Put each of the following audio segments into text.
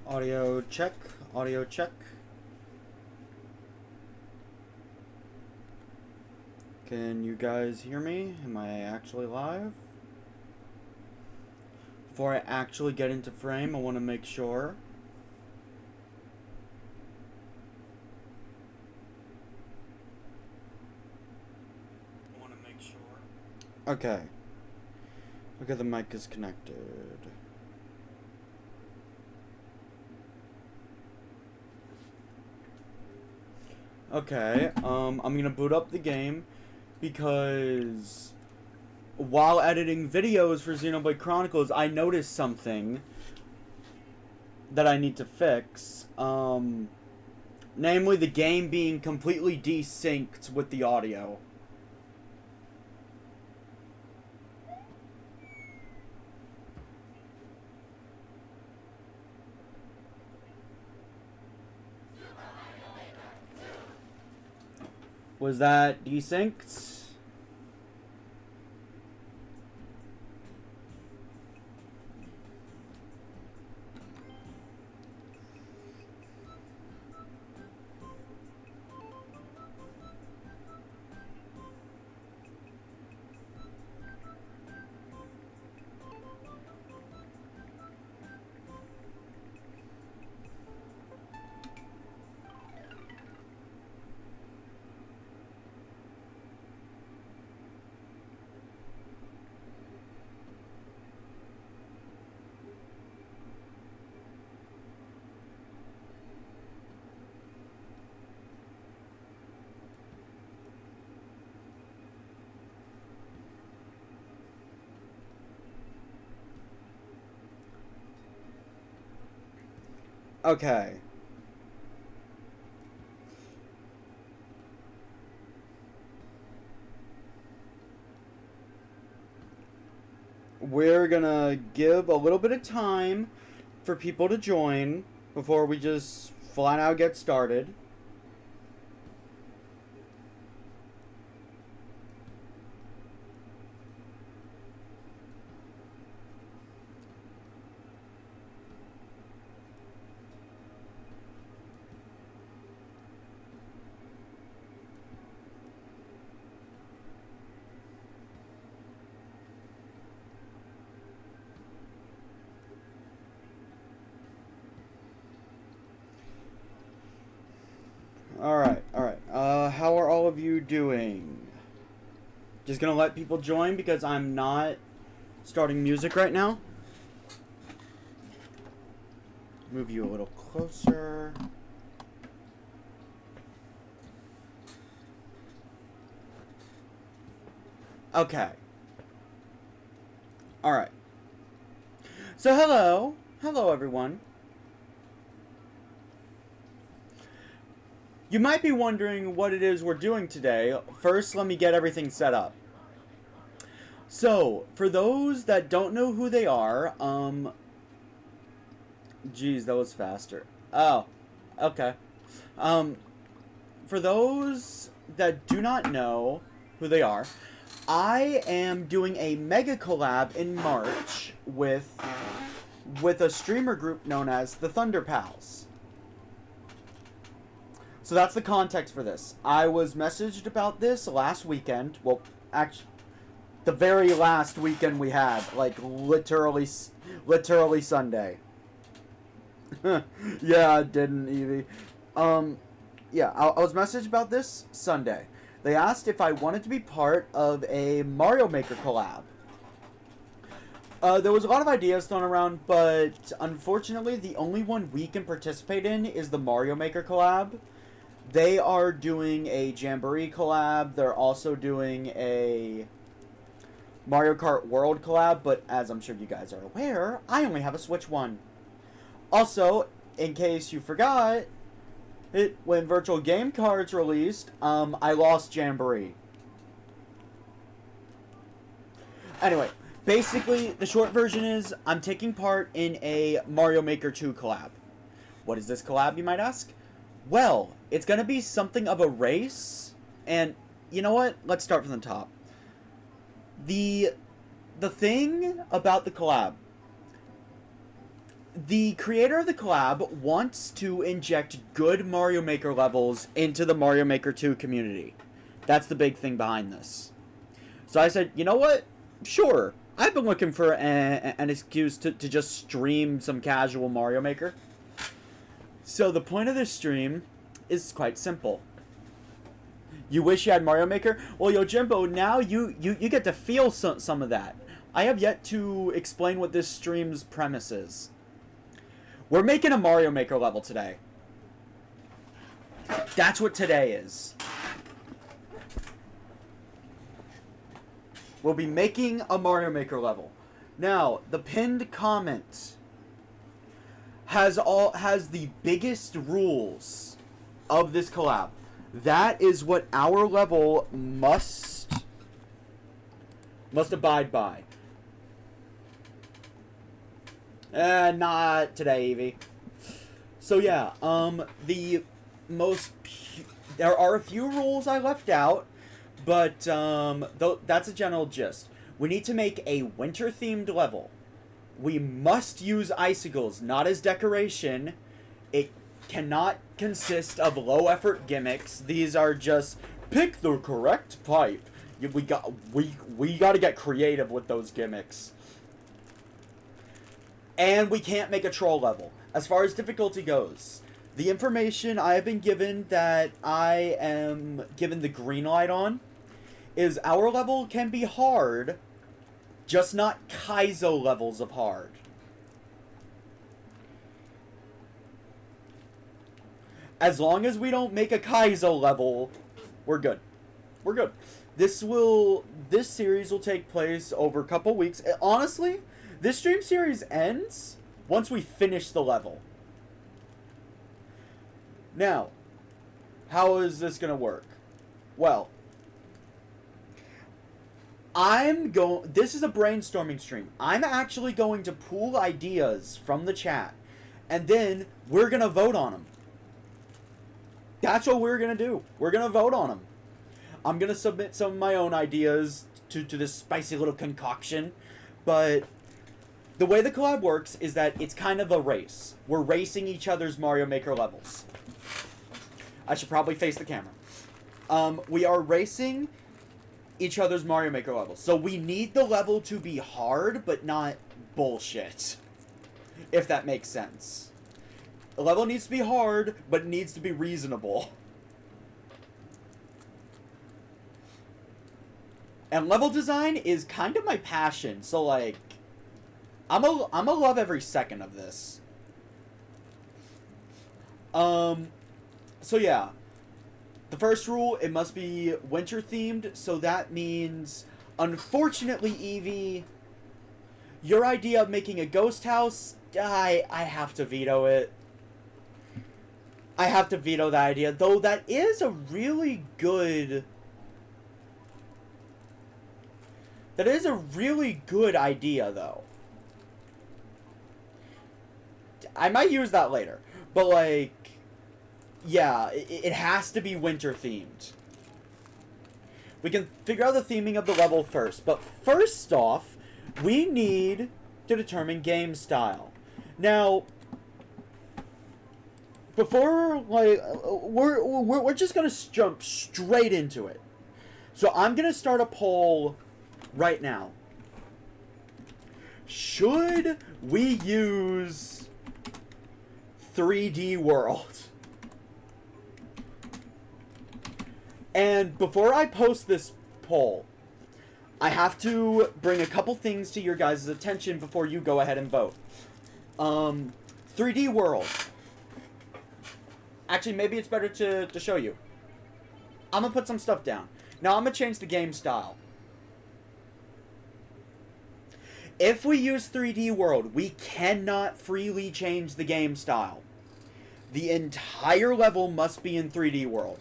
Audio check, audio check. Can you guys hear me? Am I actually live? Before I actually get into frame, I want to make sure. Okay. Okay, the mic is connected. Okay, I'm gonna boot up the game because while editing videos for Xenoblade Chronicles, I noticed something that I need to fix. Namely the game being completely desynced with the audio. Was that desynced? Okay. We're gonna give a little bit of time for people to join before we just flat out get started. Alright, alright. How are all of you doing? Just gonna let people join because I'm not starting music right now. Move you a little closer. Okay. Alright. So hello. Hello everyone. You might be wondering what it is we're doing today. First, let me get everything set up. So, for those that don't know who they are, geez, that was faster. Oh, okay. For those that do not know who they are, I am doing a mega collab in March with a streamer group known as the Thunder Pals. So that's the context for this. I was messaged about this last weekend. Well, actually, the very last weekend we had, like literally Sunday. Yeah, I didn't, Evie. Yeah, I was messaged about this Sunday. They asked if I wanted to be part of a Mario Maker collab. There was a lot of ideas thrown around, but unfortunately, the only one we can participate in is the Mario Maker collab. They are doing a Jamboree collab. They're also doing a Mario Kart World collab, but as I'm sure you guys are aware, I only have a Switch 1. Also, in case you forgot, when Virtual Game Cards released, I lost Jamboree. Anyway, basically, the short version is I'm taking part in a Mario Maker 2 collab. What is this collab, you might ask? Well, it's going to be something of a race, and you know what? Let's start from the top. The thing about the collab, The creator of the collab wants to inject good Mario Maker levels into the Mario Maker 2 community. That's the big thing behind this. So I said, you know what? Sure. I've been looking for an excuse to just stream some casual Mario Maker. So the point of this stream is quite simple. You wish you had Mario Maker? Well, Yojimbo, now you get to feel some of that. I have yet to explain what this stream's premise is. We're making a Mario Maker level today. That's what today is. We'll be making a Mario Maker level. Now, the pinned comment has the biggest rules of this collab. That is what our level must abide by. Not today, Evie. So yeah, there are a few rules I left out, but that's a general gist. We need to make a winter-themed level. We must use icicles, not as decoration. It cannot consist of low-effort gimmicks. These are just pick the correct pipe. We got to get creative with those gimmicks. And we can't make a troll level. As far as difficulty goes, the information I have been given that I am given the green light on is our level can be hard, just not Kaizo levels of hard. As long as we don't make a Kaizo level, we're good. We're good. This series will take place over a couple weeks. Honestly, this stream series ends once we finish the level. Now, how is this going to work? Well, this is a brainstorming stream. I'm actually going to pool ideas from the chat, and then we're going to vote on them. That's what we're going to do. We're going to vote on them. I'm going to submit some of my own ideas to this spicy little concoction, but the way the collab works is that it's kind of a race. We're racing each other's Mario Maker levels. I should probably face the camera. We are racing each other's Mario Maker levels. So we need the level to be hard, but not bullshit. If that makes sense. The level needs to be hard, but it needs to be reasonable. And level design is kind of my passion, so like, I'm a love every second of this. So yeah. The first rule, it must be winter themed, so that means, unfortunately, Evie, your idea of making a ghost house, I have to veto it. I have to veto that idea, though that is a really good... That is a really good idea, though. I might use that later, but like... Yeah, it has to be winter themed. We can figure out the theming of the level first, but first off, we need to determine game style. Now, before like we're just gonna jump straight into it. So I'm gonna start a poll right now. Should we use 3D World? And before I post this poll, I have to bring a couple things to your guys' attention before you go ahead and vote. 3D World. Actually, maybe it's better to show you. I'm going to put some stuff down. Now, I'm going to change the game style. If we use 3D World, we cannot freely change the game style. The entire level must be in 3D World.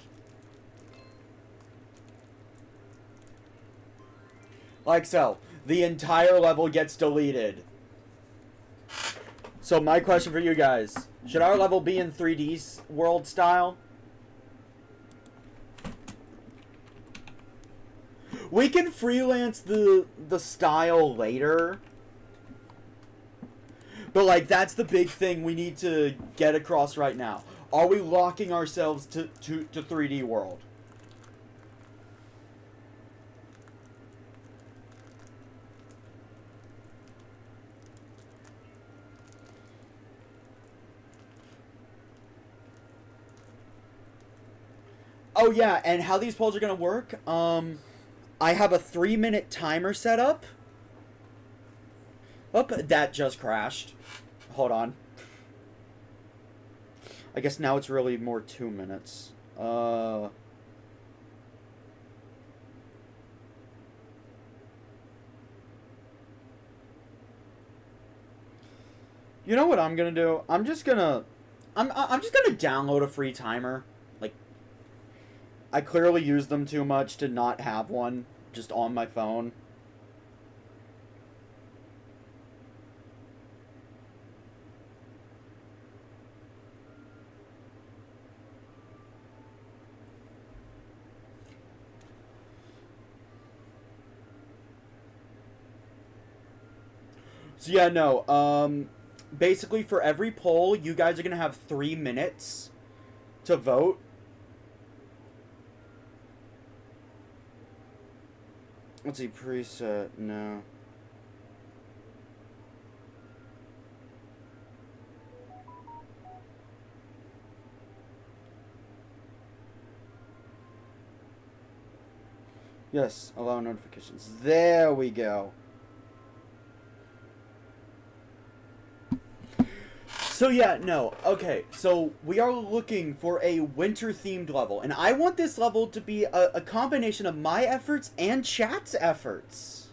Like so. The entire level gets deleted. So my question for you guys. Should our level be in 3D world style? We can freelance the style later. But, like, that's the big thing we need to get across right now. Are we locking ourselves to 3D World? Oh, yeah, and how these polls are going to work, I have a 3-minute timer set up. Oh, that just crashed. Hold on. I guess now it's really more 2 minutes. You know what I'm gonna do? I'm just gonna download a free timer. Like, I clearly use them too much to not have one just on my phone. So yeah, no, basically for every poll, you guys are gonna have 3 minutes to vote. Let's see, preset, no. Yes, allow notifications. There we go. So yeah, no, okay, so we are looking for a winter-themed level, and I want this level to be a combination of my efforts and chat's efforts.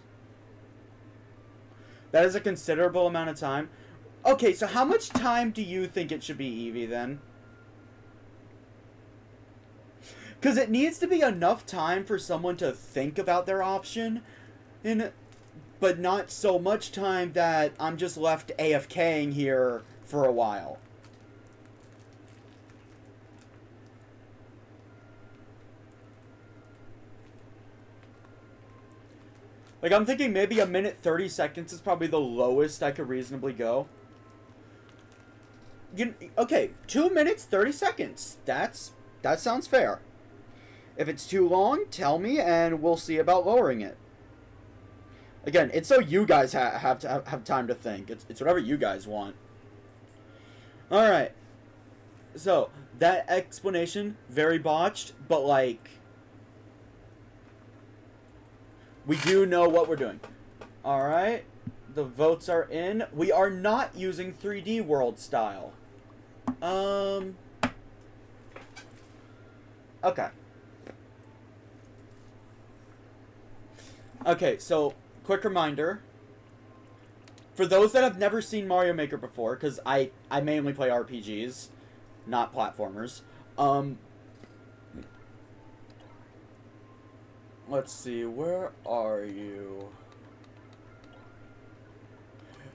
That is a considerable amount of time. Okay, so how much time do you think it should be, Evie, then? Because it needs to be enough time for someone to think about their option, but not so much time that I'm just left AFKing here for a while. Like, I'm thinking maybe a minute 30 seconds is probably the lowest I could reasonably go. Okay, 2 minutes 30 seconds. That sounds fair. If it's too long, tell me and we'll see about lowering it. Again, it's so you guys have to have time to think. It's whatever you guys want. Alright, so, that explanation, very botched, but, like, we do know what we're doing. Alright, the votes are in. We are not using 3D World style. Okay. Okay, so, quick reminder. For those that have never seen Mario Maker before, because I mainly play RPGs, not platformers. Let's see, where are you?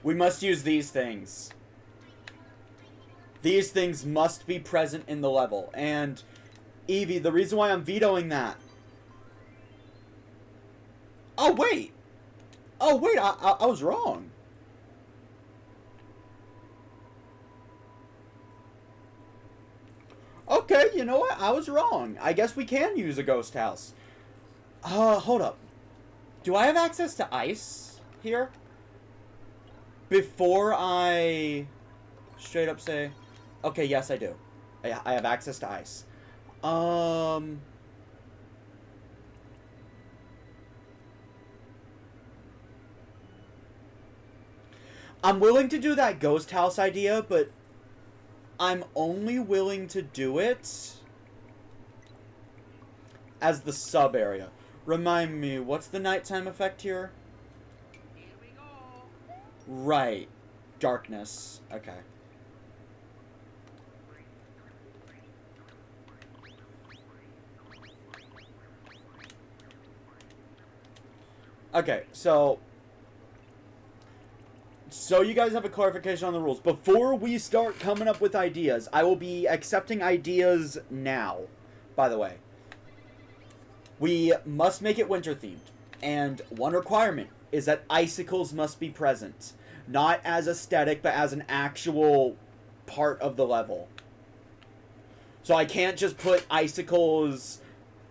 We must use these things. These things must be present in the level. And, Evie, the reason why I'm vetoing that... Oh, wait! Oh, wait, I was wrong. Okay, you know what? I was wrong. I guess we can use a ghost house. Hold up. Do I have access to ice here? Before I straight up say... Okay, yes, I do. I have access to ice. I'm willing to do that ghost house idea, but I'm only willing to do it as the sub area. Remind me, what's the nighttime effect here? Here we go. Right. Darkness. Okay. Okay, so you guys have a clarification on the rules. Before we start coming up with ideas, I will be accepting ideas now, by the way. We must make it winter themed, and one requirement is that icicles must be present. Not as aesthetic, but as an actual part of the level. So I can't just put icicles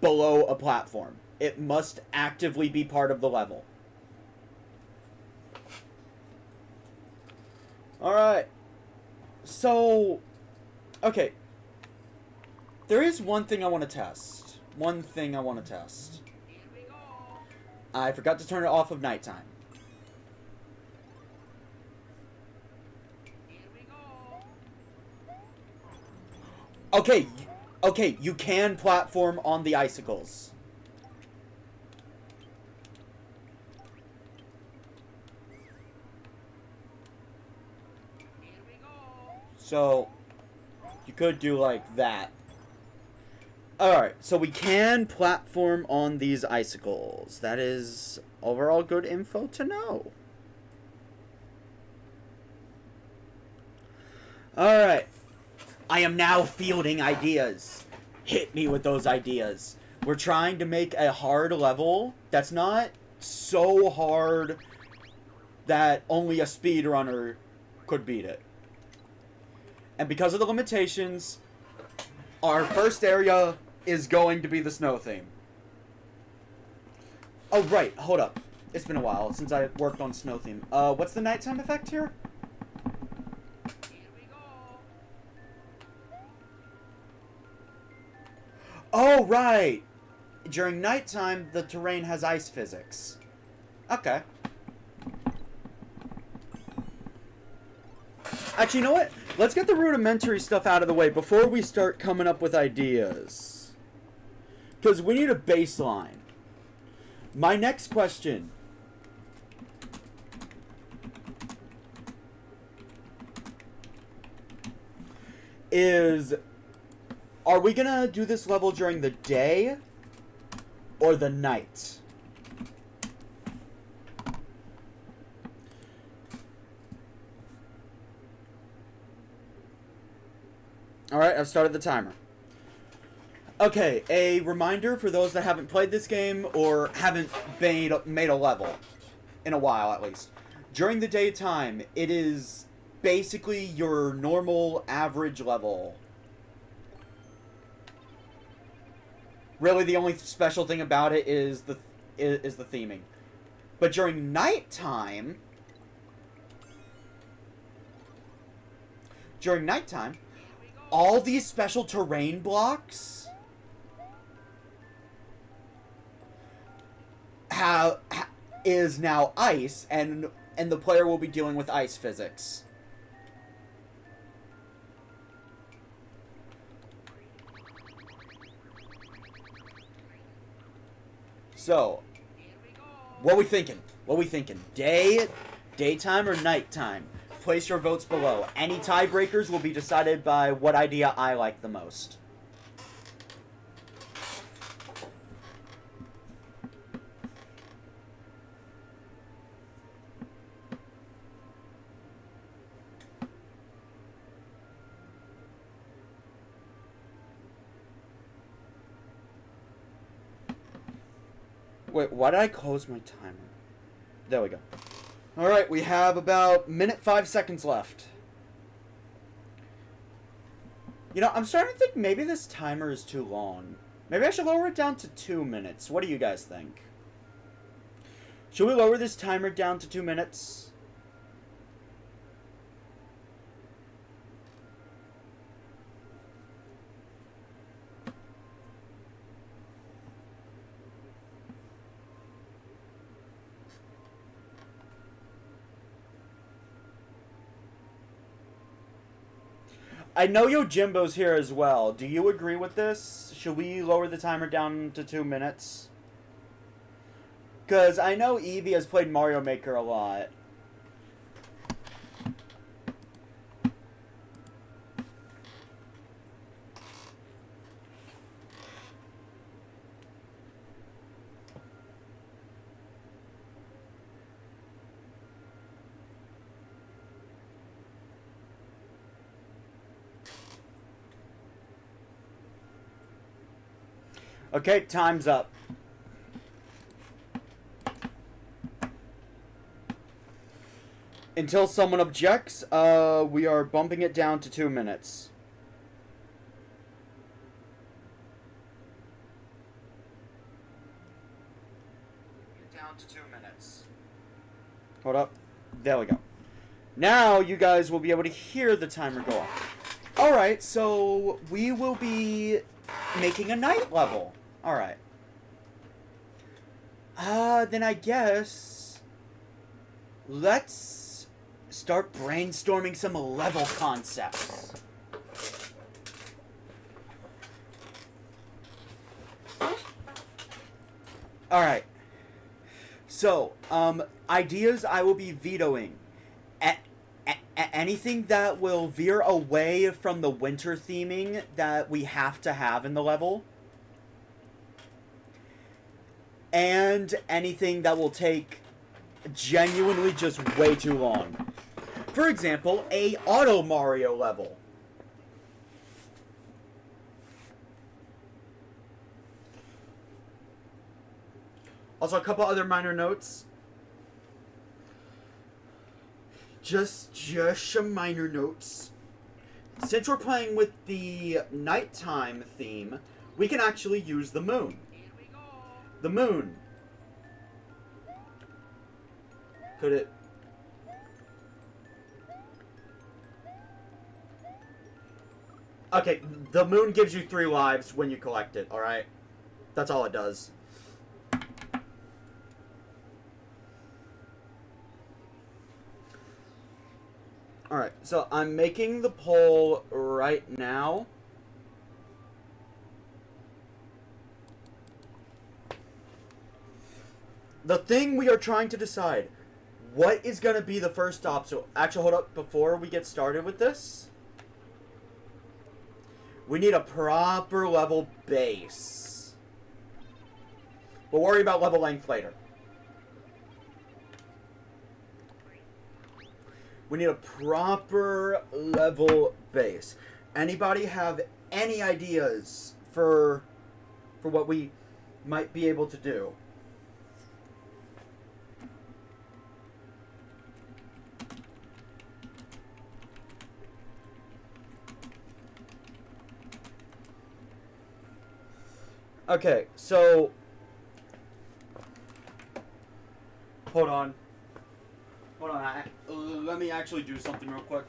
below a platform. It must actively be part of the level. Alright. So, okay. There is one thing I want to test. One thing I want to test. Here we go. I forgot to turn it off of nighttime. Here we go. Okay, you can platform on the icicles. Here we go. So, you could do like that. Alright, so we can platform on these icicles. That is overall good info to know. Alright. I am now fielding ideas. Hit me with those ideas. We're trying to make a hard level that's not so hard that only a speedrunner could beat it. And because of the limitations, our first area is going to be the snow theme. Oh, right. Hold up. It's been a while since I worked on snow theme. What's the nighttime effect here? Here we go. Oh, right. During nighttime, the terrain has ice physics. Okay. Actually, you know what? Let's get the rudimentary stuff out of the way before we start coming up with ideas. Because we need a baseline. My next question. Is, are we gonna do this level during the day or the night? Alright, I've started the timer. Okay, a reminder for those that haven't played this game or haven't made a level in a while at least. During the daytime, it is basically your normal average level. Really, the only special thing about it is the theming. But during nighttime, all these special terrain blocks is now ice, and the player will be dealing with ice physics. So, what we thinking? Daytime or nighttime? Place your votes below. Any tiebreakers will be decided by what idea I like the most. Wait, why did I close my timer? There we go. Alright, we have about minute 5 seconds left. You know, I'm starting to think maybe this timer is too long. Maybe I should lower it down to 2 minutes. What do you guys think? Should we lower this timer down to 2 minutes? I know Yojimbo's here as well. Do you agree with this? Should we lower the timer down to 2 minutes? Because I know Evie has played Mario Maker a lot. Okay, time's up. Until someone objects, we are bumping it down to 2 minutes. Down to 2 minutes. Hold up. There we go. Now you guys will be able to hear the timer go off. Alright, so we will be making a night level. Alright. Then I guess let's start brainstorming some level concepts. Alright. So, ideas I will be vetoing. Anything that will veer away from the winter theming that we have to have in the level. And anything that will take genuinely just way too long. For example, a Auto Mario level. Also, a couple other minor notes. Just some minor notes. Since we're playing with the nighttime theme, we can actually use the moon. Here we go. The moon. Could it... Okay, the moon gives you 3 lives when you collect it, alright? That's all it does. Alright, so I'm making the poll right now. The thing we are trying to decide, what is going to be the first stop? So, actually, hold up, before we get started with this, we need a proper level base. We'll worry about level length later. We need a proper level base. Anybody have any ideas for what we might be able to do? Okay, so hold on. Hold on, let me actually do something real quick.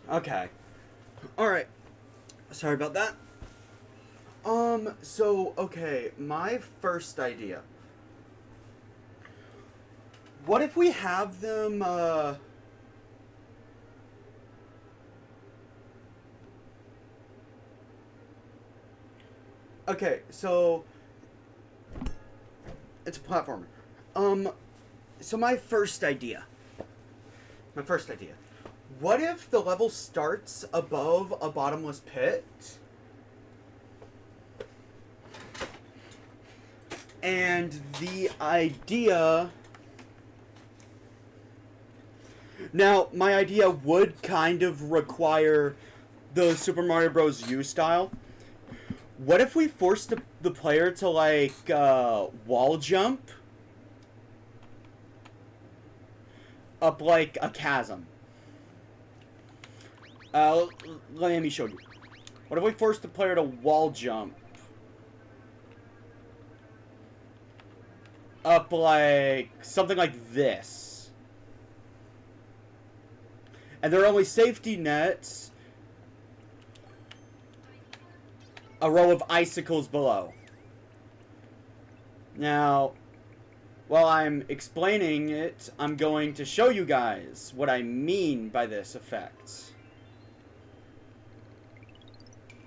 Okay. Alright. Sorry about that. So, okay, my first idea. What if we have them, Okay, so... It's a platformer. So my first idea. What if the level starts above a bottomless pit? And the idea... Now, my idea would kind of require the Super Mario Bros. U style. What if we forced the player to, like, wall jump up, like, a chasm? Let me show you. What if we forced the player to wall jump up, like, something like this? And there are only safety nets, a row of icicles below. Now, while I'm explaining it, I'm going to show you guys what I mean by this effect.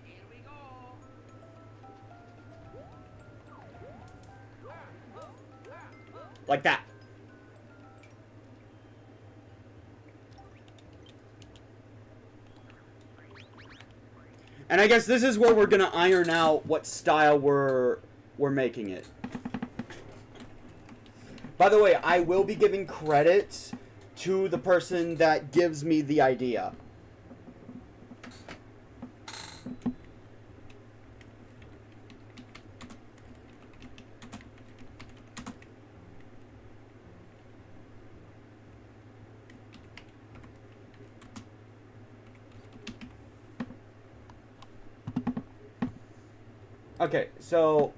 Here we go. Like that. And I guess this is where we're gonna iron out what style we're making it. By the way, I will be giving credit to the person that gives me the idea. Okay, so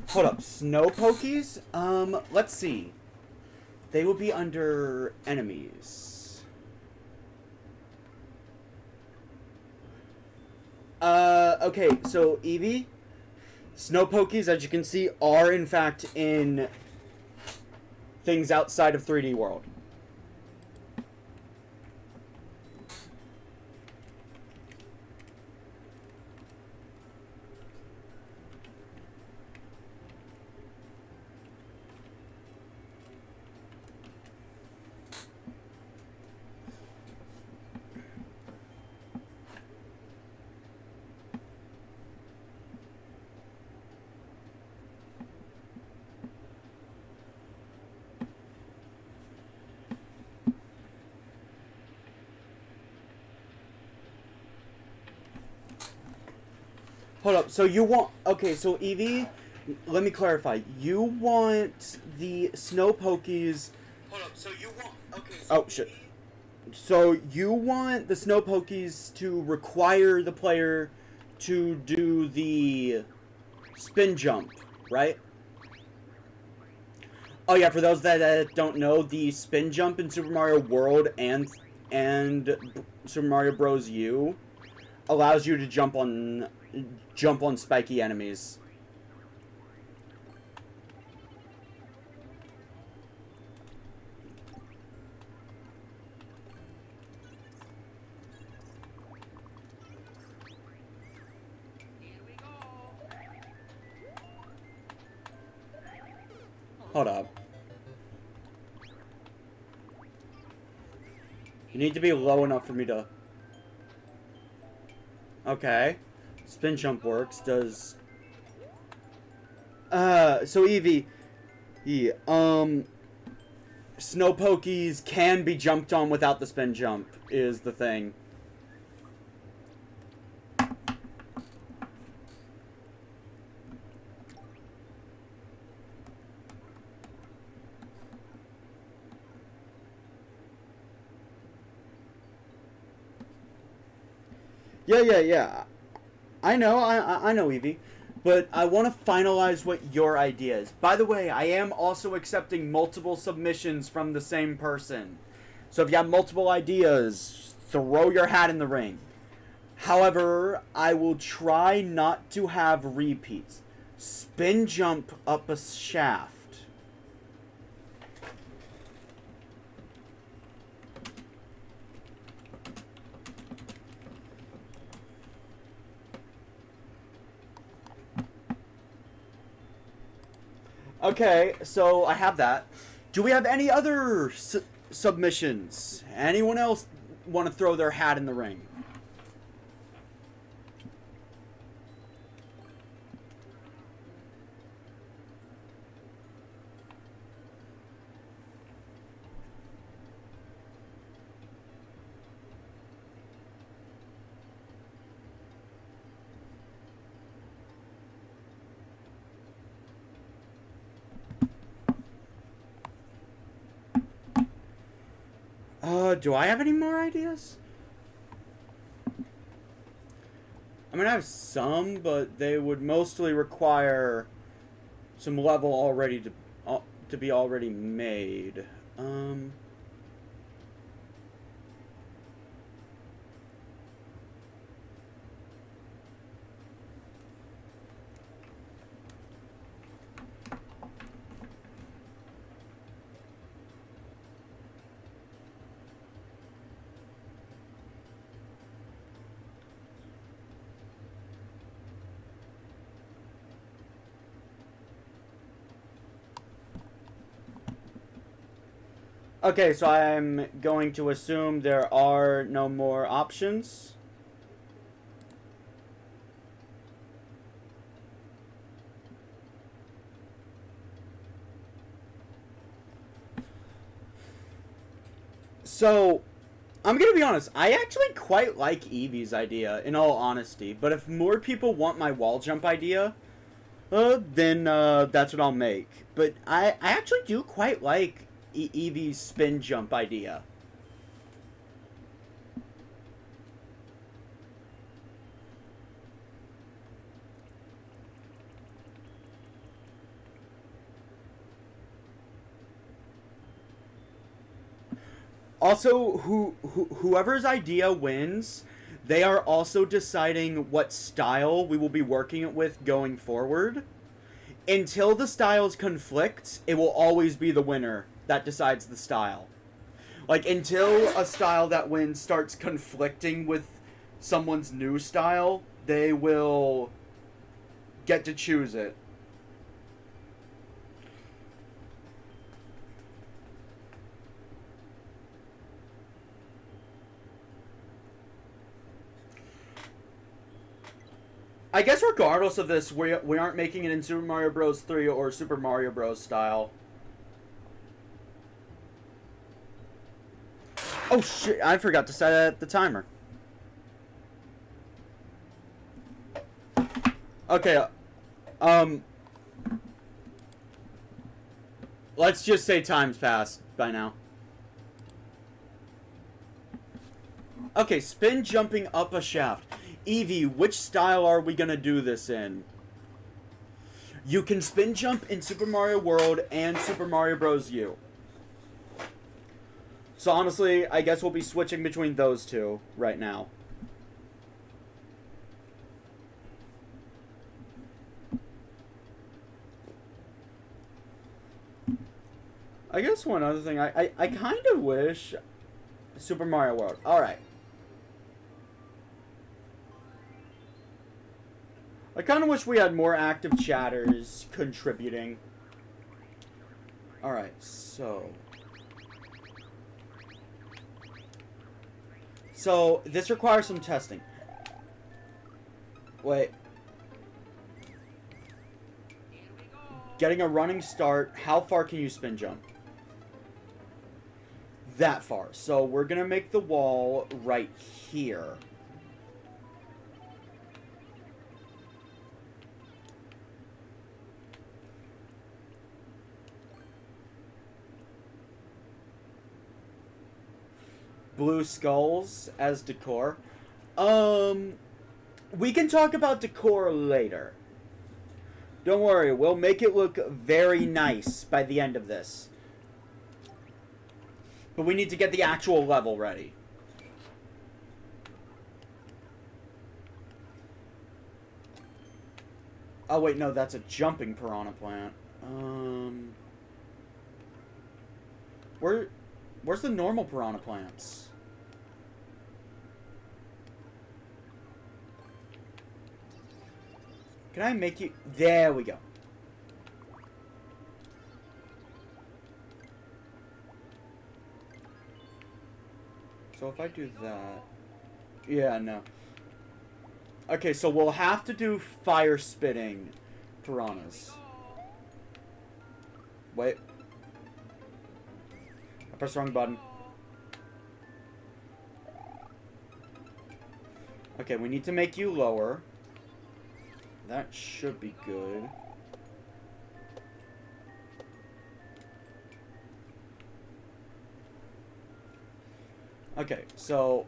hold up. Snow pokies? Let's see. They will be under enemies. Okay, so Eevee, snow pokies, as you can see, are in fact in things outside of 3D World. Hold up, so you want... Okay, so Eevee, let me clarify. You want the snow pokies... Hold up, so you want... Okay, so oh, shit. So you want the snow pokies to require the player to do the spin jump, right? Oh yeah, for those that don't know, the spin jump in Super Mario World and Super Mario Bros. U allows you to jump on spiky enemies. Here we go. Hold up. You need to be low enough for me to... Okay. Spin jump works. Does... So Eevee... Yeah, snow pokies can be jumped on without the spin jump, is the thing. Yeah. I know, I know, Eevee. But I want to finalize what your idea is. By the way, I am also accepting multiple submissions from the same person. So if you have multiple ideas, throw your hat in the ring. However, I will try not to have repeats. Spin jump up a shaft. Okay, so I have that. Do we have any other submissions? Anyone else want to throw their hat in the ring? Do I have any more ideas? I mean, I have some, but they would mostly require some level already to be already made. Okay, so I'm going to assume there are no more options. So, I'm gonna be honest, I actually quite like Eevee's idea, in all honesty. But if more people want my wall jump idea, then that's what I'll make. But I actually do quite like Eevee's spin jump idea. Also, whoever's idea wins, they are also deciding what style we will be working it with going forward. Until the styles conflict, it will always be the winner that decides the style. Like, until a style that wins starts conflicting with someone's new style, they will get to choose it. I guess regardless of this, we aren't making it in Super Mario Bros. 3 or Super Mario Bros. Style. Oh shit, I forgot to set the timer. Okay, let's just say time's passed by now. Okay, spin jumping up a shaft. Eevee, which style are we gonna do this in? You can spin jump in Super Mario World and Super Mario Bros. U. So honestly, I guess we'll be switching between those two right now. I guess one other thing, I kind of wish Super Mario World. Alright. I kind of wish we had more active chatters contributing. Alright, so... So, this requires some testing. Wait. Getting a running start. How far can you spin jump? That far. So, we're going to make the wall right here. Blue skulls as decor. We can talk about decor later. Don't worry, we'll make it look very nice by the end of this. But we need to get the actual level ready. Oh wait, no, that's a jumping piranha plant. Where's the normal piranha plants? Can I make you... There we go. So if I do that... Yeah, no. Okay, so we'll have to do fire spitting piranhas. Wait. I pressed the wrong button. Okay, we need to make you lower. That should be good. Okay, so...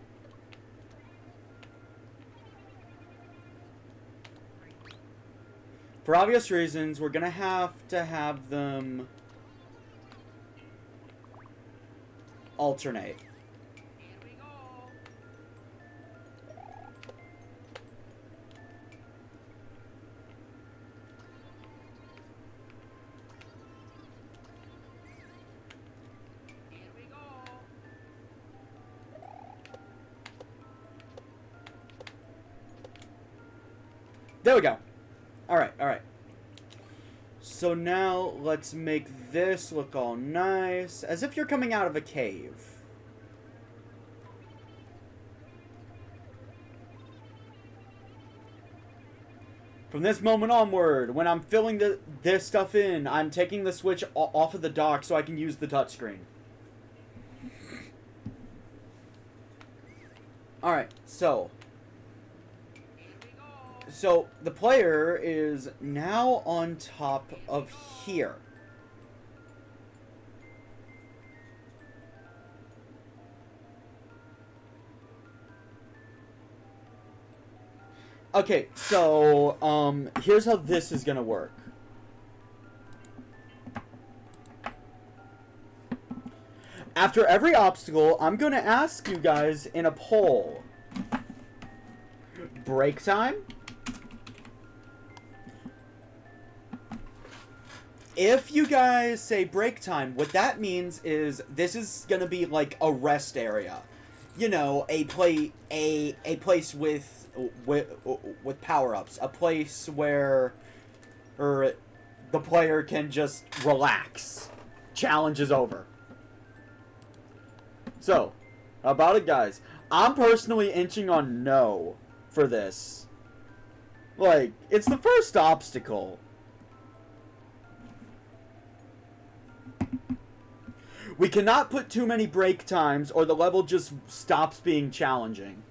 For obvious reasons, we're gonna have to have them... alternate. There we go. Alright, alright. So now let's make this look all nice, as if you're coming out of a cave. From this moment onward, when I'm filling this stuff in, I'm taking the switch off of the dock so I can use the touchscreen. Alright, so the player is now on top of here. Okay, so, here's how this is gonna work. After every obstacle, I'm gonna ask you guys in a poll. Break time? If you guys say break time, what that means is this is gonna be like a rest area. You know, a place with power-ups. A place where the player can just relax. Challenge is over. So, how about it, guys? I'm personally inching on no for this. Like, it's the first obstacle. We cannot put too many break times or the level just stops being challenging.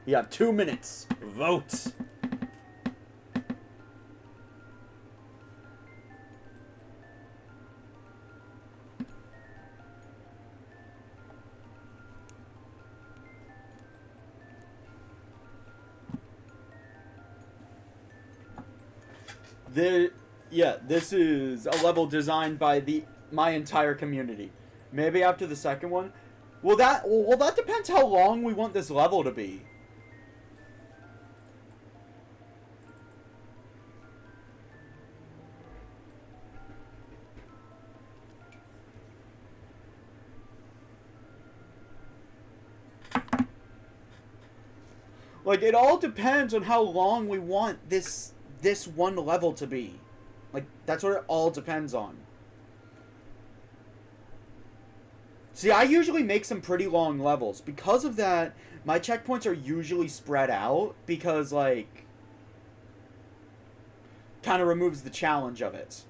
We have 2 minutes. Vote. This is a level designed by my entire community. Maybe after the second one. Well, that depends how long we want this level to be. Like, it all depends on how long we want this one level to be. Like, that's what it all depends on. See, I usually make some pretty long levels. Because of that, my checkpoints are usually spread out. Because, like, kind of removes the challenge of it.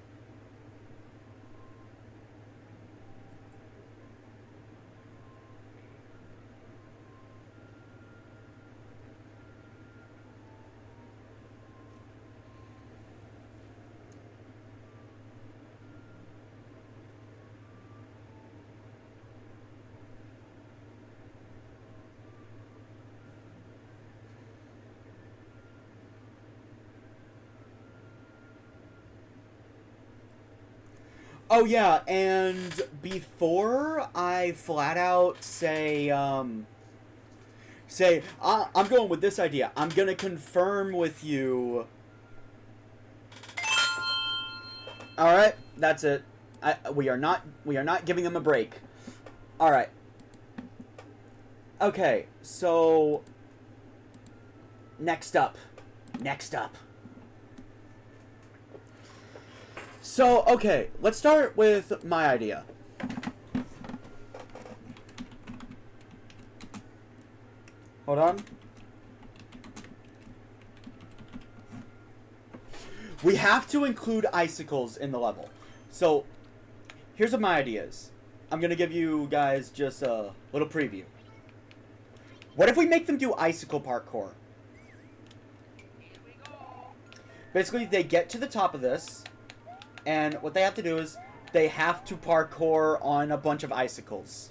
Oh yeah, and before I flat out say I'm going with this idea. I'm gonna confirm with you. All right, that's it. We are not giving them a break. All right. Okay, so next up. So, okay, let's start with my idea. Hold on. We have to include icicles in the level. So, here's what my idea is. I'm going to give you guys just a little preview. What if we make them do icicle parkour? Basically, they get to the top of this. And what they have to do is, they have to parkour on a bunch of icicles.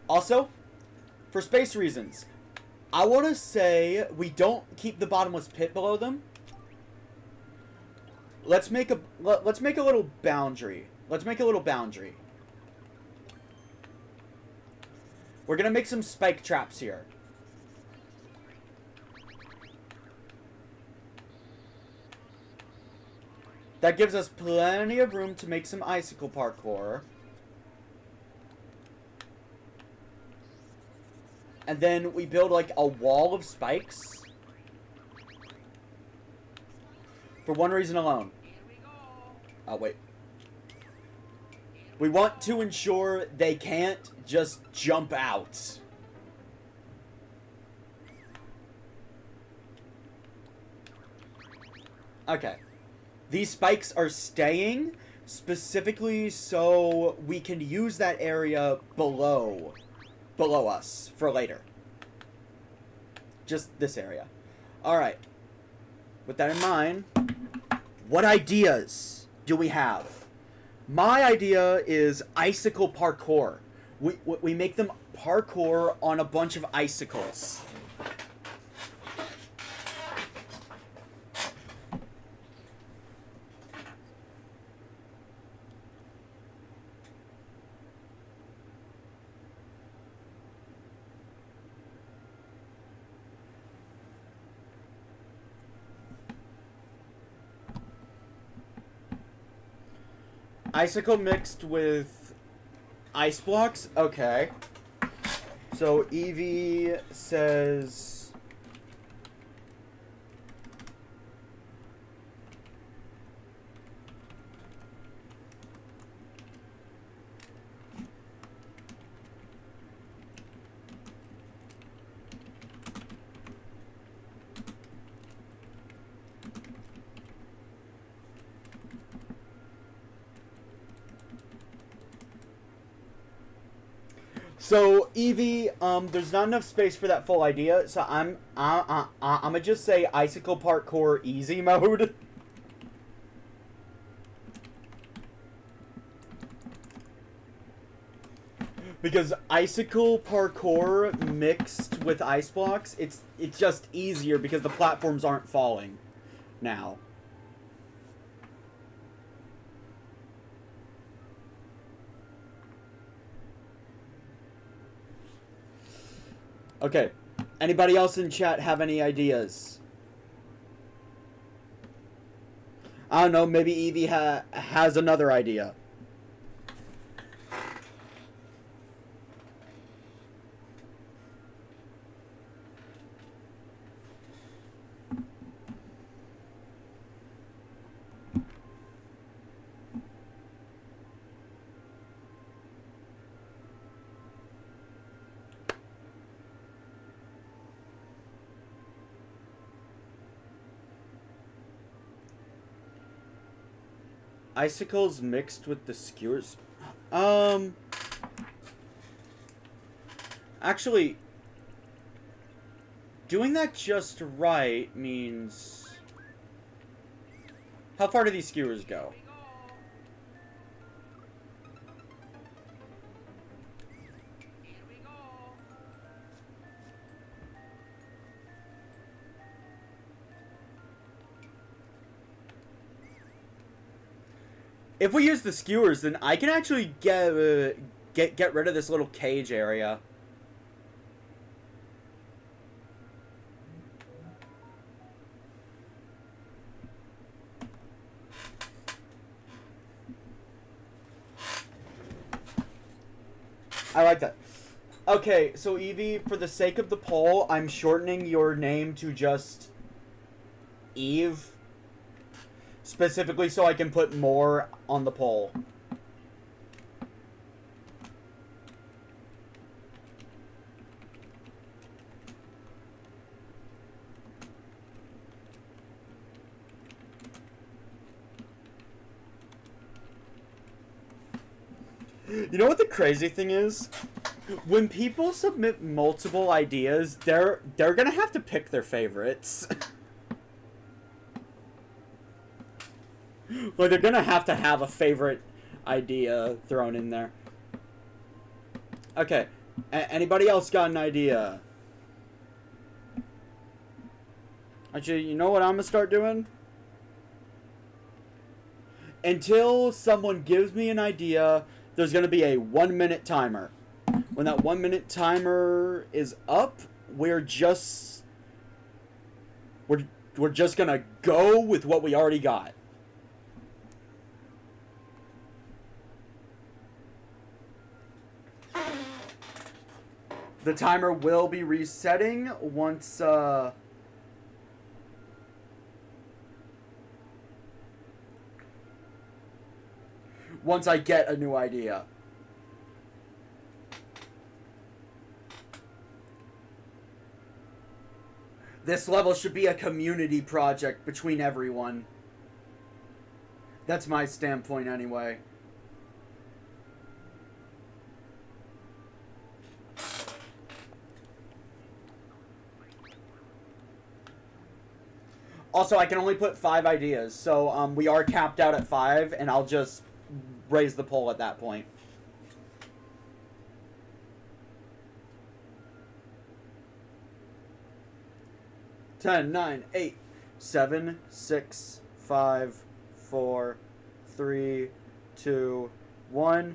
Also, for space reasons, I want to say we don't keep the bottomless pit below them. Let's make a little boundary. We're gonna make some spike traps here. That gives us plenty of room to make some icicle parkour. And then we build like a wall of spikes. For one reason alone. Here we go. Oh, wait. We want to ensure they can't just jump out. Okay. These spikes are staying specifically so we can use that area below us for later. Just this area. Alright. With that in mind, what ideas do we have? My idea is icicle parkour. We make them parkour on a bunch of icicles. Icicle mixed with ice blocks? Okay. So Evie says... So Evie, there's not enough space for that full idea, so I'm gonna just say icicle parkour easy mode. Because icicle parkour mixed with ice blocks, it's just easier because the platforms aren't falling now. Okay. Anybody else in chat have any ideas? I don't know, maybe Evie has another idea. Icicles mixed with the skewers. Actually, doing that just right means... How far do these skewers go? Here we go. If we use the skewers, then I can actually get rid of this little cage area. I like that. Okay, so Evie, for the sake of the poll, I'm shortening your name to just Eve. Specifically so I can put more on the poll. You know what the crazy thing is? When people submit multiple ideas, they're gonna have to pick their favorites. Like, they're gonna have to have a favorite idea thrown in there. Okay. Anybody else got an idea? Actually, you know what I'm gonna start doing? Until someone gives me an idea, there's gonna be a 1-minute timer. When that 1-minute timer is up, we're just gonna go with what we already got. The timer will be resetting once once I get a new idea. This level should be a community project between everyone. That's my standpoint anyway. Also, I can only put 5 ideas, so we are capped out at 5, and I'll just raise the poll at that point. Ten, 9, 8, 7, 6, 5, 4, 3, 2, 1.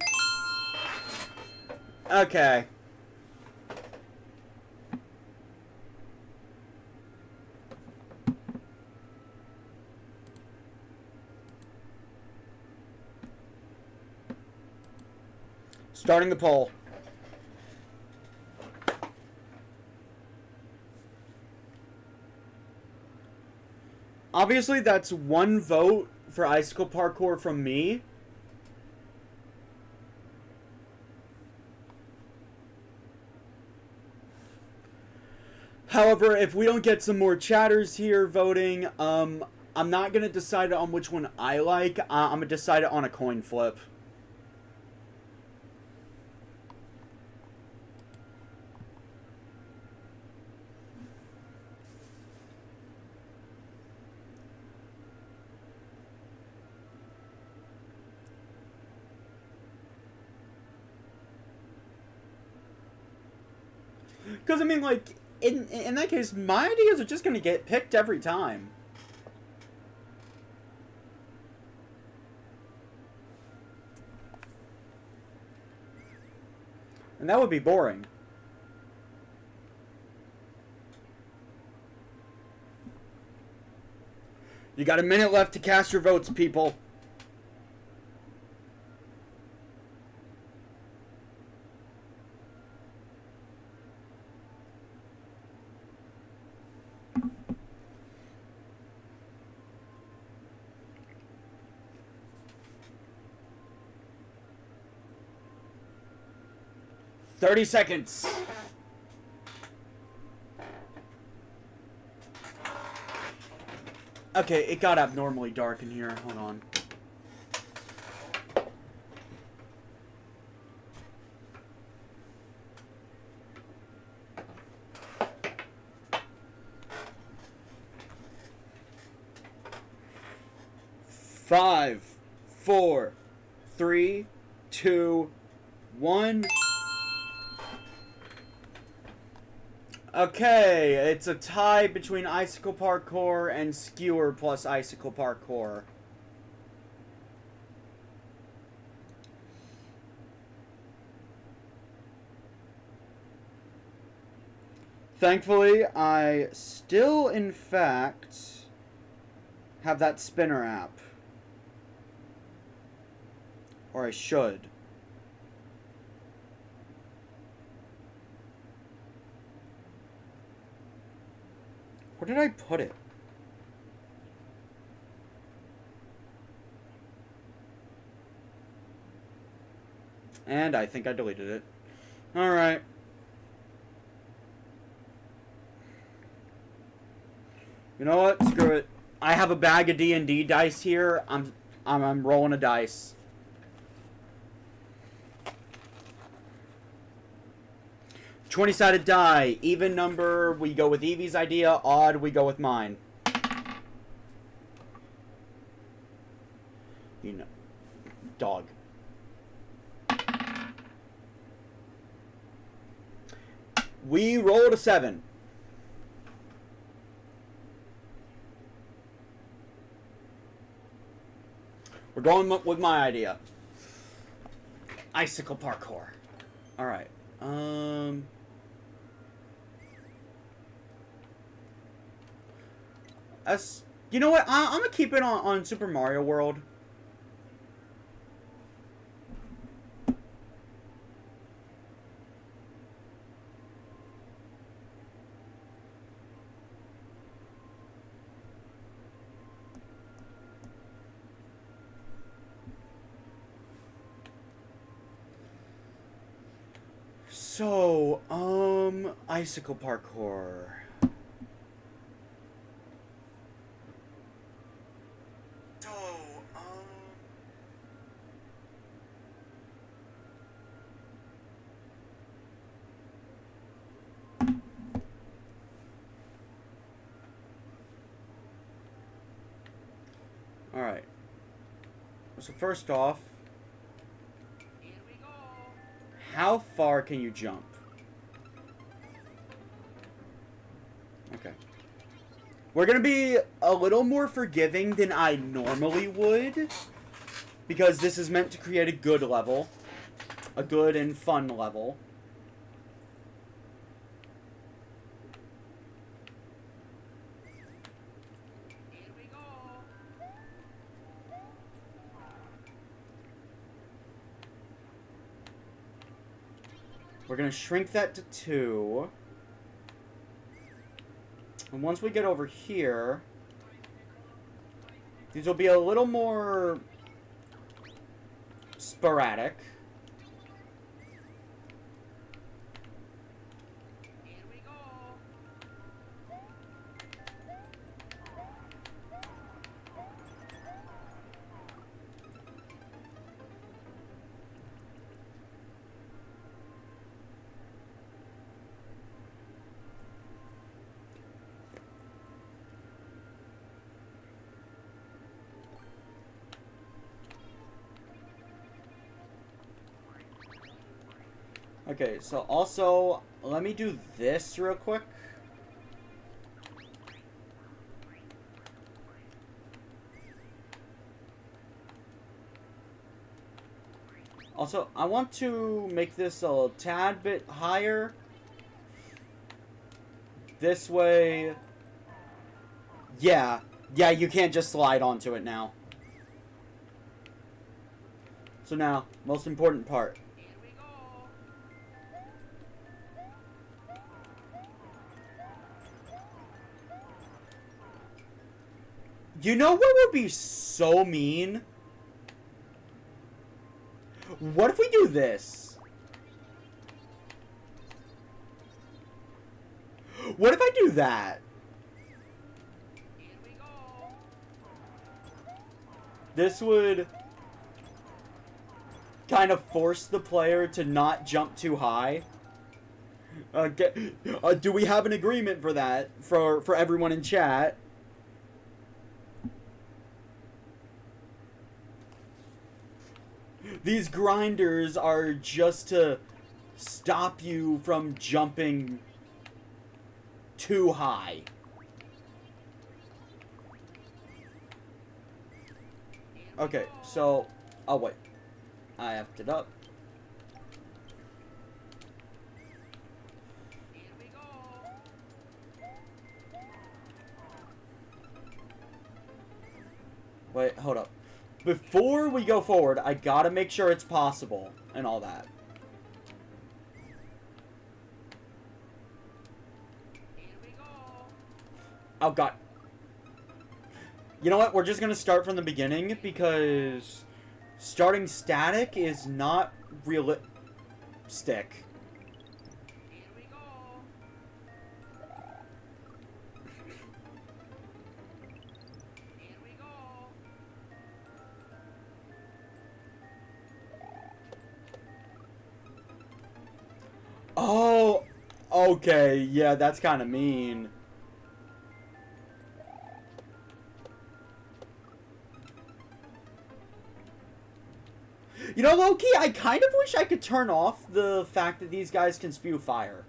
Okay. Starting the poll. Obviously, that's 1 vote for Icicle Parkour from me. However, if we don't get some more chatters here voting, I'm not going to decide on which one I like. I'm going to decide on a coin flip. Because, I mean, like, in that case, my ideas are just going to get picked every time. And that would be boring. You got a minute left to cast your votes, people. "30 seconds. Okay, it got abnormally dark in here. Hold on. Five, 4, 3, 2, 1. Okay, it's a tie between Icicle Parkour and Skewer plus Icicle Parkour. Thankfully, I still, in fact, have that spinner app. Or I should. Where did I put it? And I think I deleted it. Alright. You know what? Screw it. I have a bag of D&D dice here. I'm rolling a dice. $20-sided die. Even number, we go with Evie's idea. Odd, we go with mine. You know. Dog. We rolled a 7. We're going with my idea. Icicle Parkour. Alright. You know what? I'm gonna keep it on Super Mario World. So, icicle parkour. So, Alright. So first off, Here we go. how far can you jump? Okay. We're gonna be a little more forgiving than I normally would, because this is meant to create a good level. A good and fun level. Here we go. We're gonna shrink that to 2. And once we get over here, these will be a little more sporadic. Here we go. Okay, so also, let me do this real quick. Also, I want to make this a tad bit higher. This way... Yeah, you can't just slide onto it now. So now, most important part. Here we go. You know what would be so mean? What if we do this? What if I do that? Here we go. This would kind of force the player to not jump too high. Do we have an agreement for that? For everyone in chat? These grinders are just to stop you from jumping too high. Okay, so... Oh, wait. I effed it up. Here we go. Wait, hold up. Before we go forward, I gotta make sure it's possible and all that. Here we go. Oh, God. You know what? We're just gonna start from the beginning because starting static is not realistic. Here we go. Here we go. Oh, okay. Yeah, that's kind of mean. You know, low-key, I kind of wish I could turn off the fact that these guys can spew fire.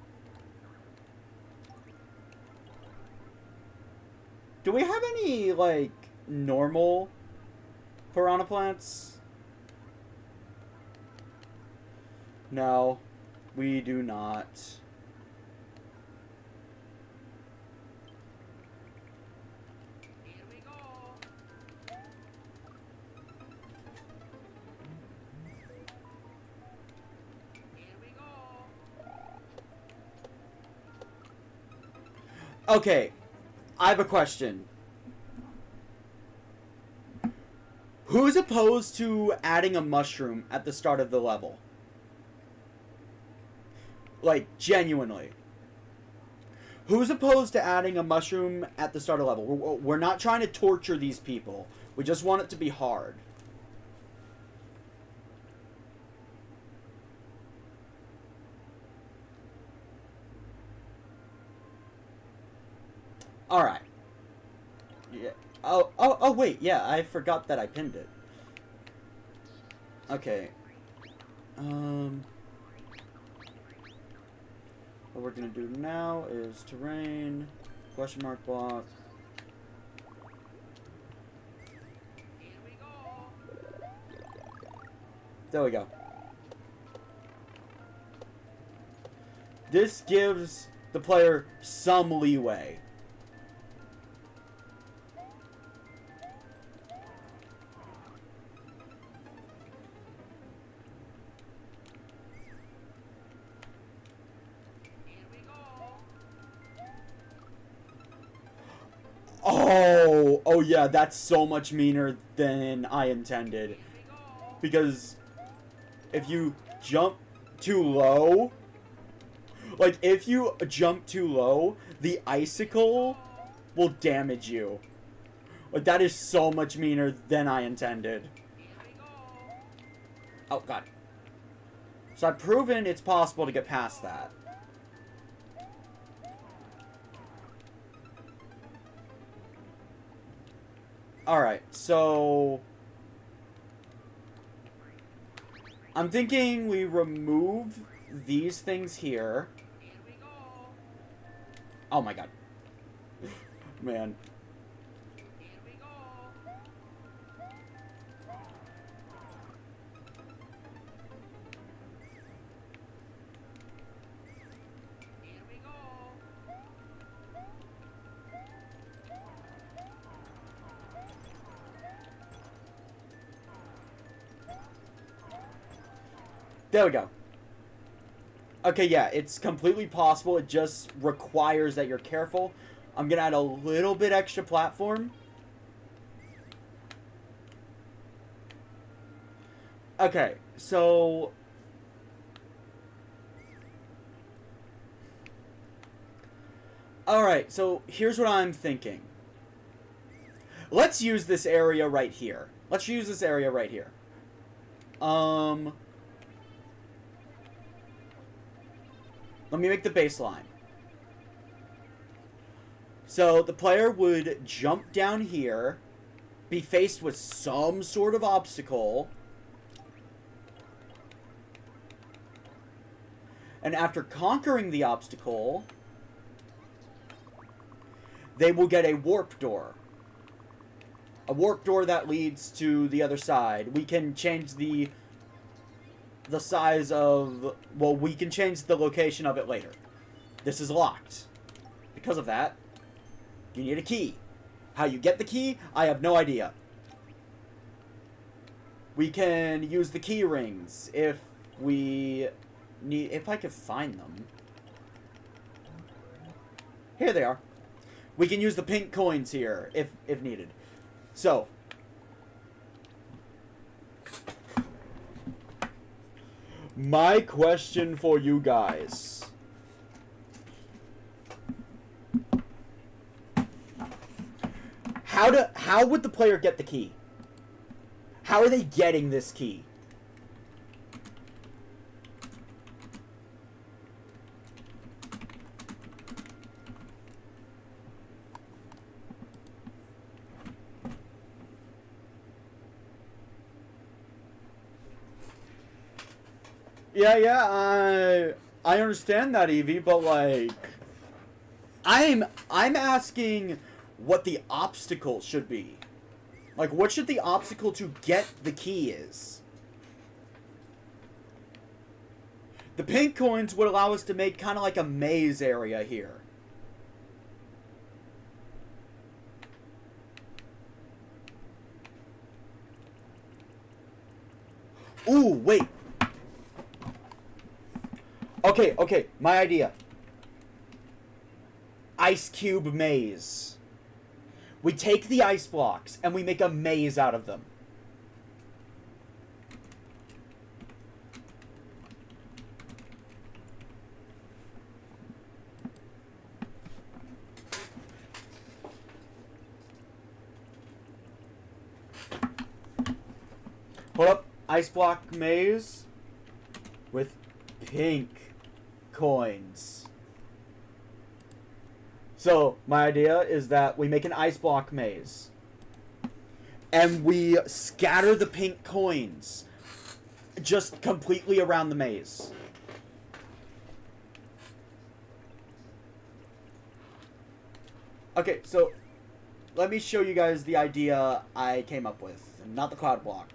Do we have any, like, normal piranha plants? No, we do not. Here we go. Here we go. Okay, I have a question. Who's opposed to adding a mushroom at the start of the level? Like, genuinely. Who's opposed to adding a mushroom at the starter level? We're not trying to torture these people. We just want it to be hard. Alright. Yeah. Oh, wait. Yeah, I forgot that I pinned it. Okay. What we're gonna do now is terrain, question mark block. Here we go. There we go. This gives the player some leeway. Oh yeah, that's so much meaner than I intended. Because if you jump too low, like if you jump too low, the icicle will damage you. Like that is so much meaner than I intended. Oh god. So I've proven it's possible to get past that. Alright, so I'm thinking we remove these things here. Oh my god. Man. There we go. Okay, yeah, it's completely possible. It just requires that you're careful. I'm gonna add a little bit extra platform. Okay, so alright, so here's what I'm thinking. Let's use this area right here. Let's use this area right here. Let me make the baseline. So the player would jump down here, be faced with some sort of obstacle, and after conquering the obstacle, they will get a warp door. A warp door that leads to the other side. We can change the size of... Well, we can change the location of it later. This is locked. Because of that, you need a key. How you get the key, I have no idea. We can use the key rings if we need... If I could find them. Here they are. We can use the pink coins here if needed. So... my question for you guys. How would the player get the key? How are they getting this key? Yeah, I understand that, Evie, but like I'm asking what the obstacle should be. Like, what should the obstacle to get the key is? The pink coins would allow us to make kind of like a maze area here. Ooh, wait. Okay, my idea. Ice cube maze. We take the ice blocks and we make a maze out of them. ice block maze with pink coins. So, my idea is that we make an ice block maze. And we scatter the pink coins just completely around the maze. Okay, so let me show you guys the idea I came up with. Not the cloud block.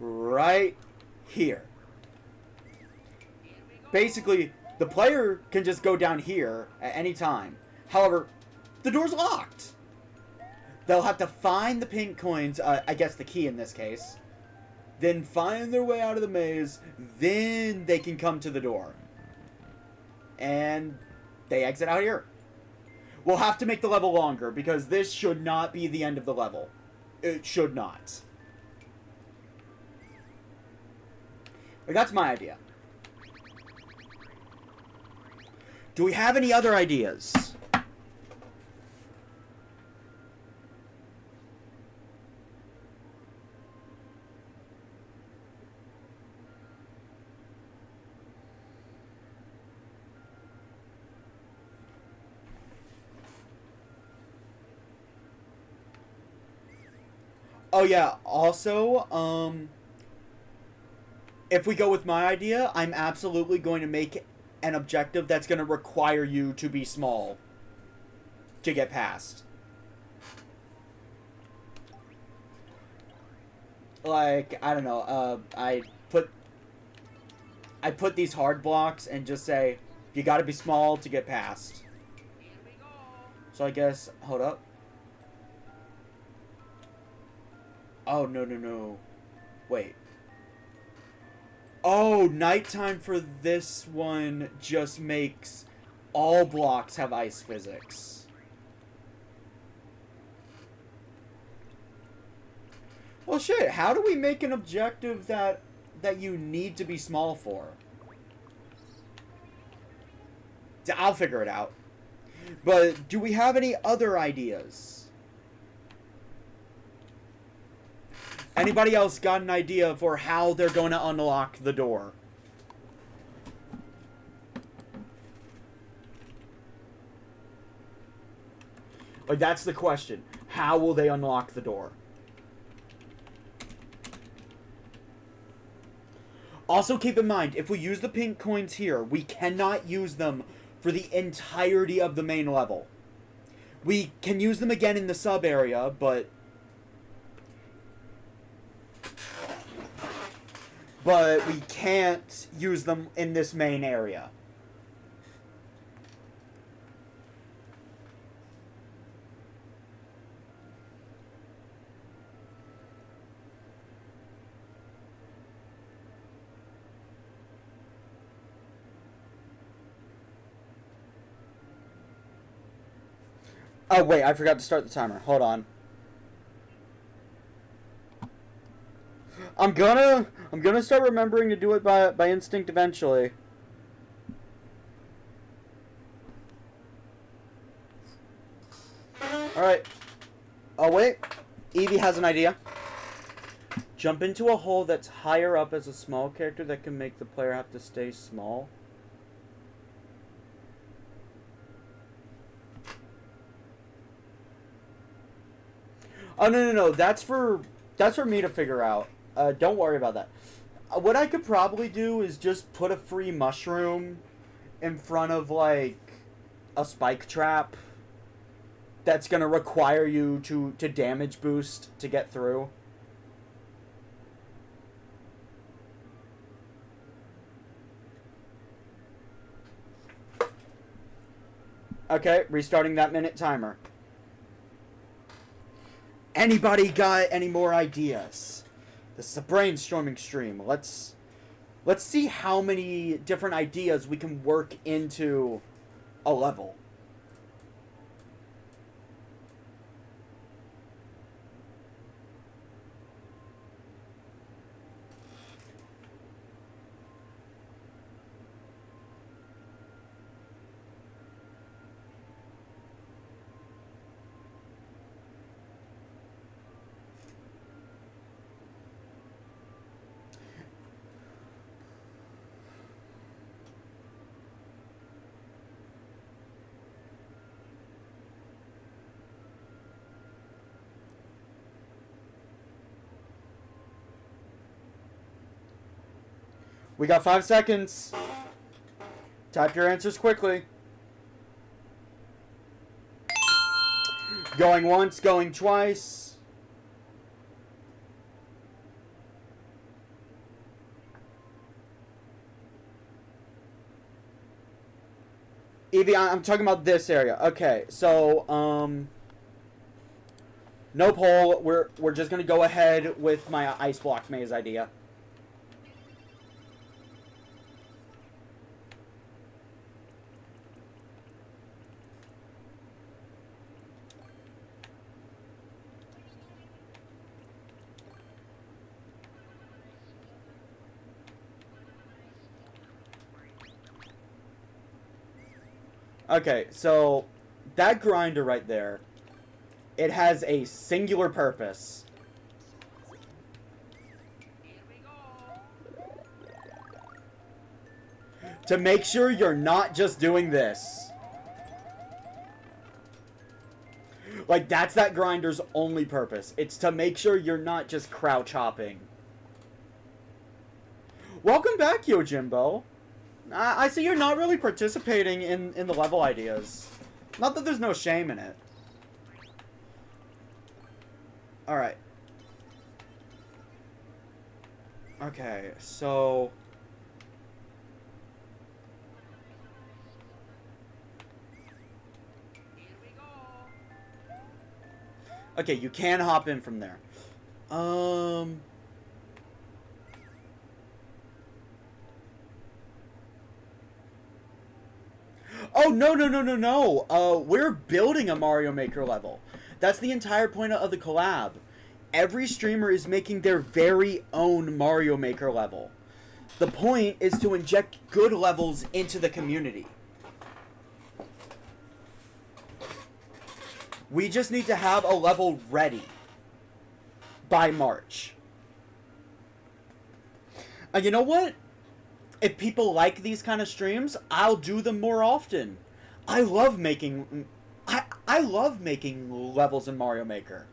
Right here. Basically, the player can just go down here at any time. However, the door's locked. They'll have to find the pink coins, I guess the key in this case, then find their way out of the maze, then they can come to the door. And they exit out here. We'll have to make the level longer, because this should not be the end of the level. It should not. Like, that's my idea. Do we have any other ideas? Oh yeah, also, if we go with my idea, I'm absolutely going to make an objective that's going to require you to be small to get past. Like, I don't know, I put these hard blocks and just say, you gotta be small to get past. So I guess, hold up. Oh, no. Wait. Oh, nighttime for this one just makes all blocks have ice physics. Well, shit, how do we make an objective that you need to be small for? I'll figure it out. But do we have any other ideas? Anybody else got an idea for how they're going to unlock the door? Like, that's the question. How will they unlock the door? Also, keep in mind, if we use the pink coins here, we cannot use them for the entirety of the main level. We can use them again in the sub area, but we can't use them in this main area. Oh, wait, I forgot to start the timer. Hold on. I'm gonna start remembering to do it by instinct eventually. Alright. Oh, wait. Evie has an idea. Jump into a hole that's higher up as a small character that can make the player have to stay small. Oh, no. That's for me to figure out. Don't worry about that. What I could probably do is just put a free mushroom in front of, like, a spike trap that's going to require you to damage boost to get through. Okay, restarting that minute timer. Anybody got any more ideas? This is a brainstorming stream. Let's see how many different ideas we can work into a level. We got 5 seconds. Type your answers quickly. Going once, going twice. Evie, I'm talking about this area. Okay, so, no poll. We're just gonna go ahead with my ice block maze idea. Okay, so that grinder right there, it has a singular purpose. Here we go. To make sure you're not just doing this. Like, that's that grinder's only purpose. It's to make sure you're not just crouch hopping. Welcome back, Yojimbo. I see you're not really participating in the level ideas. Not that there's no shame in it. Alright. Okay, so... Here we go. Okay, you can hop in from there. Oh, no. We're building a Mario Maker level. That's the entire point of the collab. Every streamer is making their very own Mario Maker level. The point is to inject good levels into the community. We just need to have a level ready by March. And you know what? If people like these kind of streams, I'll do them more often. I love making levels in Mario Maker.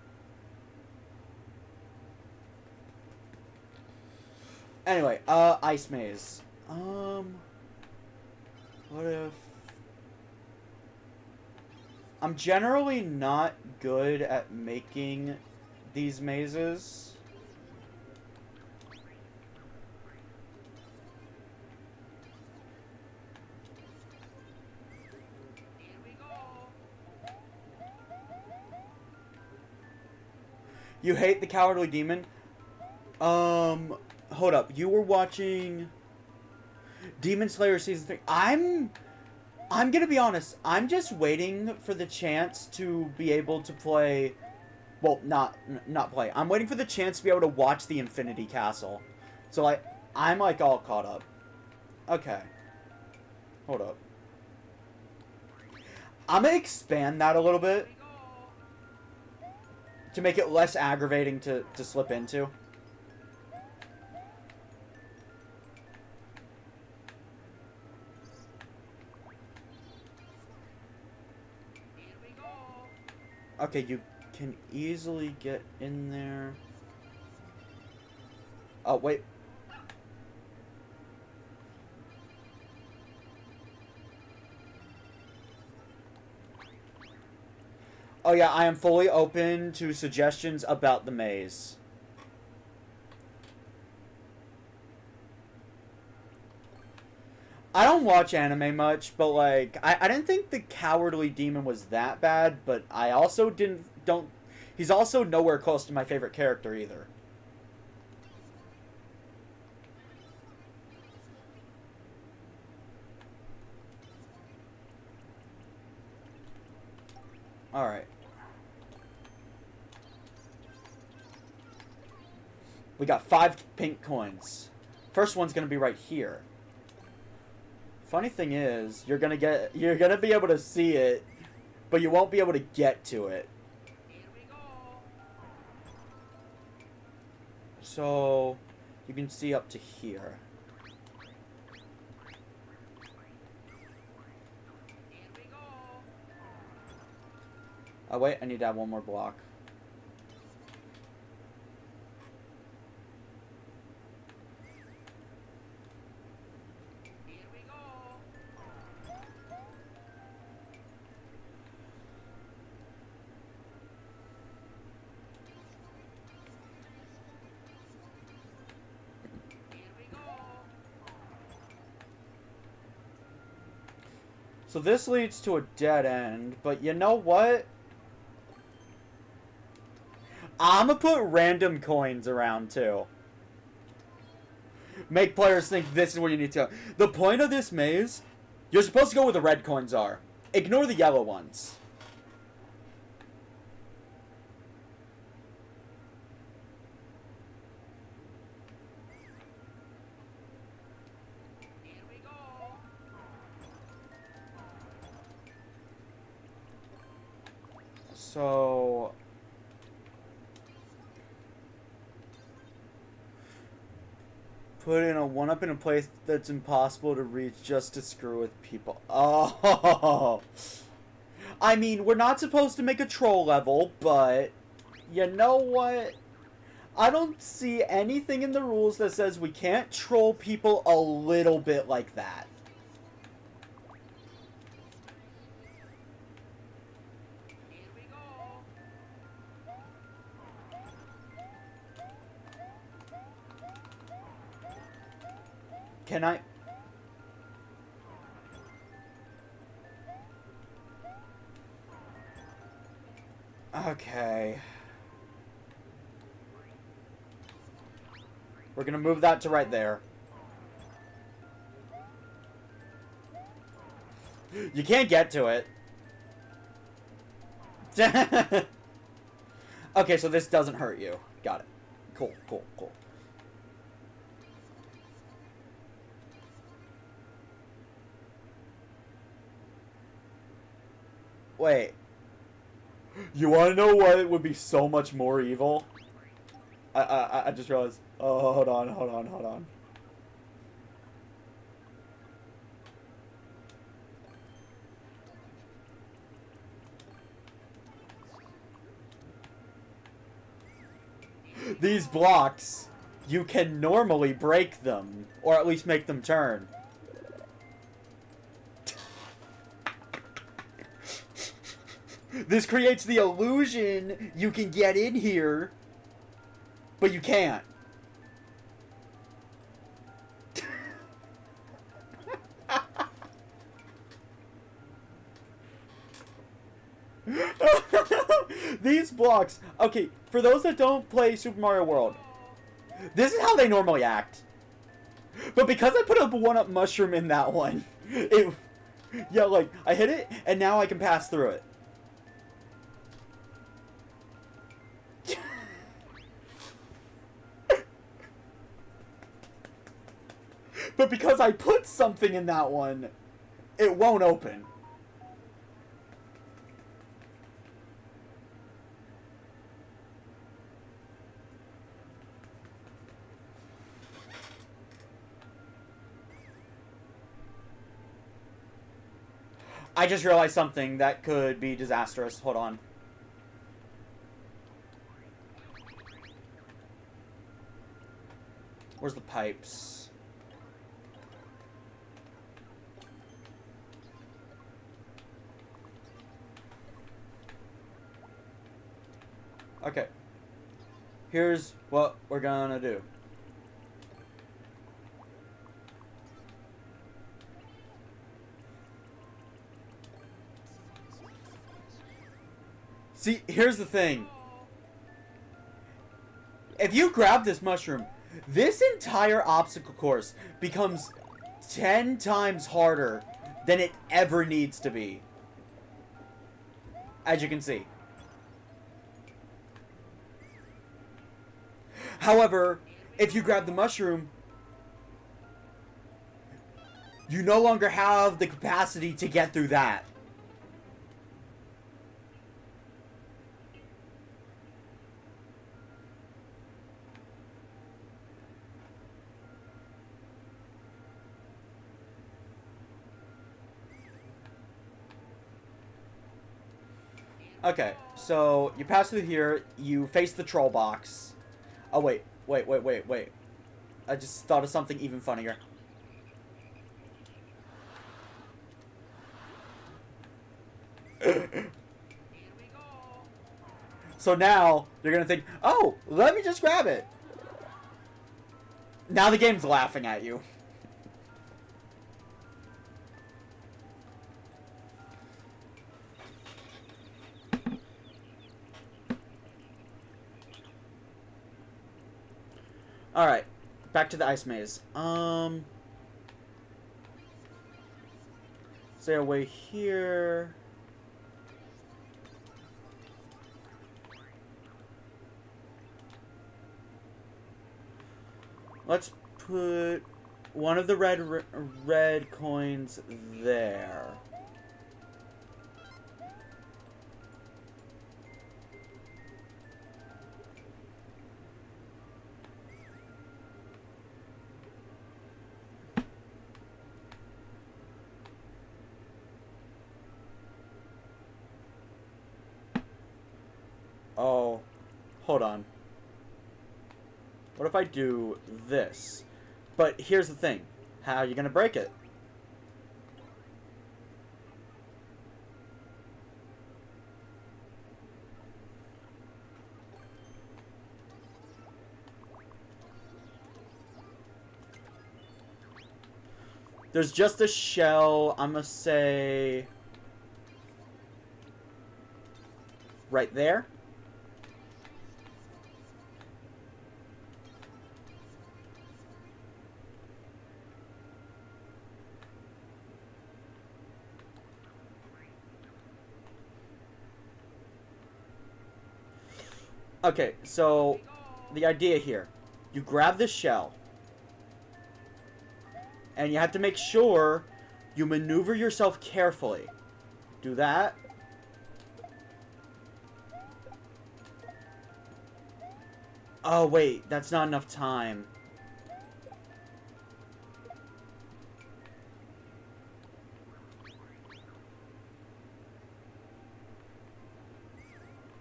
Anyway, Ice Maze. What if... I'm generally not good at making these mazes. Here we go. You hate the Cowardly Demon? Hold up. You were watching Demon Slayer Season 3. I'm gonna be honest. I'm just waiting for the chance to be able to play... Well, not play. I'm waiting for the chance to be able to watch the Infinity Castle. So, like, I'm, like, all caught up. Okay. Hold up. I'm gonna expand that a little bit to make it less aggravating to slip into. Here we go. Okay, you can easily get in there. Oh, wait. Oh yeah, I am fully open to suggestions about the maze. I don't watch anime much, but like, I didn't think the Cowardly Demon was that bad, but I also don't, he's also nowhere close to my favorite character either. Alright. We got 5 pink coins. First one's gonna be right here. Funny thing is, you're gonna be able to see it, but you won't be able to get to it. Here we go. So, you can see up to here. Here we go. Oh wait, I need to add one more block. So this leads to a dead end, but you know what? I'm gonna put random coins around too. Make players think this is where you need to go. The point of this maze, you're supposed to go where the red coins are. Ignore the yellow ones. Here we go. So... put in a one-up in a place that's impossible to reach just to screw with people. Oh! I mean, we're not supposed to make a troll level, but... you know what? I don't see anything in the rules that says we can't troll people a little bit like that. Here we go. Can I... okay. We're gonna move that to right there. You can't get to it. Okay, so this doesn't hurt you. Got it. Cool, cool, cool. Wait. You want to know what would be so much more evil? I just realized. Oh, hold on, hold on, hold on. These blocks, you can normally break them, or at least make them turn. This creates the illusion you can get in here, but you can't. These blocks, okay, for those that don't play Super Mario World, this is how they normally act. But because I put a one-up mushroom in that one, it, yeah, like, I hit it, and now I can pass through it. But because I put something in that one, it won't open. I just realized something that could be disastrous. Hold on. Where's the pipes? Okay. Here's what we're gonna do. See, here's the thing. If you grab this mushroom, this entire obstacle course becomes 10 times harder than it ever needs to be. As you can see. However, if you grab the mushroom, you no longer have the capacity to get through that. Okay, so you pass through here, you face the troll box. Oh, wait. I just thought of something even funnier. So now, you're gonna think, oh, let me just grab it. Now the game's laughing at you. Alright. Back to the ice maze. Stay away here. Let's put one of the red coins there. Oh, hold on. What if I do this? But here's the thing. How are you going to break it? There's just a shell, I'm going to say... right there. Okay, so the idea here, you grab this shell, and you have to make sure you maneuver yourself carefully. Do that. Oh, wait, that's not enough time.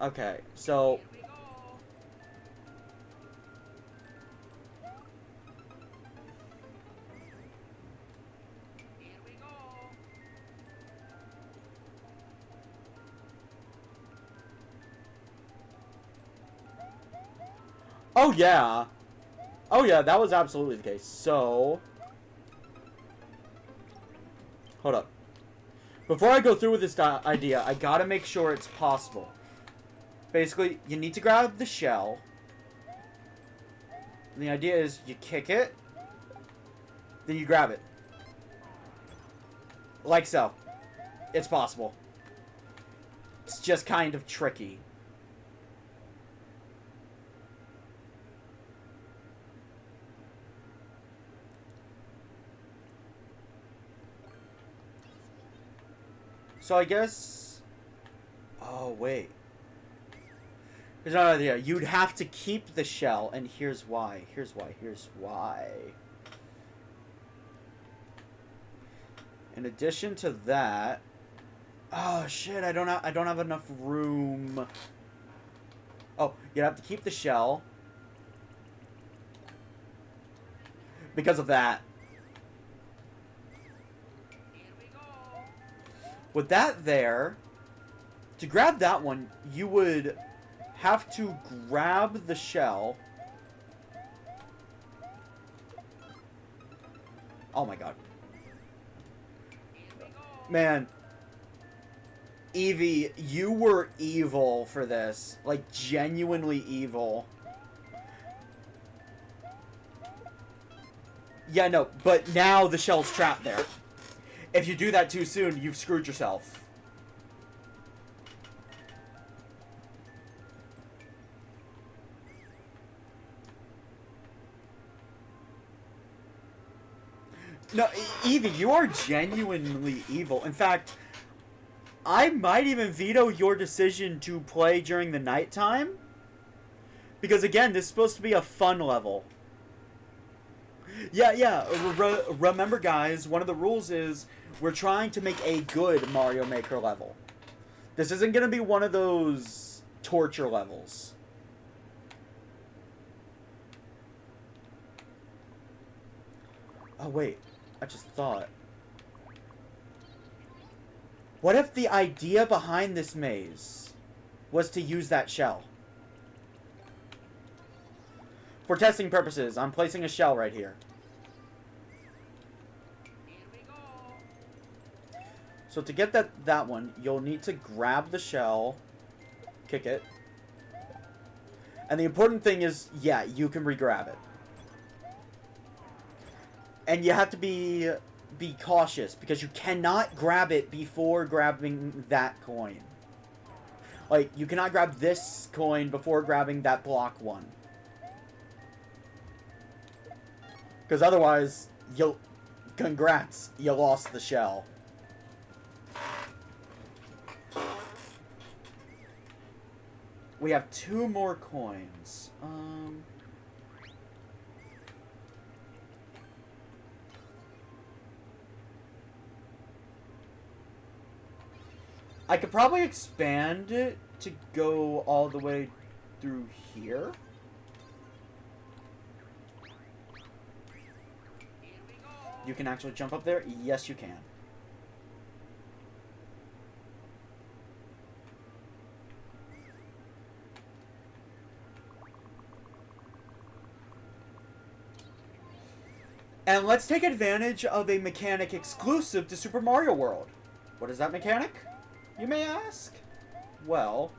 Okay, so... Oh, yeah. Oh, yeah, that was absolutely the case. So... hold up. Before I go through with this idea, I gotta make sure it's possible. Basically, you need to grab the shell. And the idea is you kick it. Then you grab it. Like so. It's possible. It's just kind of tricky. So I guess... oh, wait. Here's another idea. You'd have to keep the shell, and here's why. Here's why. In addition to that... oh, shit, I don't have enough room. Oh, you'd have to keep the shell. Because of that. With that there, to grab that one, you would have to grab the shell. Oh my god. Man. Evie, you were evil for this. Like, genuinely evil. Yeah, no, but now the shell's trapped there. If you do that too soon, you've screwed yourself. No, Evie, you are genuinely evil. In fact, I might even veto your decision to play during the nighttime. Because again, this is supposed to be a fun level. Yeah. Remember, guys, one of the rules is we're trying to make a good Mario Maker level. This isn't going to be one of those torture levels. Oh, wait. I just thought. What if the idea behind this maze was to use that shell? For testing purposes, I'm placing a shell right here. So to get that one, you'll need to grab the shell, kick it. And the important thing is, yeah, you can re-grab it. And you have to be cautious, because you cannot grab it before grabbing that coin. Like, you cannot grab this coin before grabbing that block one. Because otherwise, congrats, you lost the shell. We have 2 more coins. I could probably expand it to go all the way through here. You can actually jump up there? Yes, you can. And let's take advantage of a mechanic exclusive to Super Mario World. What is that mechanic, you may ask? Well,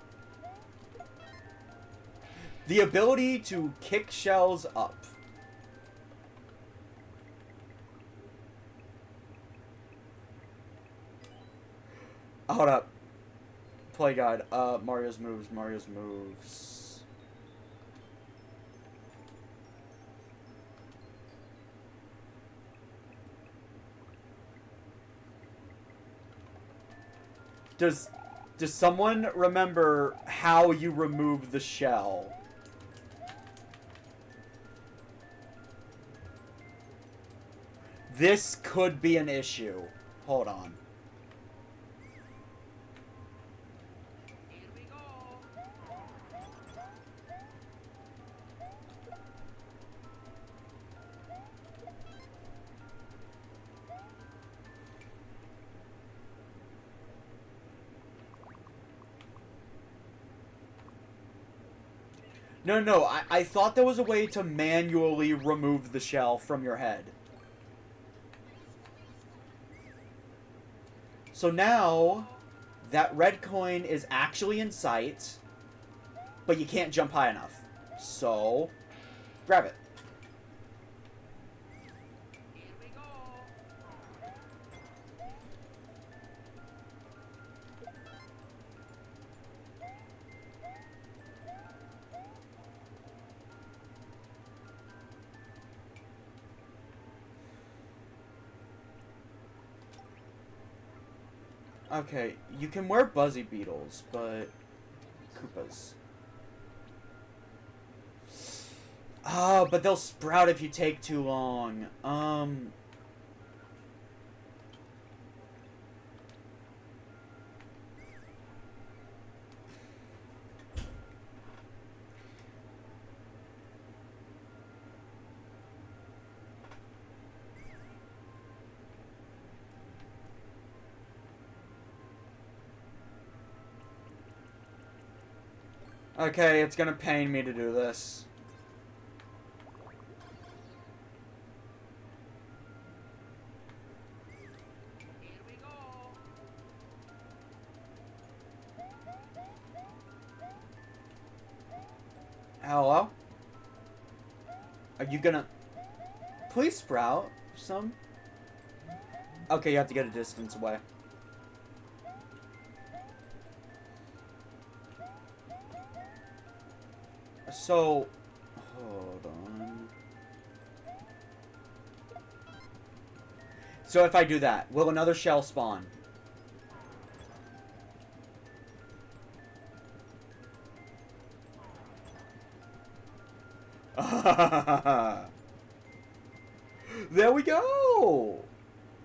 the ability to kick shells up. Hold up. Play guide. Mario's moves. Does someone remember how you remove the shell? This could be an issue. Hold on. Here we go. No, I thought there was a way to manually remove the shell from your head. So now, that red coin is actually in sight, but you can't jump high enough. So, grab it. Here we go. Okay, you can wear Buzzy Beetles, but Koopas. Oh, but they'll sprout if you take too long. Okay, it's gonna pain me to do this. Here we go. Hello? Are you gonna... Please sprout some? Okay, you have to get a distance away. So... Hold on. So if I do that, will another shell spawn? There we go!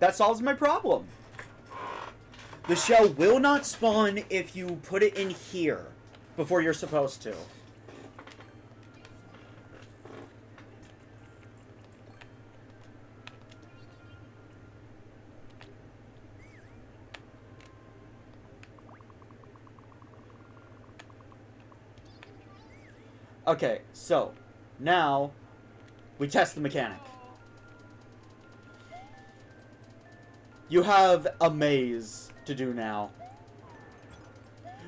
That solves my problem. The shell will not spawn if you put it in here before you're supposed to. Okay, so now we test the mechanic. You have a maze to do now.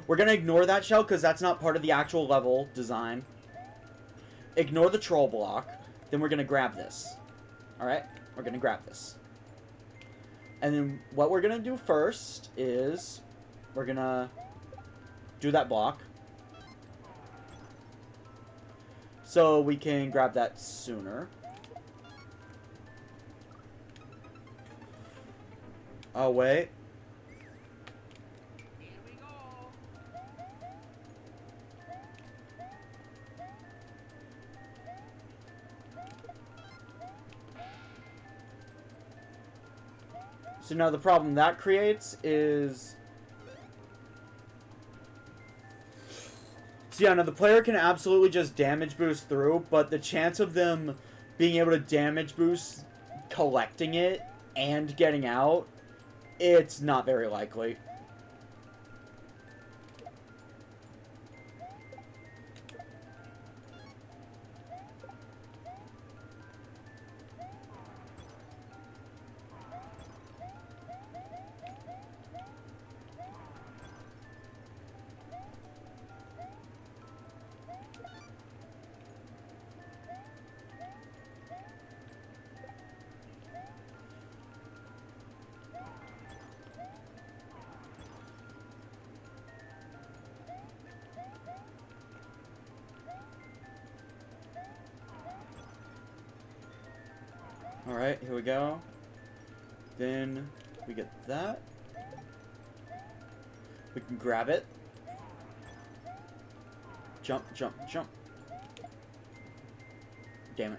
We're gonna ignore that shell because that's not part of the actual level design. Ignore the troll block. Then we're gonna grab this. Alright? We're going to grab this. And then what we're going to do first is we're going to do that block. So we can grab that sooner. Oh, wait. Here we go. So now the problem that creates is... So yeah, now the player can absolutely just damage boost through, but the chance of them being able to damage boost, collecting it, and getting out, it's not very likely. Alright, here we go. Then we get that. We can grab it. Jump, jump, jump. Damn it.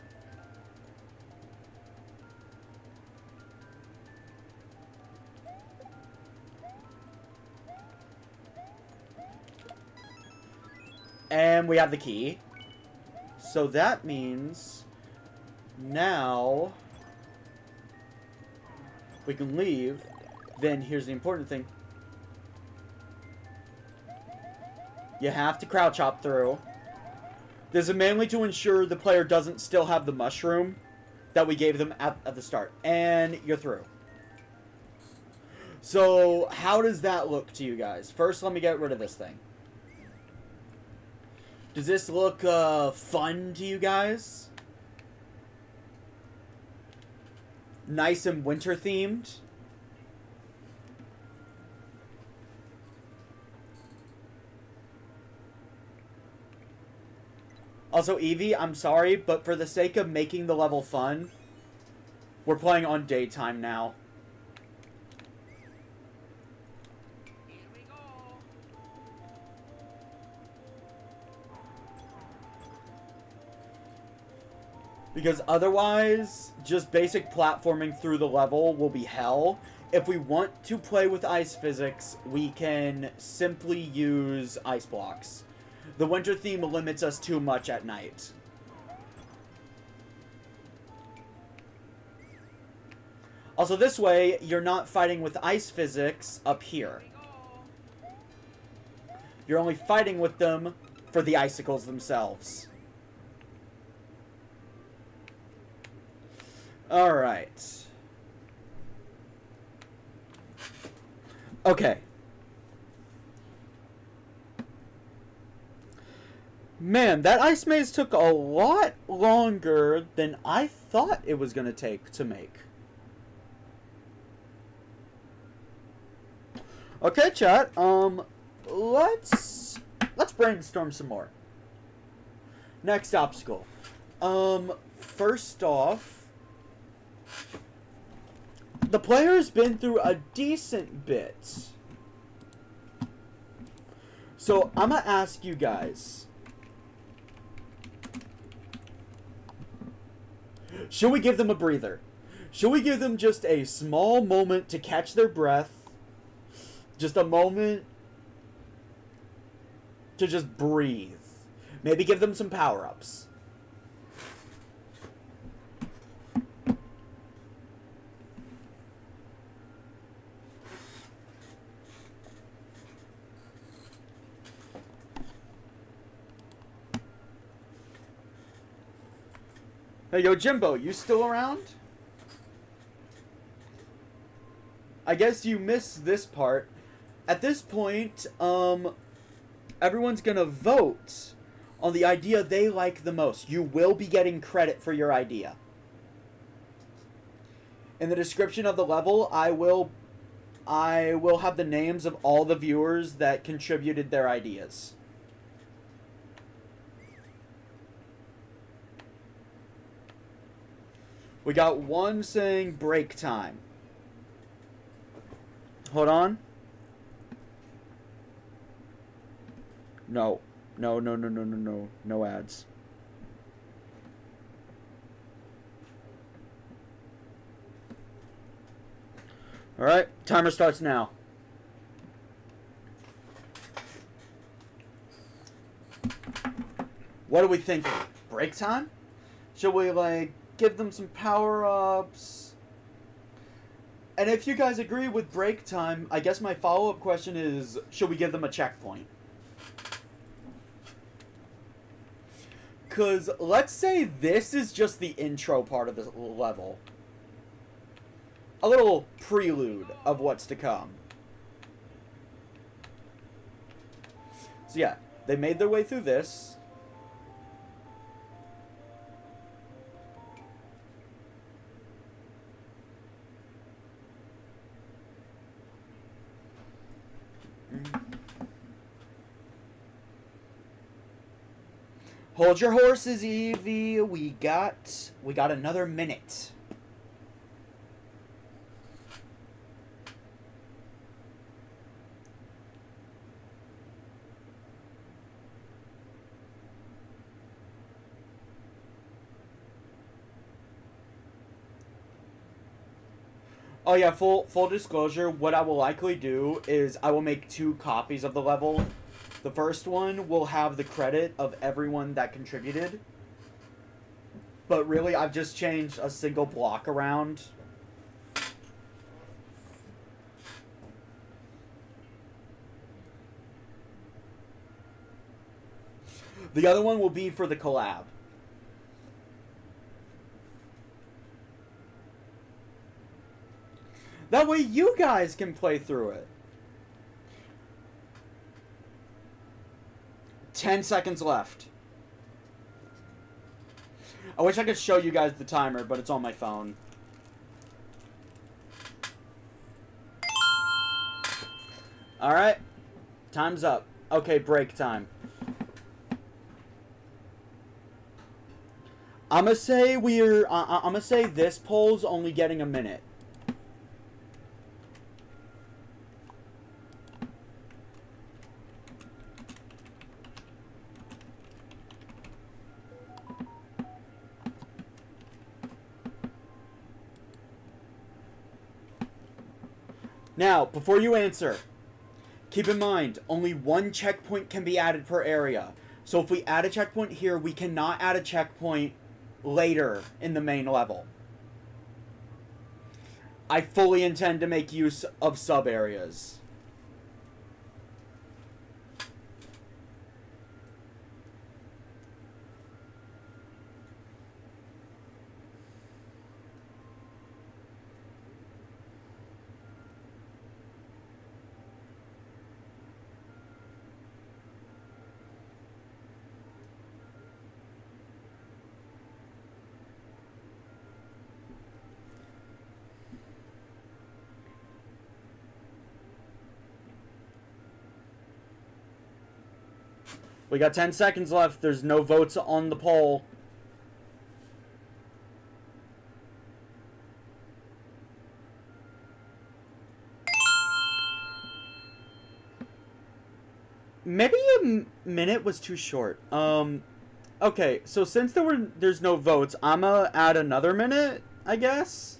And we have the key. So that means now we can leave. Then here's the important thing. You have to crouch hop through. This is mainly to ensure the player doesn't still have the mushroom that we gave them at the start. And you're through. So how does that look to you guys? First, let me get rid of this thing. Does this look fun to you guys? Nice and winter themed? Also, Evie, I'm sorry, but for the sake of making the level fun, we're playing on daytime now. Here we go. Because otherwise, just basic platforming through the level will be hell. If we want to play with ice physics, we can simply use ice blocks. The winter theme limits us too much at night. Also, this way, you're not fighting with ice physics up here. You're only fighting with them for the icicles themselves. Alright. Okay. Man, that ice maze took a lot longer than I thought it was going to take to make. Okay, chat. Let's brainstorm some more. Next obstacle. First off, the player's been through a decent bit. So, I'm gonna ask you guys. Should we give them a breather? Should we give them just a small moment to catch their breath? Just a moment to just breathe. Maybe give them some power-ups. Hey, yo, Jimbo, you still around? I guess you missed this part. At this point, everyone's gonna vote on the idea they like the most. You will be getting credit for your idea. In the description of the level, I will have the names of all the viewers that contributed their ideas. We got one saying break time. Hold on. No. No, no, no, no, no, no. No ads. Alright, timer starts now. What are we thinking? Break time? Should we, like, give them some power-ups? And if you guys agree with break time, I guess my follow-up question is, should we give them a checkpoint? Because let's say this is just the intro part of this level. A little prelude of what's to come. So yeah, they made their way through this. Hold your horses, Evie. We got another minute. Oh yeah, full disclosure, what I will likely do is I will make 2 copies of the level. The first one will have the credit of everyone that contributed. But really, I've just changed a single block around. The other one will be for the collab. That way you guys can play through it. 10 seconds left. I wish I could show you guys the timer, but it's on my phone. Alright. Time's up. Okay, break time. I'ma say I'ma say this poll's only getting a minute. Now, before you answer, keep in mind, only 1 checkpoint can be added per area. So if we add a checkpoint here, we cannot add a checkpoint later in the main level. I fully intend to make use of sub-areas. We got 10 seconds left. There's no votes on the poll. Maybe a minute was too short. Okay, so since there's no votes, I'ma add another minute, I guess.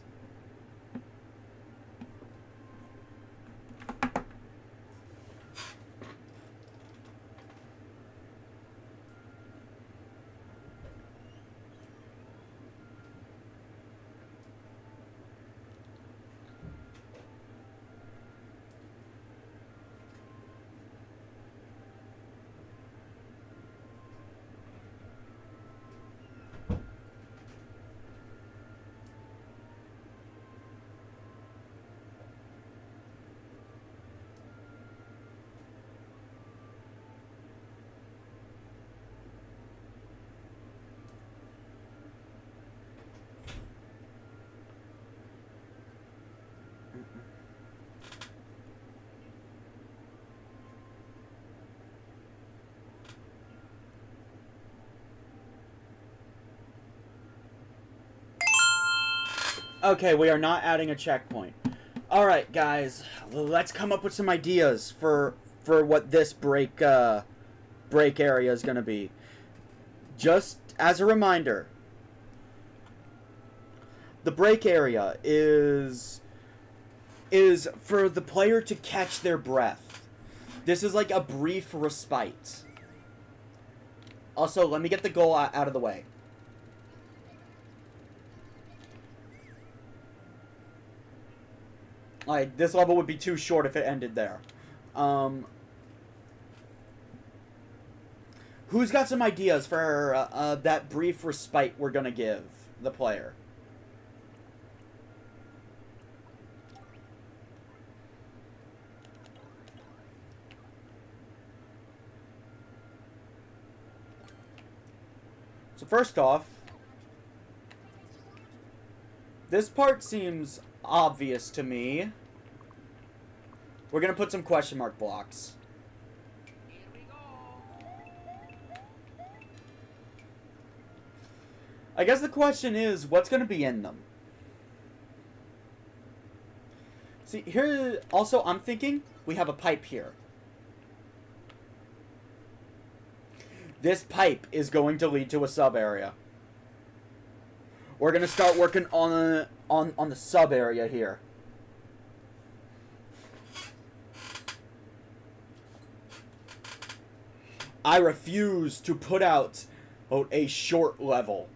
Okay, we are not adding a checkpoint. All right, guys, let's come up with some ideas for what this break area is going to be. Just as a reminder, the break area is for the player to catch their breath. This is like a brief respite. Also, let me get the goal out of the way. Like, this level would be too short if it ended there. Who's got some ideas for that brief respite we're gonna give the player? So first off, this part seems obvious to me. We're gonna put some question mark blocks. Here we go. I guess the question is, what's gonna be in them? See, here, also, I'm thinking we have a pipe here. This pipe is going to lead to a sub area. We're gonna start working on the sub area here. I refuse to put out a short level.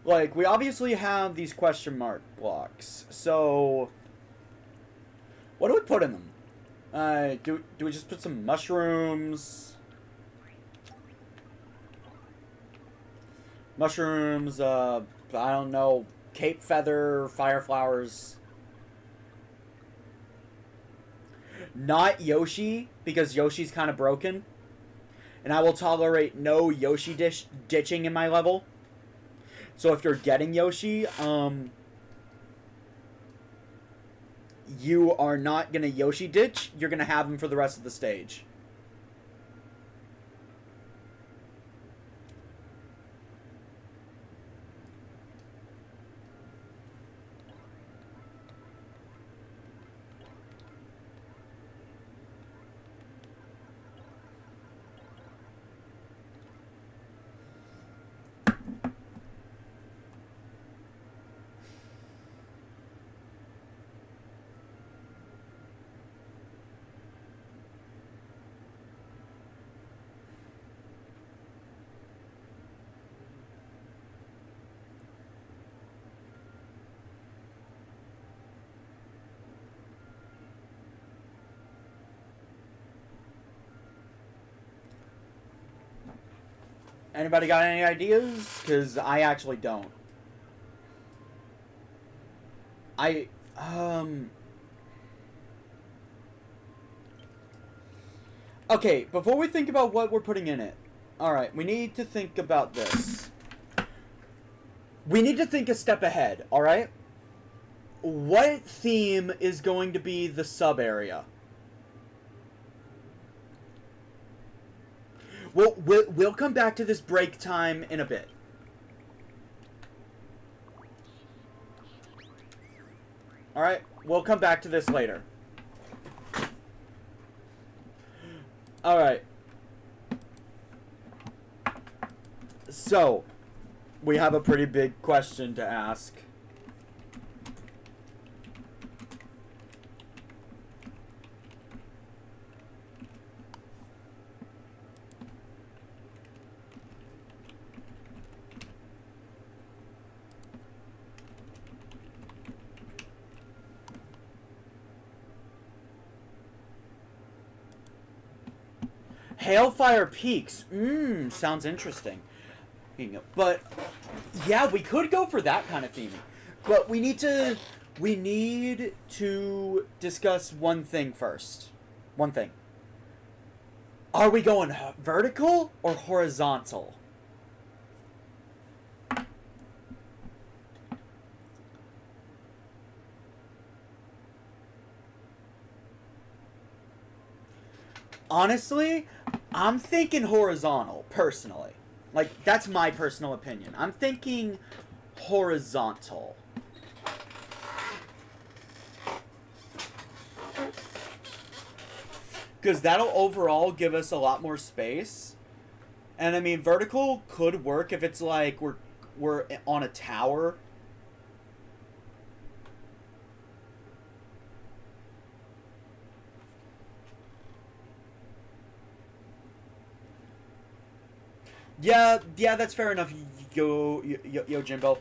Like, we obviously have these question mark blocks, so what do we put in them? Do we just put some mushrooms? Mushrooms, I don't know, cape feather, fire flowers. Not Yoshi, because Yoshi's kind of broken. And I will tolerate no Yoshi ditching in my level. So if you're getting Yoshi, you are not going to Yoshi ditch. You're going to have him for the rest of the stage. Anybody got any ideas? Because I actually don't. Okay, before we think about what we're putting in it, alright, we need to think about this. We need to think a step ahead, alright? What theme is going to be the sub-area? We'll come back to this break time in a bit. Alright, we'll come back to this later. Alright. So, we have a pretty big question to ask. Hailfire Peaks. Sounds interesting. But, yeah, we could go for that kind of theme. But we need to discuss one thing first. One thing. Are we going vertical or horizontal? Honestly, I'm thinking horizontal, personally. Like, that's my personal opinion. I'm thinking horizontal. Because that'll overall give us a lot more space. And I mean, vertical could work if it's like we're on a tower. Yeah, that's fair enough. Yo, Jimbo.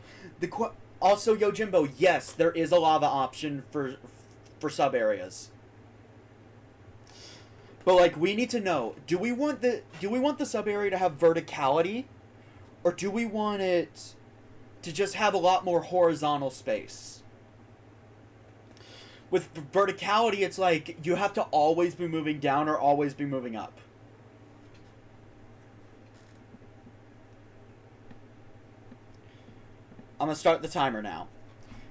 Also, Yo, Jimbo. Yes, there is a lava option for sub areas. But like, we need to know: do we want the sub area to have verticality, or do we want it to just have a lot more horizontal space? With verticality, it's like you have to always be moving down or always be moving up. I'm gonna start the timer now.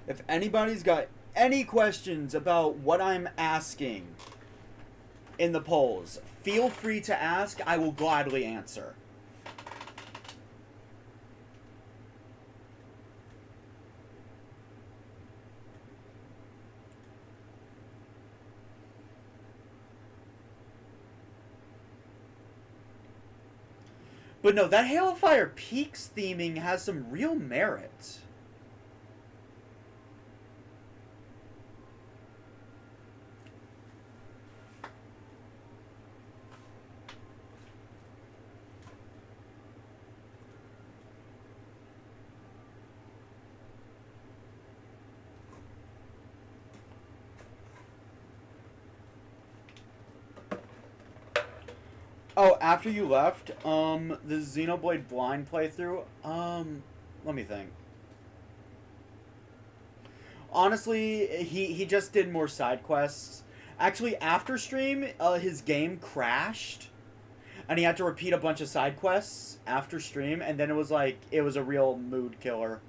If anybody's got any questions about what I'm asking in the polls, feel free to ask. I will gladly answer. But no, that Hailfire Peaks theming has some real merit. Oh, after you left, the Xenoblade Blind playthrough, let me think. Honestly, he just did more side quests. Actually, after stream, his game crashed, and he had to repeat a bunch of side quests after stream, and then it was like, it was a real mood killer.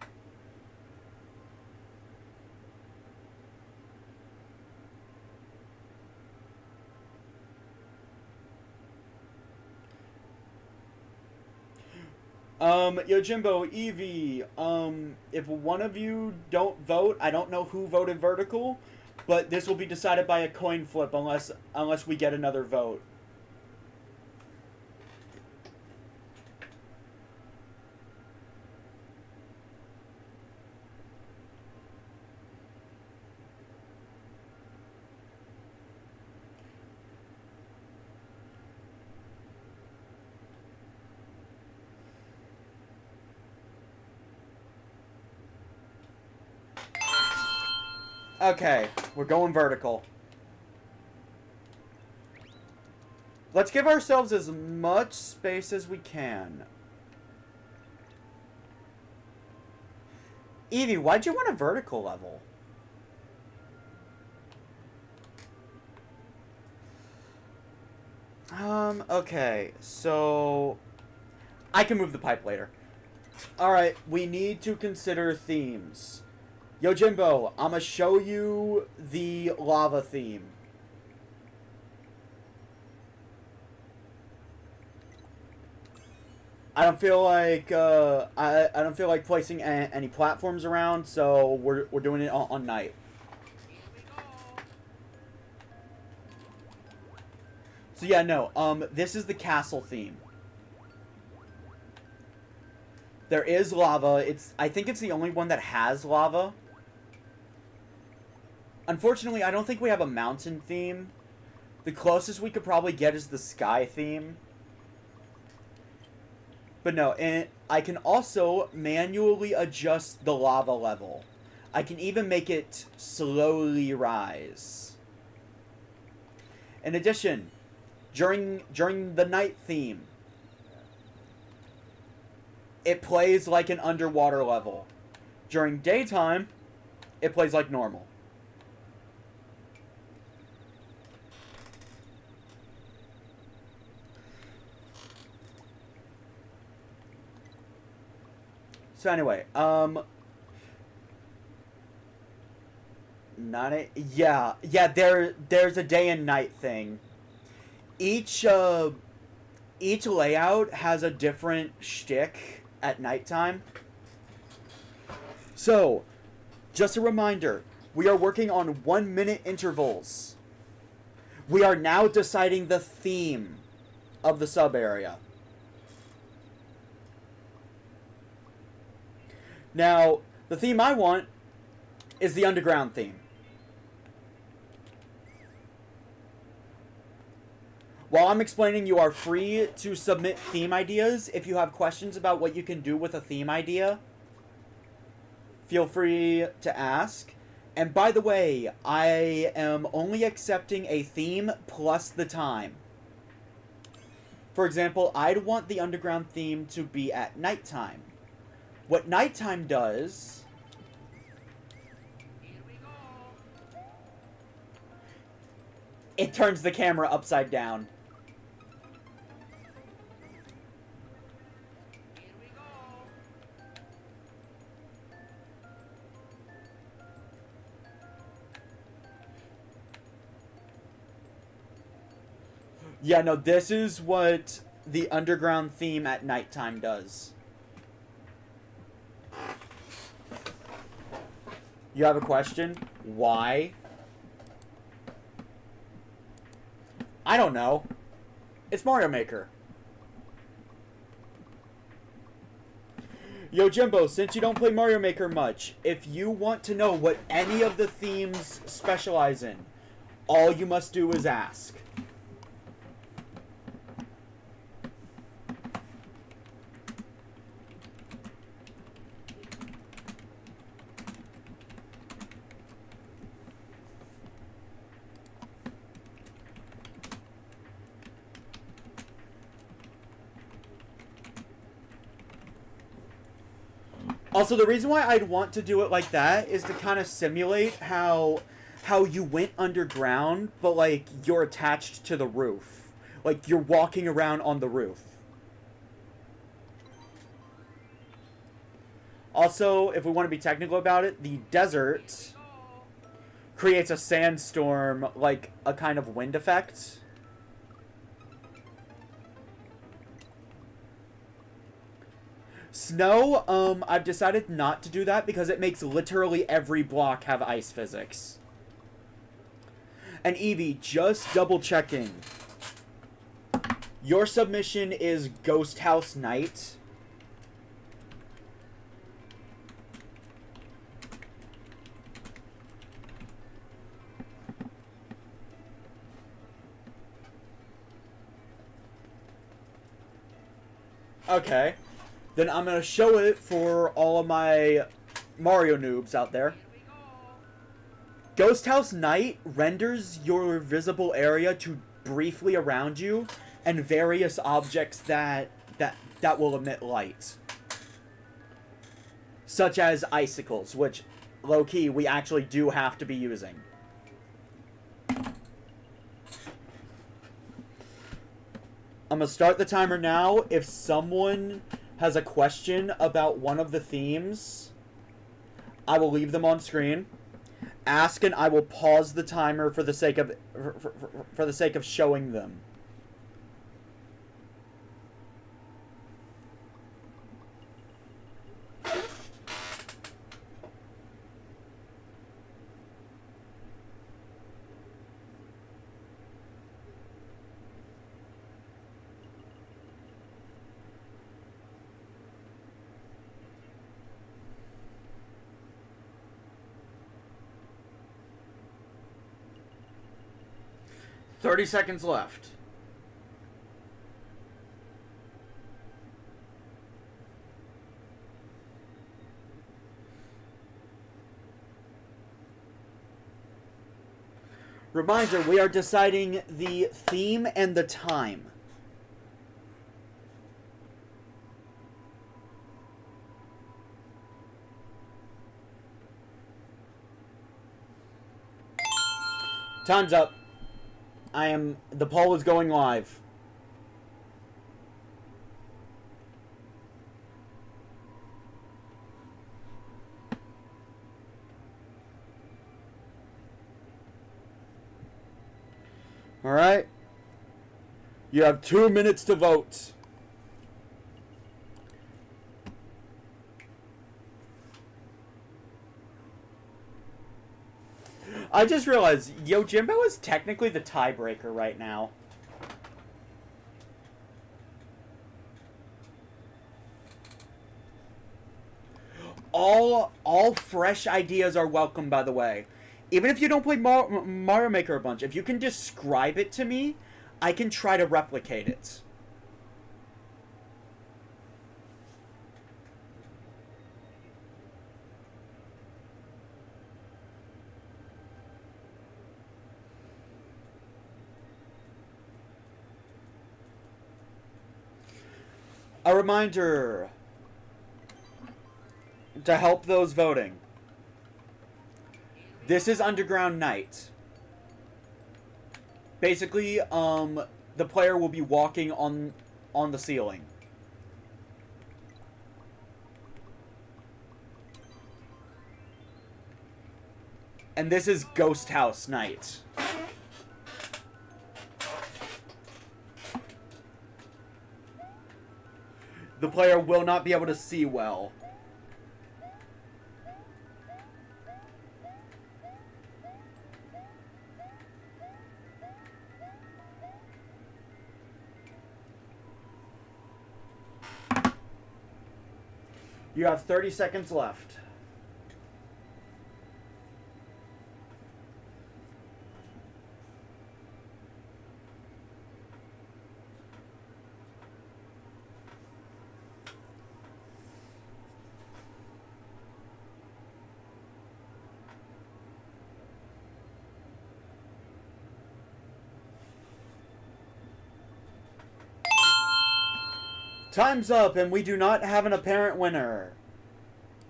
Yojimbo, Evie, if one of you don't vote, I don't know who voted vertical, but this will be decided by a coin flip unless we get another vote. Okay, we're going vertical. Let's give ourselves as much space as we can. Evie, why'd you want a vertical level? Okay, so I can move the pipe later. Alright, we need to consider themes. Yojimbo, I'ma show you the lava theme. I don't feel like I don't feel like placing any platforms around, so we're doing it on night. So yeah, no. This is the castle theme. There is lava. I think it's the only one that has lava. Unfortunately, I don't think we have a mountain theme. The closest we could probably get is the sky theme. But no, and I can also manually adjust the lava level. I can even make it slowly rise. In addition, during the night theme, it plays like an underwater level. During daytime, it plays like normal. So anyway, there's a day and night thing. Each each layout has a different shtick at nighttime. So, just a reminder, we are working on 1 minute intervals. We are now deciding the theme of the sub area. Now, the theme I want is the underground theme. While I'm explaining, you are free to submit theme ideas. If you have questions about what you can do with a theme idea, feel free to ask. And by the way, I am only accepting a theme plus the time. For example, I'd want the underground theme to be at nighttime. What nighttime does... Here we go. It turns the camera upside down. Here we go. Yeah, no, this is what the underground theme at nighttime does. You have a question? Why? I don't know. It's Mario Maker. Yo, Jimbo, since you don't play Mario Maker much, if you want to know what any of the themes specialize in, all you must do is ask. Also, the reason why I'd want to do it like that is to kind of simulate how you went underground, but like you're attached to the roof. Like you're walking around on the roof. Also, if we want to be technical about it, the desert creates a sandstorm, like a kind of wind effect. Snow, I've decided not to do that because it makes literally every block have ice physics. And Evie, just double checking. Your submission is Ghost House Night. Okay. Then I'm going to show it for all of my Mario noobs out there. Ghost House Night renders your visible area to briefly around you and various objects that will emit light. Such as icicles, which, low-key, we actually do have to be using. I'm going to start the timer now. If someone has a question about one of the themes, I will leave them on screen. Ask and I will pause the timer for the sake of showing them. "30 seconds left." Reminder, we are deciding the theme and the time. Time's up. The poll is going live. All right. You have 2 minutes to vote. I just realized Yojimbo is technically the tiebreaker right now. All fresh ideas are welcome, by the way. Even if you don't play Mario Maker a bunch, if you can describe it to me, I can try to replicate it. A reminder to help those voting. This is Underground Night. Basically, the player will be walking on the ceiling. And this is Ghost House Night. The player will not be able to see well. You have 30 seconds left. Time's up, and we do not have an apparent winner.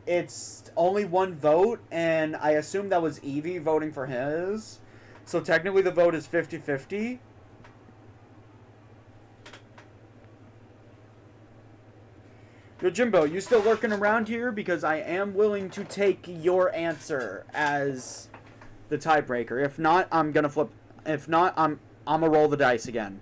It's only one vote, and I assume that was Evie voting for his. So technically the vote is 50-50. Yojimbo, you still lurking around here? Because I am willing to take your answer as the tiebreaker. If not, I'm gonna flip. If not, I'm gonna roll the dice again.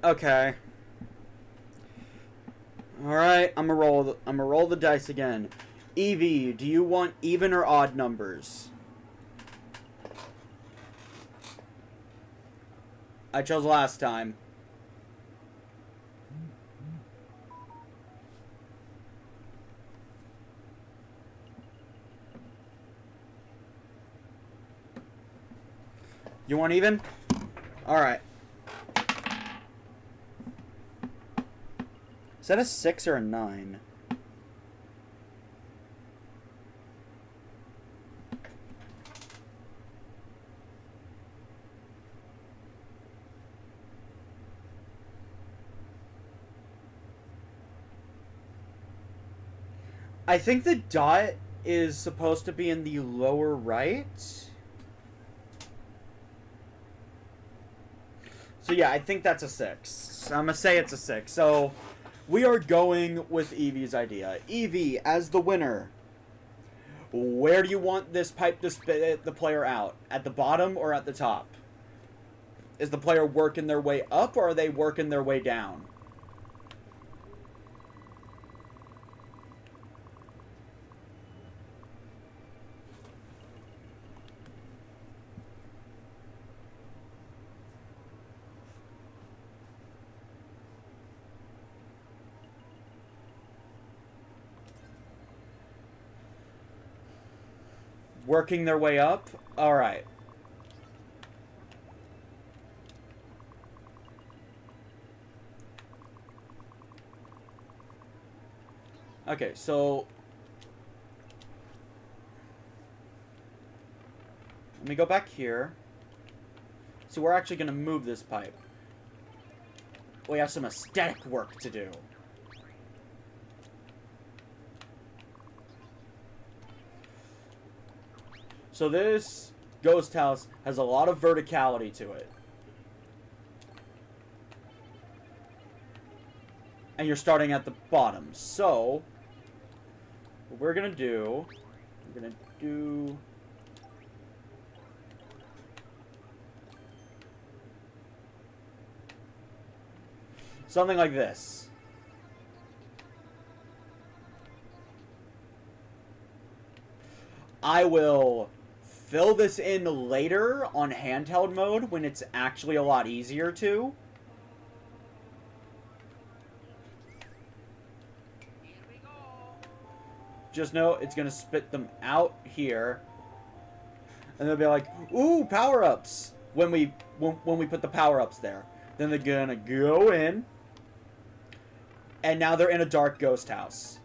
Okay. All right, I'm gonna roll the dice again. Evie, do you want even or odd numbers? I chose last time. You want even? All right. Is that a 6 or a 9? I think the dot is supposed to be in the lower right. So yeah, I think that's a 6. I'm gonna say it's a 6. So we are going with Evie's idea. Evie, as the winner, where do you want this pipe to spit the player out? At the bottom or at the top? Is the player working their way up, or are they working their way down? Working their way up? Alright. Okay, so Let me go back here. So we're actually going to move this pipe. We have some aesthetic work to do. So this ghost house has a lot of verticality to it. And you're starting at the bottom. So, what we're going to do... We're going to do... something like this. I will fill this in later on handheld mode when it's actually a lot easier to. Here we go. Just know it's going to spit them out here. And they'll be like, ooh, power-ups. When we put the power-ups there. Then they're going to go in. And now they're in a dark ghost house.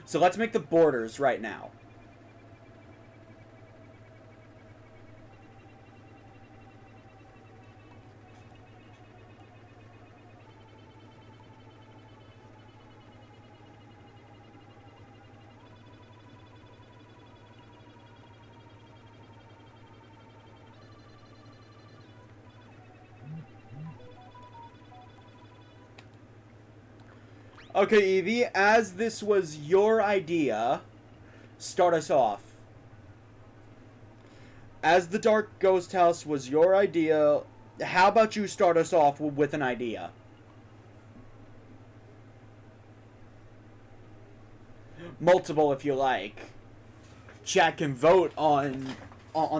So let's make the borders right now. Okay, Evie, as this was your idea, start us off. As the dark ghost house was your idea, how about you start us off with an idea? Multiple if you like. Chat can vote on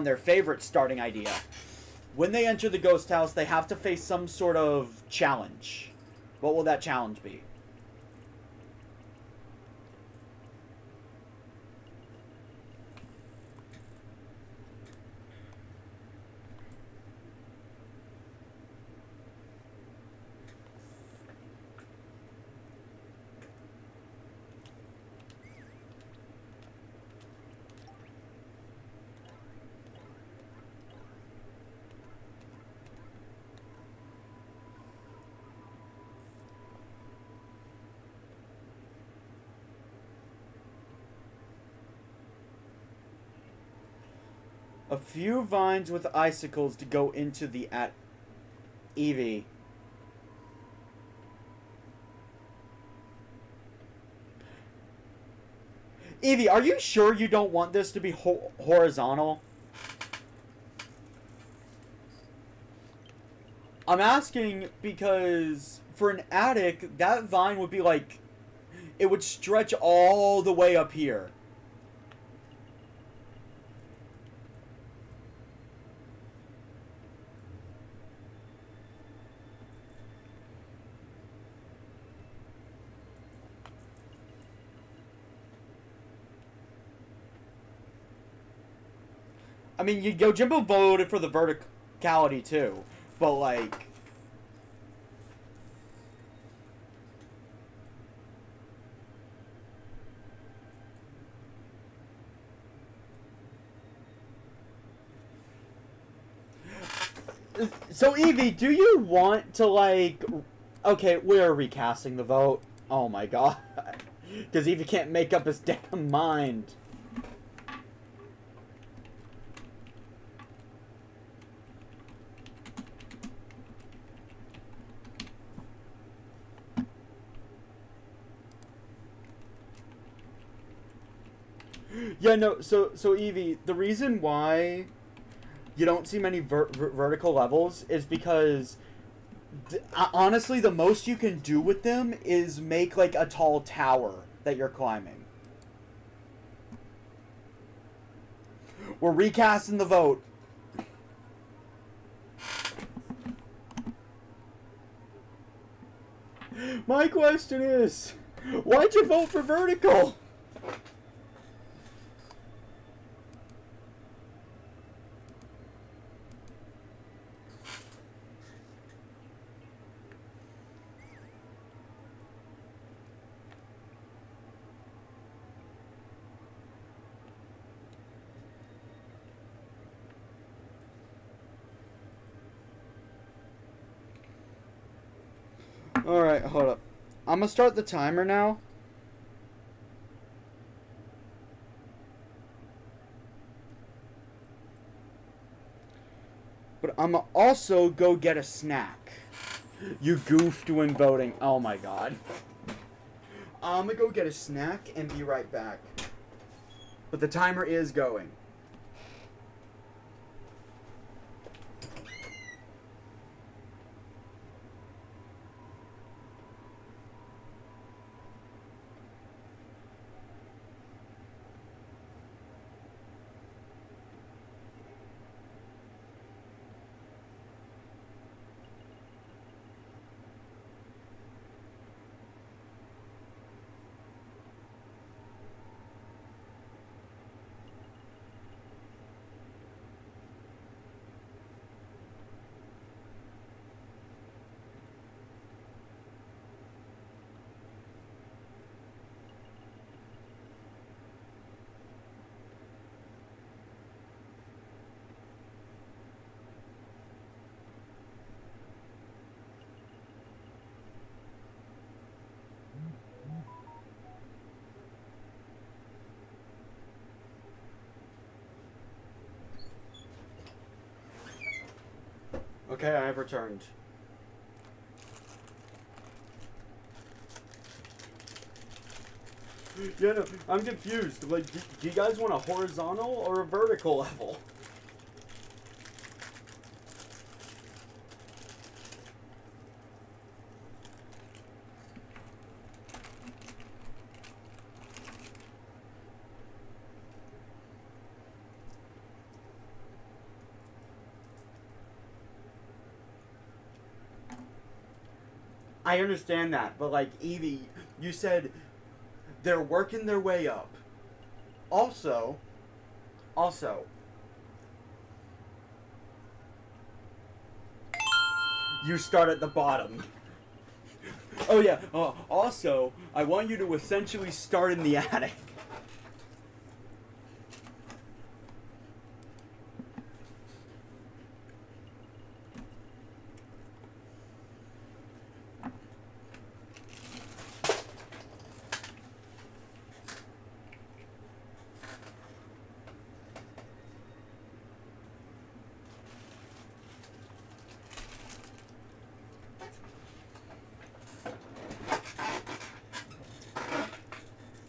their favorite starting idea. When they enter the ghost house, they have to face some sort of challenge. What will that challenge be? A few vines with icicles to go into the Evie. Evie, are you sure you don't want this to be horizontal? I'm asking because for an attic, that vine would be like... it would stretch all the way up here. I mean, Yojimbo voted for the verticality too, but like... So, Evie, do you want to, like... Okay, we're recasting the vote. Oh my god. Because Evie can't make up his damn mind. Yeah, no, so Evie, the reason why you don't see many vertical levels is because honestly the most you can do with them is make like a tall tower that you're climbing. We're recasting the vote. My question is, why'd you vote for vertical? Alright, hold up. I'm gonna start the timer now. But I'm gonna also go get a snack. You goofed when voting. Oh my god. I'm gonna go get a snack and be right back. But the timer is going. Okay, I have returned. Yeah, no, I'm confused. Like, do you guys want a horizontal or a vertical level? I understand that, but like, Evie, you said they're working their way up. Also, you start at the bottom. Oh yeah, also, I want you to essentially start in the attic.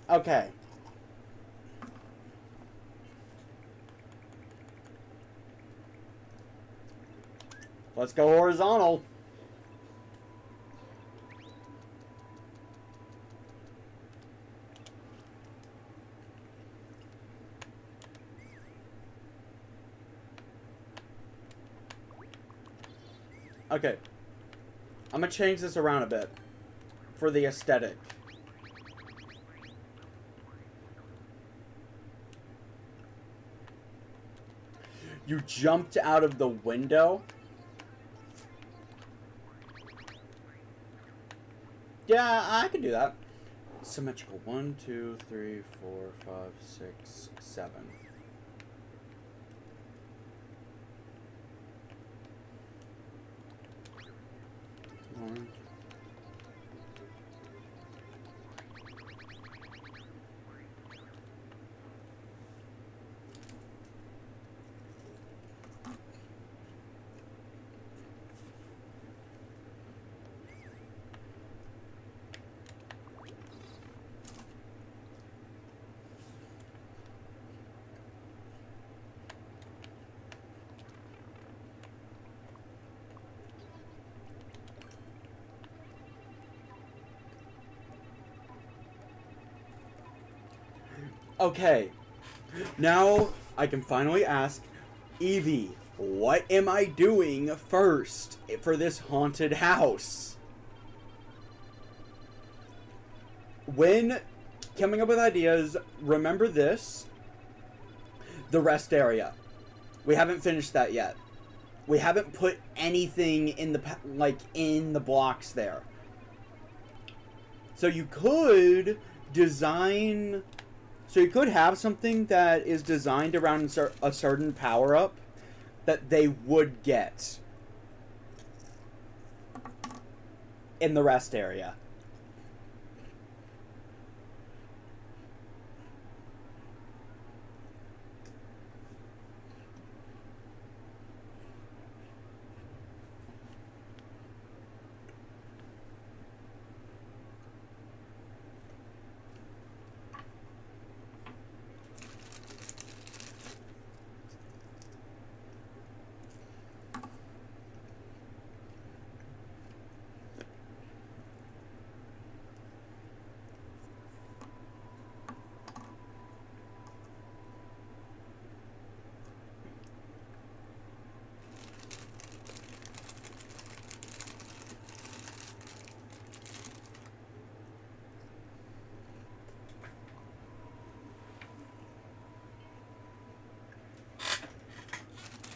Okay. Let's go horizontal. Okay. I'm gonna change this around a bit for the aesthetic. You jumped out of the window. Yeah, I can do that. Symmetrical. 1, 2, 3, 4, 5, 6, 7. One. Okay, now I can finally ask Evie, what am I doing first for this haunted house? When coming up with ideas, remember this, the rest area. We haven't finished that yet. We haven't put anything in the in the blocks there. So you could design. So you could have something that is designed around a certain power-up that they would get. in the rest area.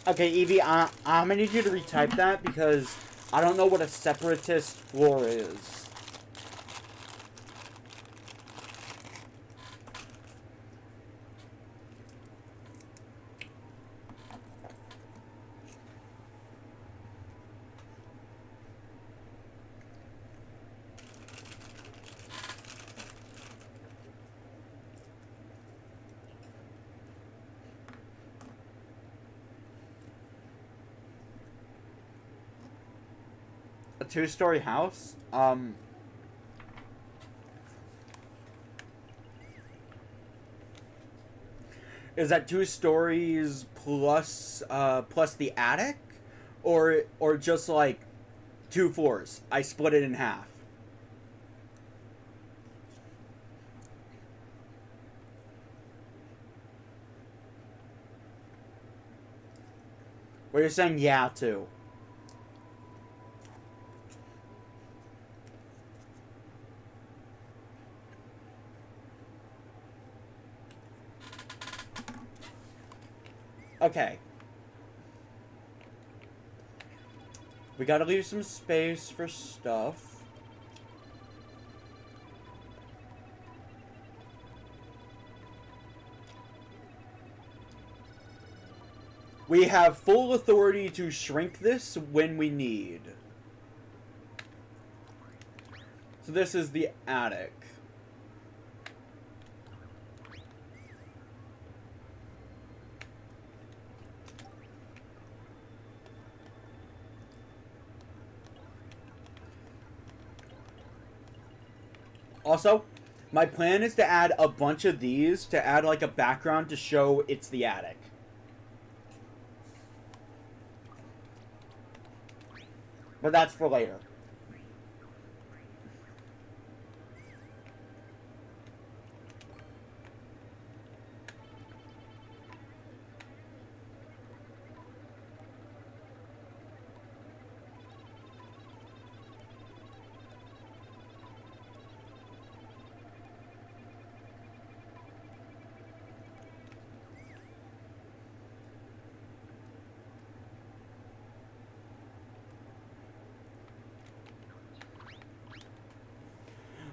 Okay, Evie, I'm gonna need you to retype that because I don't know what a separatist floor is. A two-story house? Is that 2 stories plus the attic? Or just like 2 floors? I split it in half. Where you're saying yeah to. Okay. We gotta leave some space for stuff. We have full authority to shrink this when we need. So this is the attic. Also, my plan is to add a bunch of these to add like a background to show it's the attic. But that's for later.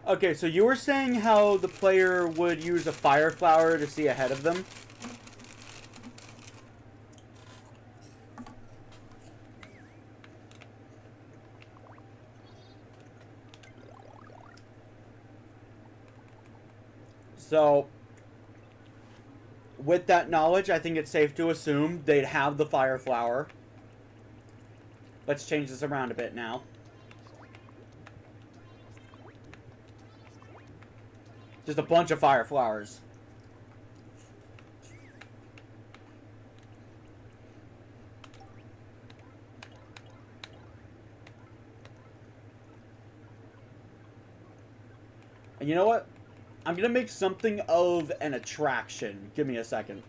Okay, so you were saying how the player would use a fire flower to see ahead of them? So, with that knowledge, I think it's safe to assume they'd have the fire flower. Let's change this around a bit now. Just a bunch of fire flowers. And you know what? I'm gonna make something of an attraction. Give me a second.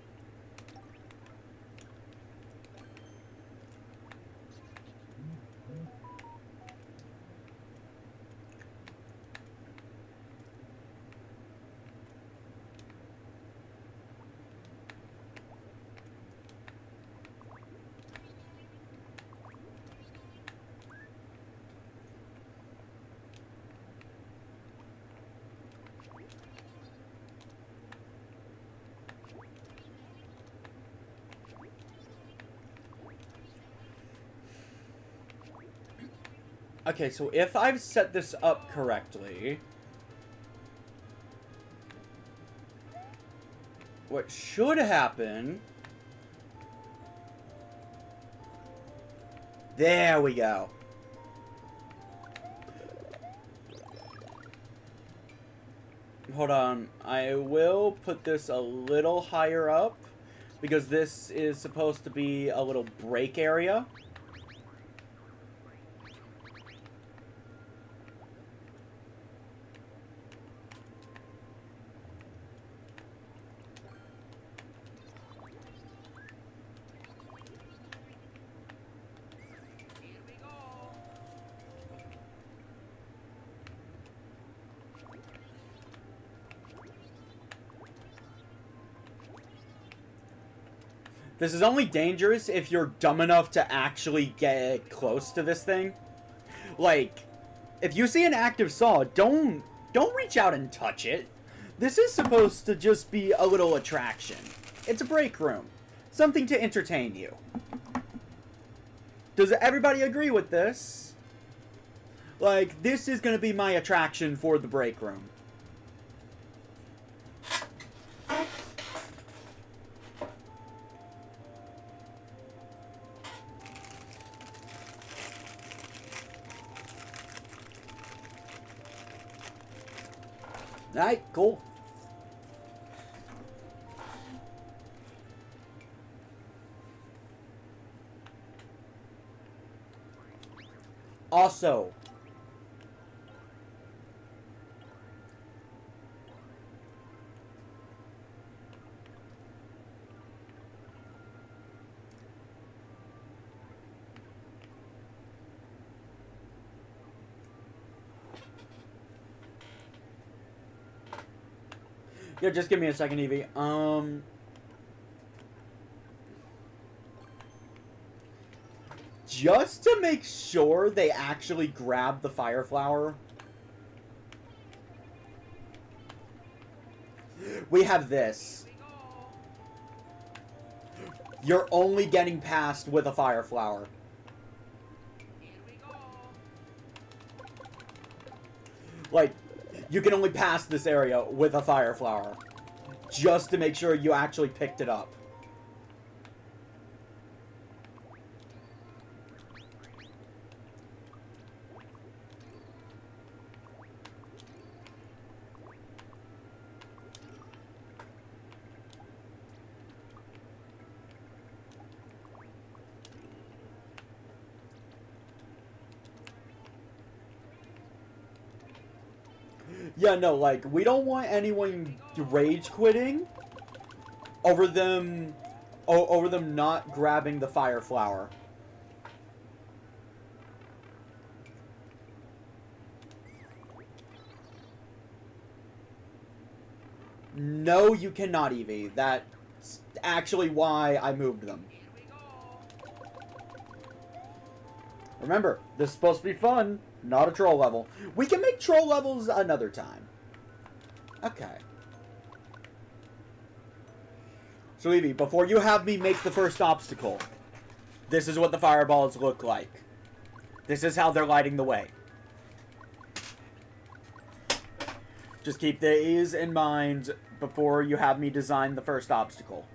Okay, so if I've set this up correctly, what should happen... There we go. Hold on. I will put this a little higher up, because this is supposed to be a little break area. Here we go. This is only dangerous if you're dumb enough to actually get close to this thing. Like, if you see an active saw, don't reach out and touch it. This is supposed to just be a little attraction. It's a break room. Something to entertain you. Does everybody agree with this? Like, this is going to be my attraction for the break room. Alright, cool. Also, yeah, just give me a second, Evie. Just to make sure they actually grab the fire flower, we have this. Here we go. You're only getting past with a fire flower. Here we go. Like, you can only pass this area with a fire flower. Just to make sure you actually picked it up. Yeah, no, like, we don't want anyone rage quitting over them not grabbing the fire flower. No, you cannot, Evie. That's actually why I moved them. Here we go. Remember, this is supposed to be fun, not a troll level. We can make troll levels another time. Okay. So, Evie, before you have me make the first obstacle, this is what the fireballs look like. This is how they're lighting the way. Just keep these in mind before you have me design the first obstacle.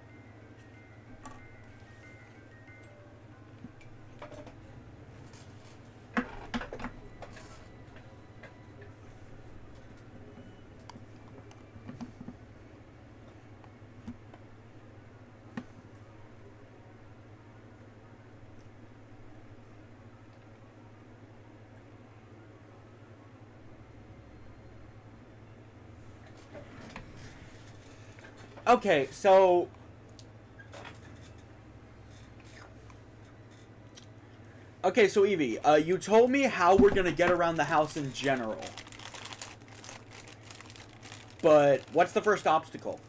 Okay, so... Okay, so Evie, you told me how we're gonna get around the house in general. But what's the first obstacle?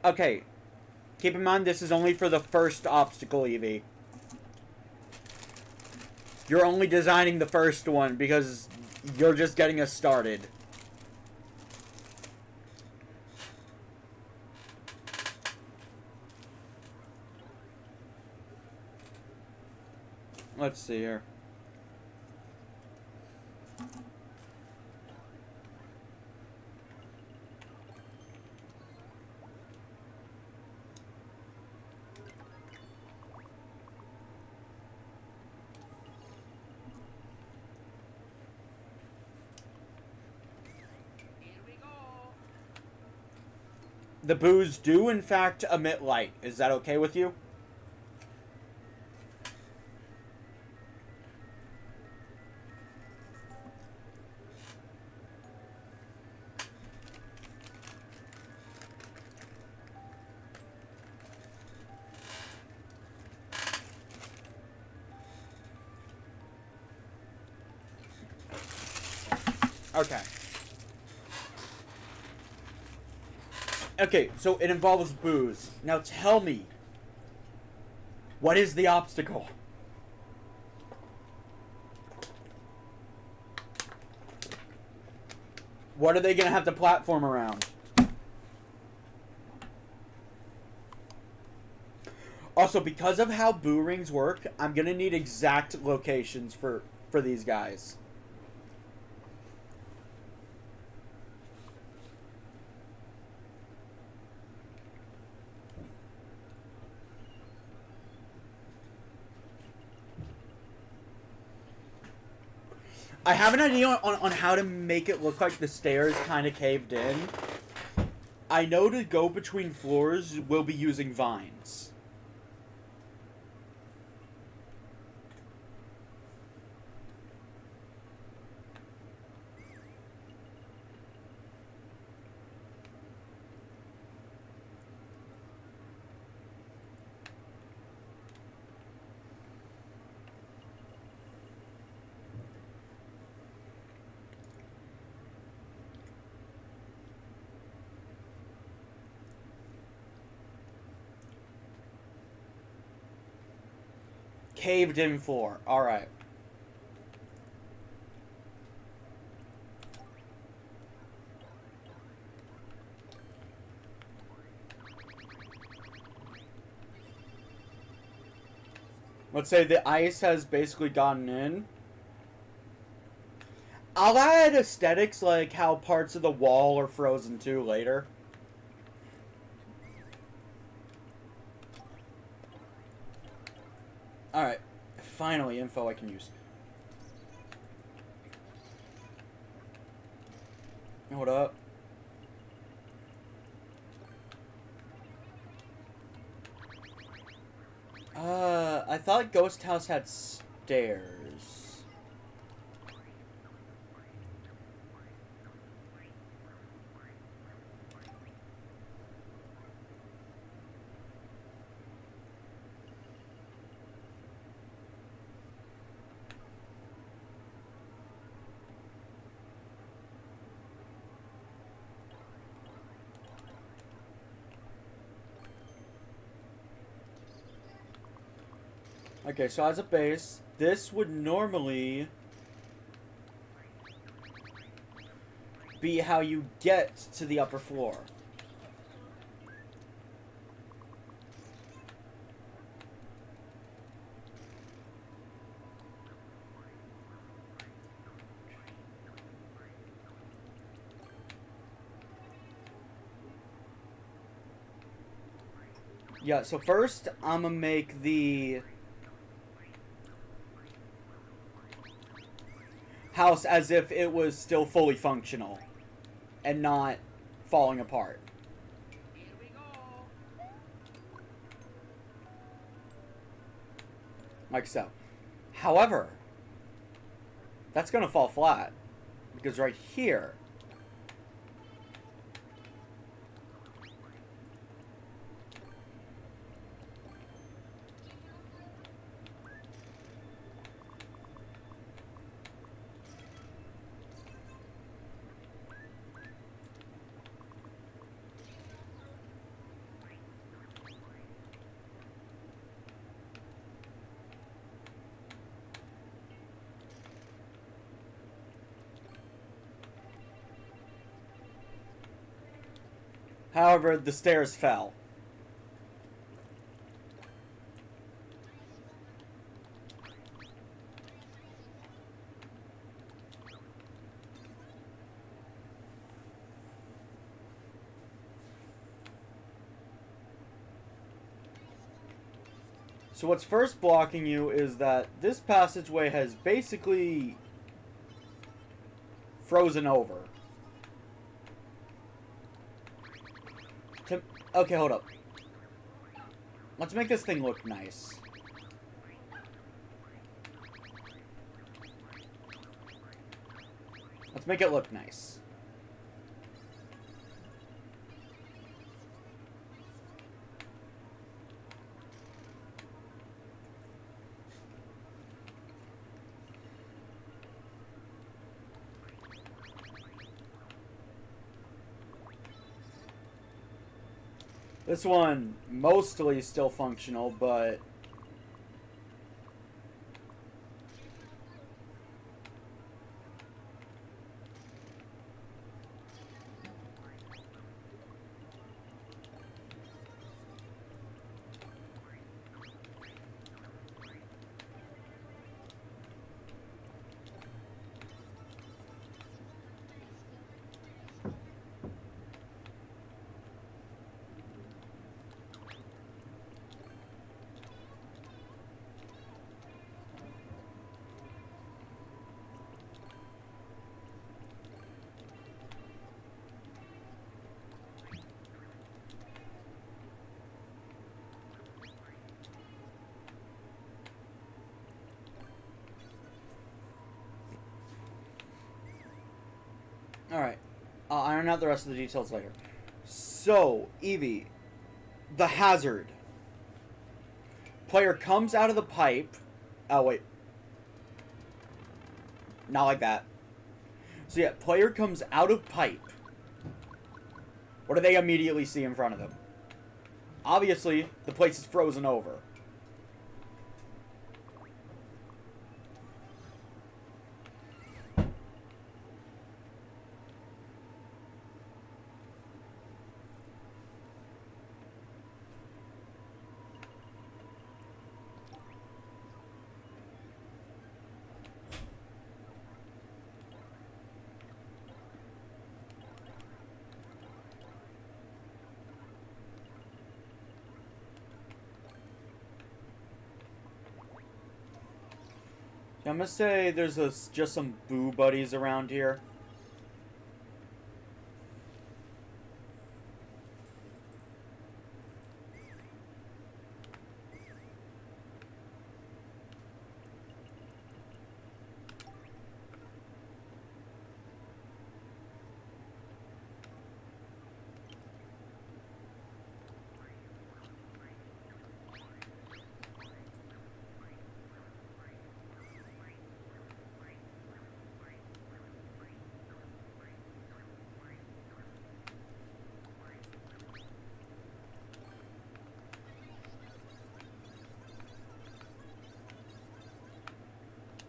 Okay, keep in mind this is only for the first obstacle, Evie. You're only designing the first one because you're just getting us started. Let's see here. Here we go. The boos do, in fact, emit light. Is that okay with you? Okay. Okay, so it involves boos. Now tell me, what is the obstacle? What are they gonna have to platform around? Also, because of how boo rings work, I'm gonna need exact locations for these guys. I have an idea on how to make it look like the stairs kind of caved in. I know to go between floors, we'll be using vines. Caved in floor. Alright. Let's say the ice has basically gotten in. I'll add aesthetics like how parts of the wall are frozen too later. Alright. Finally, info I can use. Hold up. I thought Ghost House had stairs. Okay, so as a base, this would normally be how you get to the upper floor. Yeah, so first I'm gonna make the house as if it was still fully functional and not falling apart. Here we go. Like so. However, that's gonna fall flat because right here However, the stairs fell. So what's first blocking you is that this passageway has basically frozen over. Okay, hold up. Let's make this thing look nice. Let's make it look nice. This one, mostly still functional, but... Alright. I'll iron out the rest of the details later. So, Evie. The hazard. Player comes out of the pipe. Oh, wait. Not like that. So, yeah. Player comes out of pipe. What do they immediately see in front of them? Obviously, the place is frozen over. I'm gonna say there's just some boo buddies around here.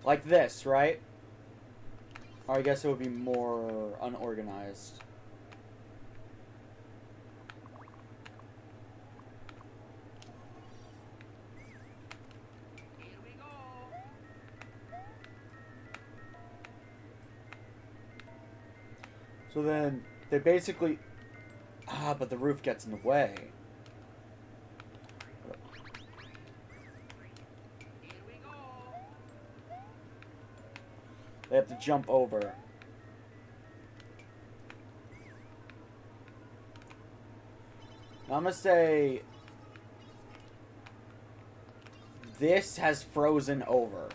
Like this, right? Or I guess it would be more unorganized. Here we go. So then, they basically... Ah, but the roof gets in the way. Here we go. They have to jump over. Now I'm gonna say... This has frozen over.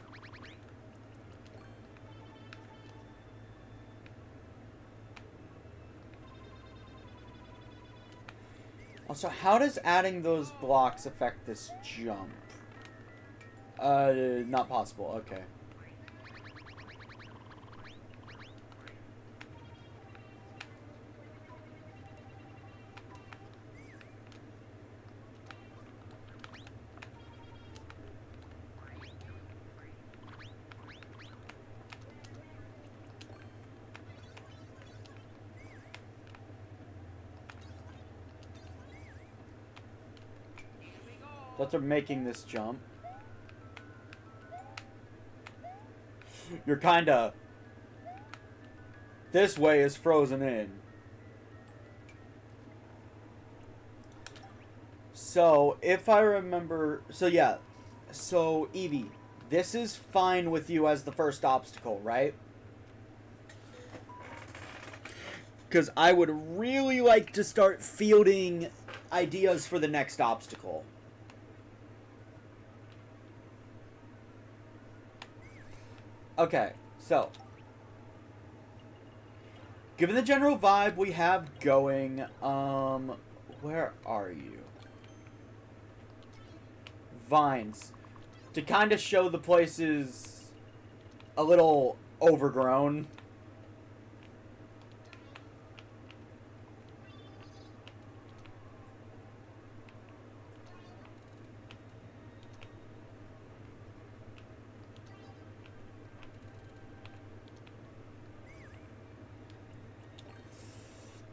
Also, how does adding those blocks affect this jump? Not possible. Okay. That they're making this jump. You're kinda... This way is frozen in. So, if I remember... So, yeah. So, Evie, this is fine with you as the first obstacle, right? Because I would really like to start fielding ideas for the next obstacle. Okay, so... Given the general vibe we have going, where are you? Vines. To kind of show the place is a little overgrown.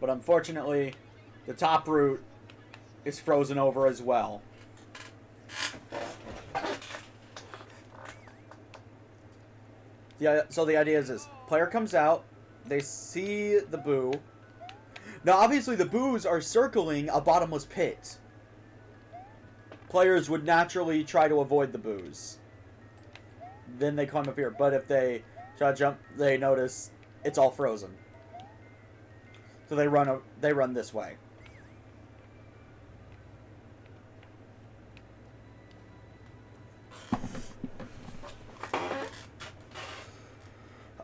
But unfortunately, the top route is frozen over as well. Yeah, so the idea is this. Player comes out, they see the boo. Now, obviously, the boos are circling a bottomless pit. Players would naturally try to avoid the boos. Then they climb up here. But if they try to jump, they notice it's all frozen. So they run this way.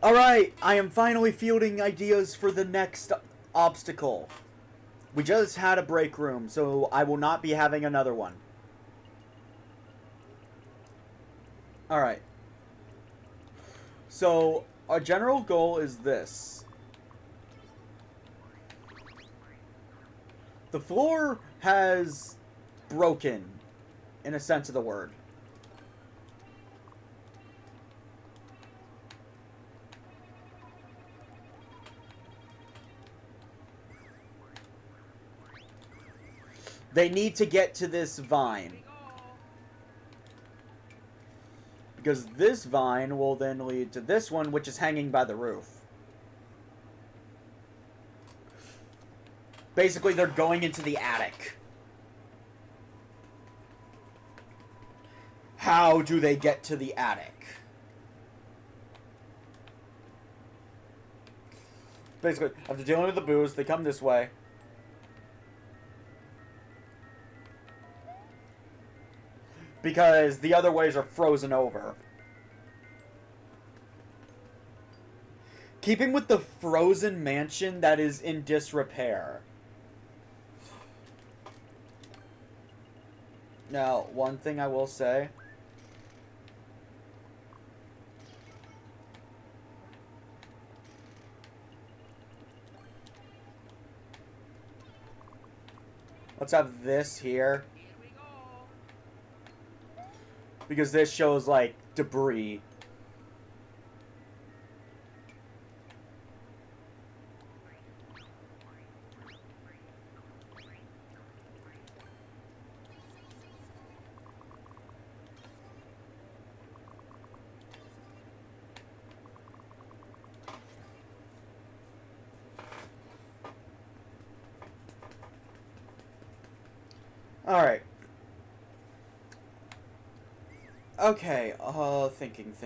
Alright, I am finally fielding ideas for the next obstacle. We just had a break room, so I will not be having another one. Alright. So, our general goal is this. The floor has broken, in a sense of the word. They need to get to this vine. Because this vine will then lead to this one, which is hanging by the roof. Basically, they're going into the attic. How do they get to the attic? Basically, after dealing with the boos, they come this way. Because the other ways are frozen over. Keeping with the frozen mansion that is in disrepair. Now, one thing I will say. Let's have this here. Because this shows, like, debris. Alright. Okay, thinking.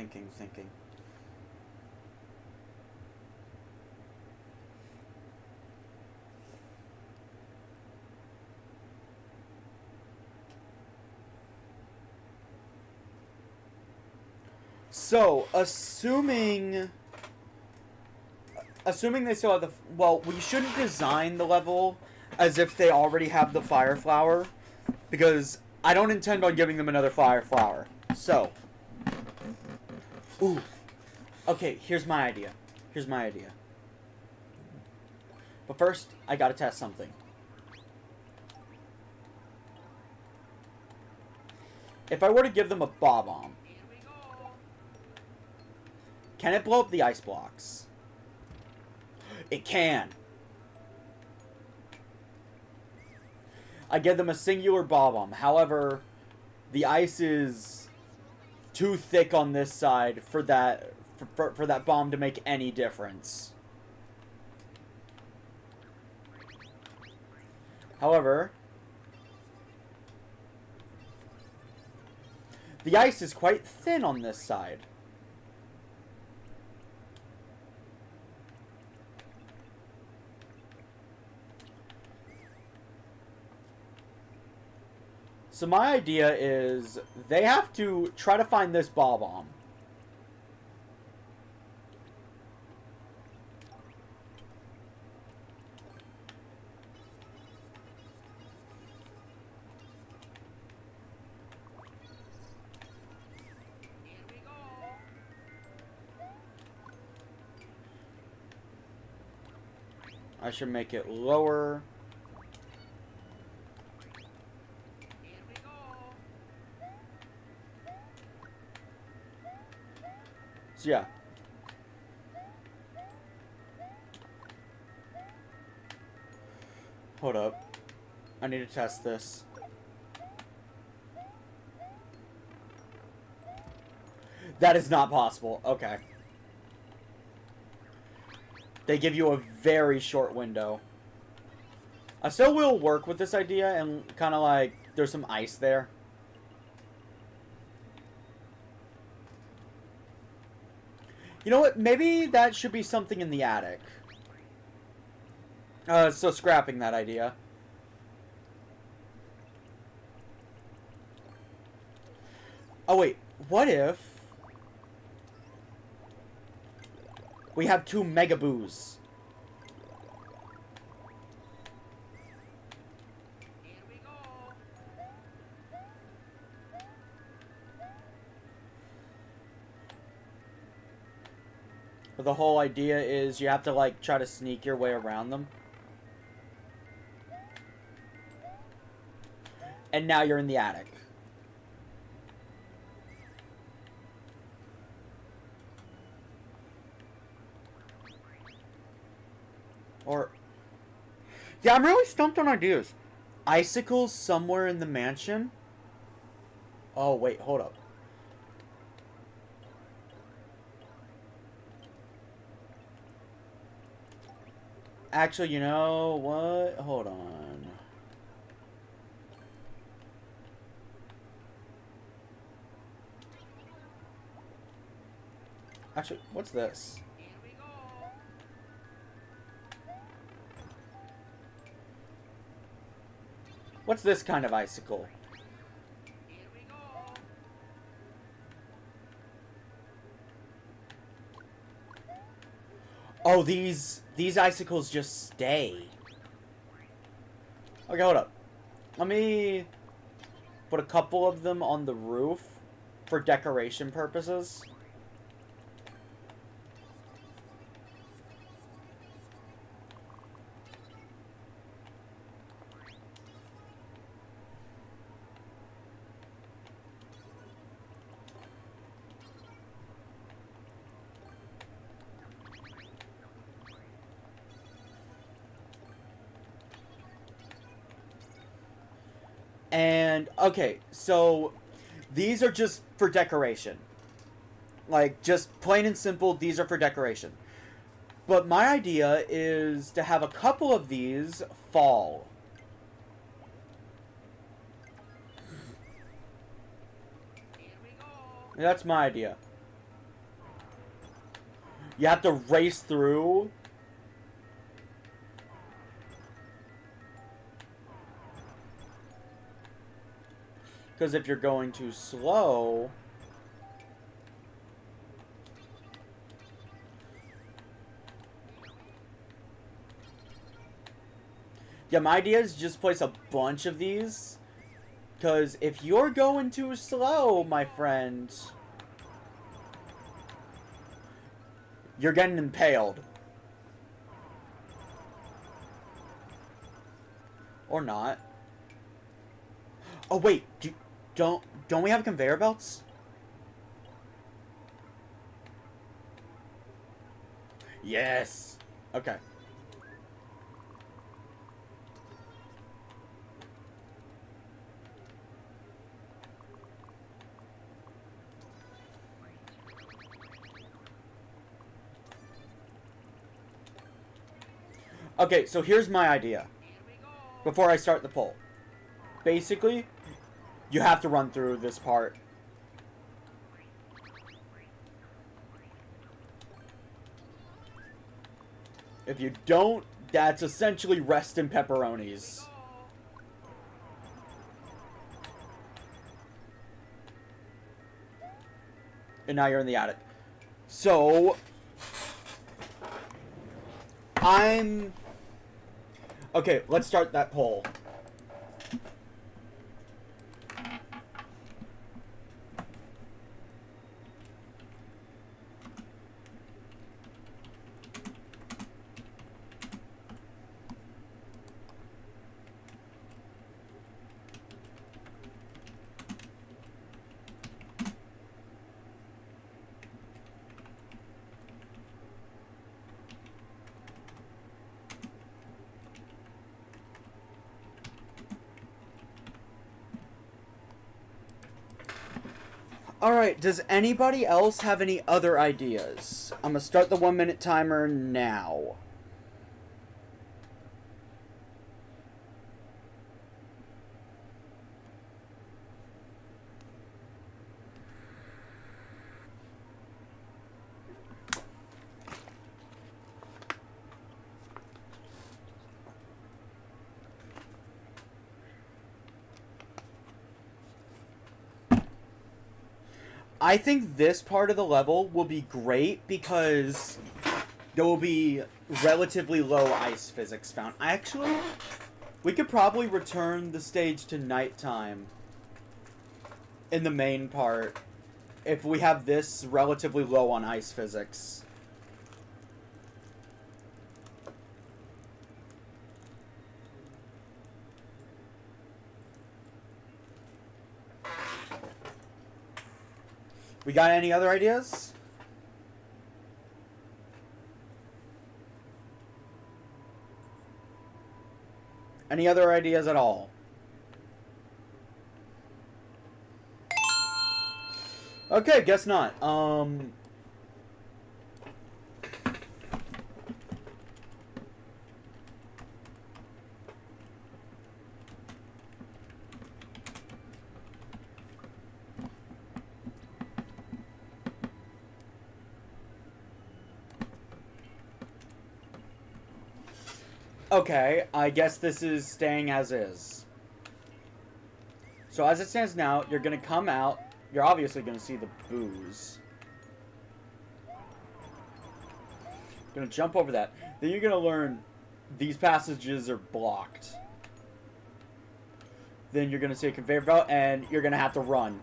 So, assuming they still have the... Well, we shouldn't design the level as if they already have the fire flower, because I don't intend on giving them another fire flower. So, ooh, okay, here's my idea. But first, I gotta test something. If I were to give them a bomb, can it blow up the ice blocks? It can. I give them a singular bomb. However, The ice is too thick on this side for that for that bomb to make any difference. However, the ice is quite thin on this side. So my idea is they have to try to find this ball bomb. Here we go. I should make it lower. Here we go. So yeah. Hold up. I need to test this. That is not possible. Okay. They give you a very short window. I still will work with this idea and kind of like there's some ice there. You know what? Maybe that should be something in the attic. So scrapping that idea. Oh wait, what if we have 2 mega boos? Here we go. The whole idea is you have to like try to sneak your way around them. And now you're in the attic. Or... yeah, I'm really stumped on ideas. Icicles somewhere in the mansion? Oh, wait, hold up. Actually, you know what? Hold on. Actually, what's this? Here we go. What's this kind of icicle? Here we go. Oh, these icicles just stay. Okay, hold up. Let me put a couple of them on the roof for decoration purposes. And, okay, so these are just for decoration. Like, just plain and simple, these are for decoration. But my idea is to have a couple of these fall. Here we go. That's my idea. You have to race through. Because if you're going too slow... yeah, my idea is just place a bunch of these. Because if you're going too slow, my friend... you're getting impaled. Or not. Oh, wait. Don't we have conveyor belts? Yes. Okay. Okay, so here's my idea. Here we go. Before I start the poll. Basically, you have to run through this part. If you don't, that's essentially rest in pepperonis. And now you're in the attic. So, okay, let's start that poll. Alright, does anybody else have any other ideas? I'm gonna start the 1 minute timer now. I think this part of the level will be great because there will be relatively low ice physics found. Actually, we could probably return the stage to nighttime in the main part if we have this relatively low on ice physics. We got any other ideas? Any other ideas at all? Okay, guess not. Okay, I guess this is staying as is. So as it stands now, you're gonna come out. You're obviously gonna see the booze. Gonna jump over that. Then you're gonna learn these passages are blocked. Then you're gonna see a conveyor belt, and you're gonna have to run.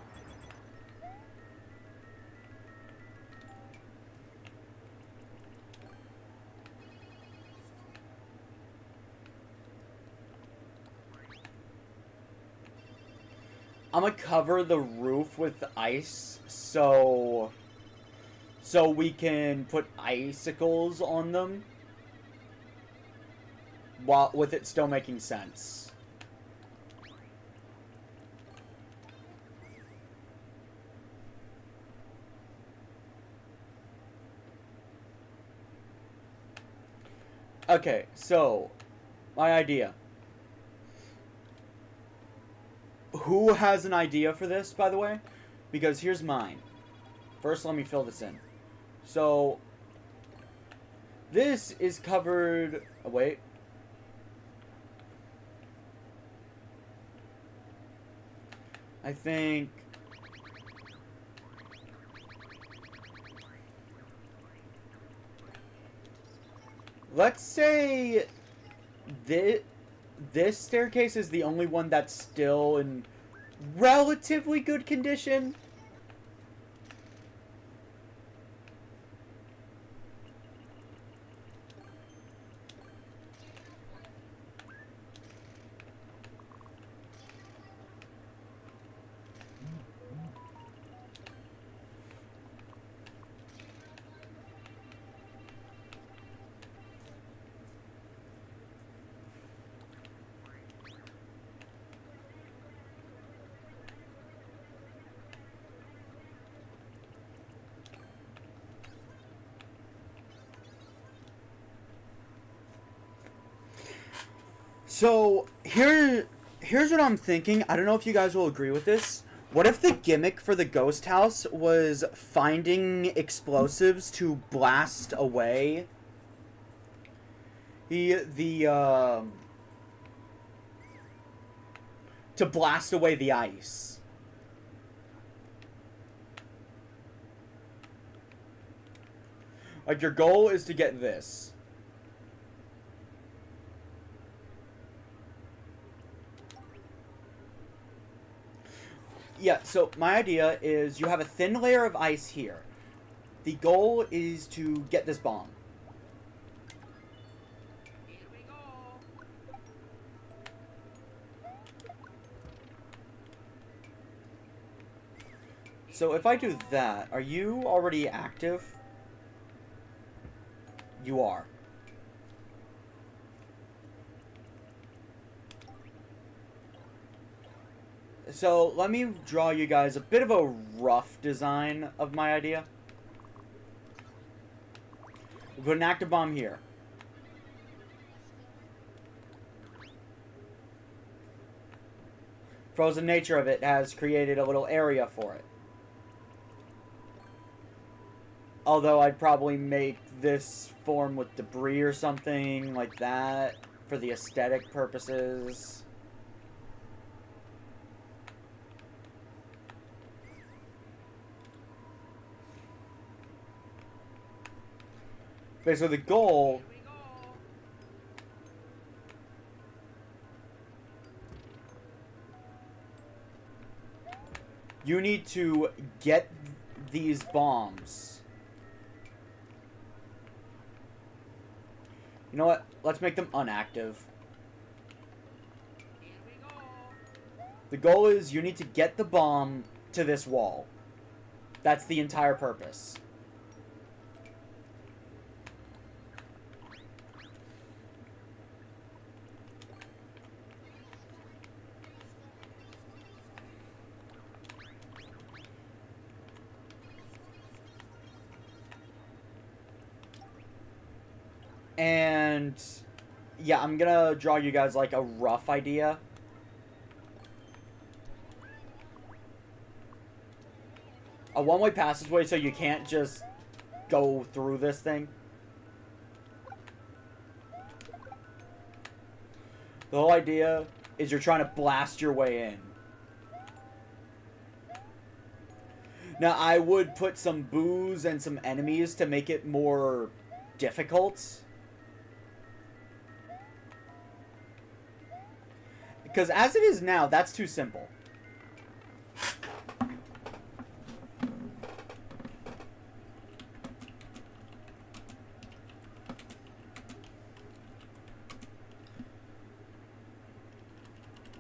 I'm gonna cover the roof with ice so we can put icicles on them while with it still making sense. Okay, so my idea. Who has an idea for this, by the way? Because here's mine. First, let me fill this in. So, this is covered... Oh, wait. I think... Let's say... This staircase is the only one that's still in relatively good condition. So here's what I'm thinking. I don't know if you guys will agree with this. What if the gimmick for the ghost house was finding explosives to blast away to blast away the ice? Like, your goal is to get this. Yeah, so my idea is you have a thin layer of ice here. The goal is to get this bomb. Here we go. So if I do that, are you already active? You are. So let me draw you guys a bit of a rough design of my idea. We'll put an active bomb here. Frozen nature of it has created a little area for it. Although I'd probably make this form with debris or something like that for the aesthetic purposes. Okay, so the goal Here we go. you need to get these bombs. You know what? Let's make them unactive. Here we go. The goal is you need to get the bomb to this wall. That's the entire purpose. And yeah, I'm gonna draw you guys like a rough idea. A one-way passageway so you can't just go through this thing. The whole idea is you're trying to blast your way in. Now, I would put some boos and some enemies to make it more difficult. Because as it is now, that's too simple.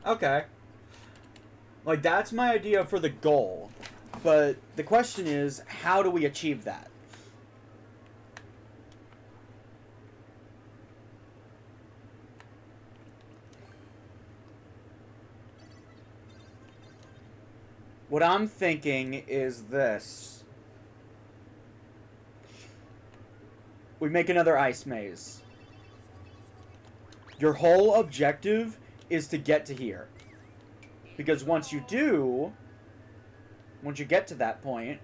Okay. Like, that's my idea for the goal. But the question is, how do we achieve that? What I'm thinking is this. We make another ice maze. Your whole objective is to get to here. Because once you do, once you get to that point,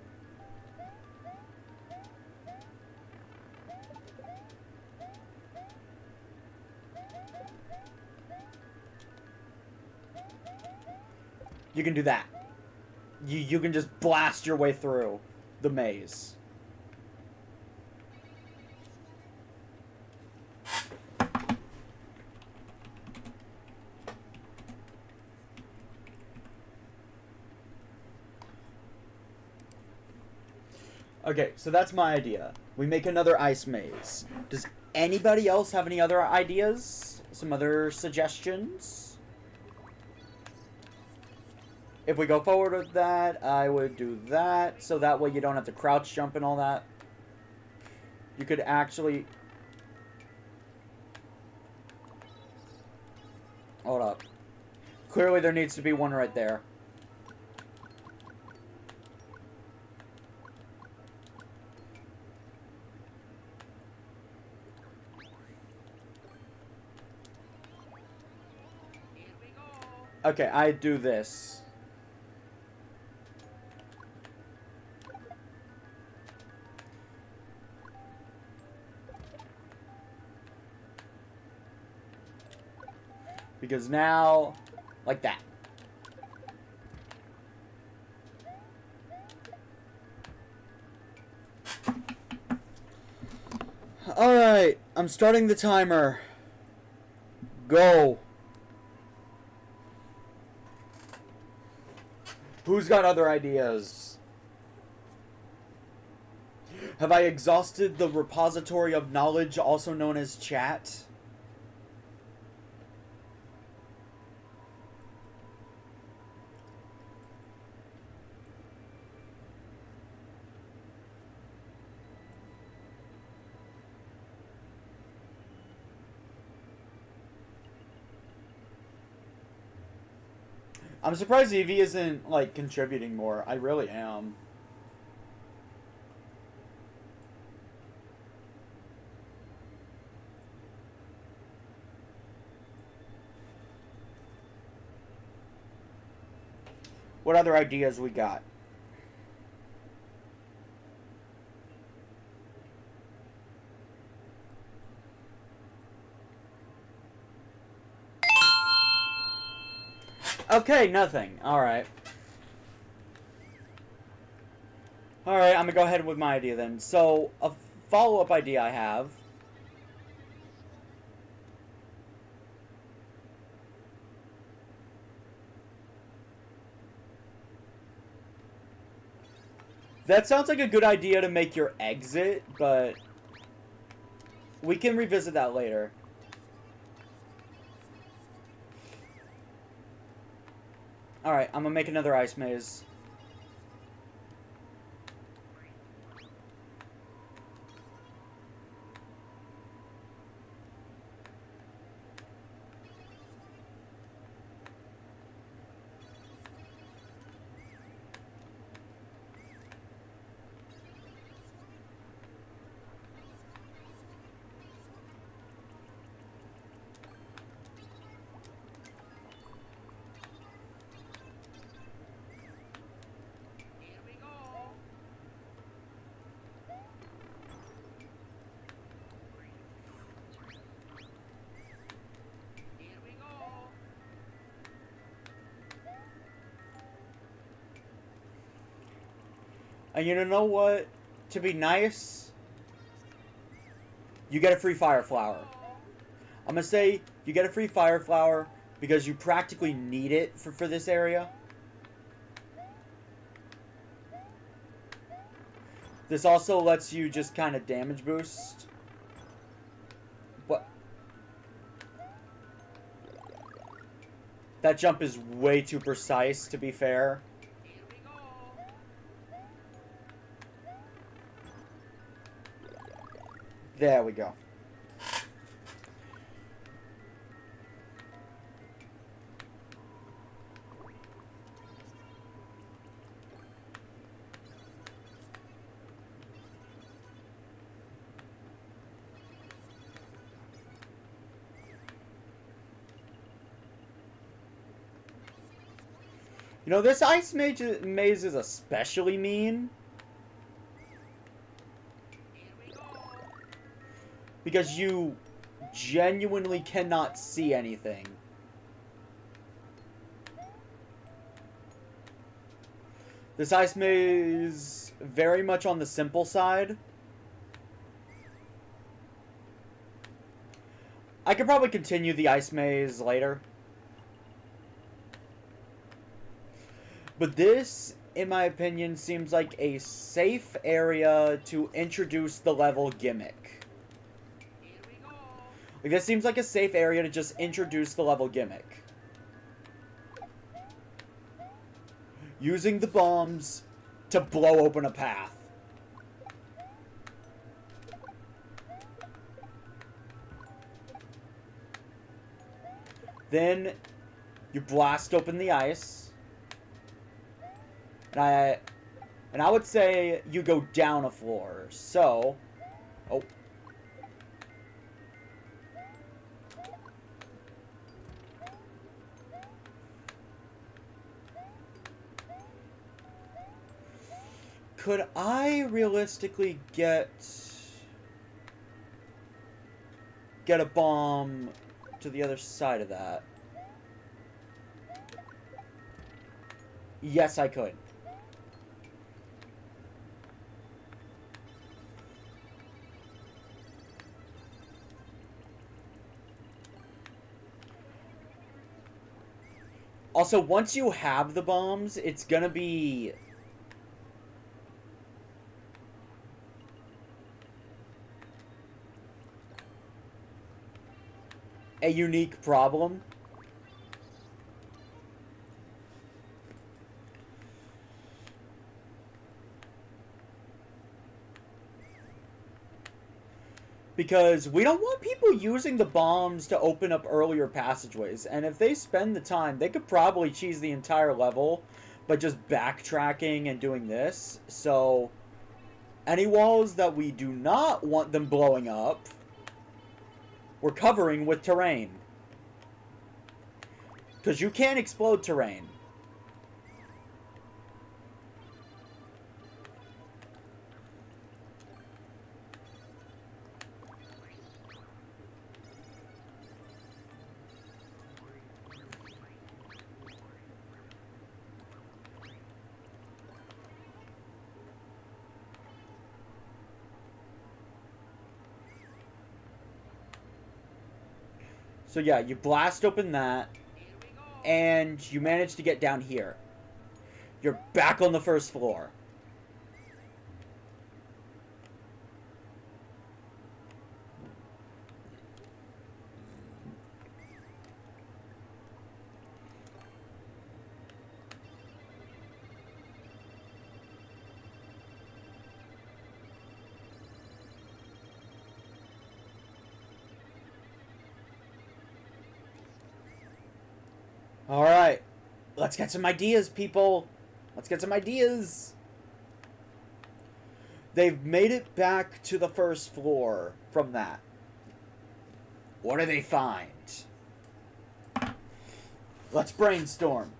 you can do that. You can just blast your way through the maze. Okay, so that's my idea. We make another ice maze. Does anybody else have any other ideas? Some other suggestions? If we go forward with that, I would do that, so that way you don't have to crouch jump and all that. You could actually... Hold up. Clearly there needs to be one right there. Okay, I do this. Because now, like that. Alright, I'm starting the timer. Go. Who's got other ideas? Have I exhausted the repository of knowledge, also known as chat? I'm surprised Evie isn't, like, contributing more. I really am. What other ideas we got? Okay, nothing. Alright. Alright, I'm gonna go ahead with my idea then. So, a follow-up idea I have. That sounds like a good idea to make your exit, but we can revisit that later. Alright, I'm gonna make another ice maze. Here we go. Here we go. And you know what? To be nice, you get a free fire flower. I'm gonna say you get a free fire flower because you practically need it for this area. This also lets you just kind of damage boost. What? That jump is way too precise, to be fair. Here we go. There we go. You know, this ice maze is especially mean. Here we go. Because you genuinely cannot see anything. This ice maze very much on the simple side. I could probably continue the ice maze later. But this, in my opinion, seems like a safe area to introduce the level gimmick. Here we go. Like, this seems like a safe area to just introduce the level gimmick. Using the bombs to blow open a path. Then you blast open the ice. And I would say you go down a floor. So, oh. Could I realistically get a bomb to the other side of that? Yes, I could. Also, once you have the bombs, it's gonna be a unique problem. Because we don't want people using the bombs to open up earlier passageways. And if they spend the time, they could probably cheese the entire level by just backtracking and doing this. So, any walls that we do not want them blowing up, we're covering with terrain. Because you can't explode terrain. So yeah, you blast open that, and you manage to get down here. You're back on the first floor. Alright. Let's get some ideas, people. Let's get some ideas. They've made it back to the first floor from that. What do they find? Let's brainstorm.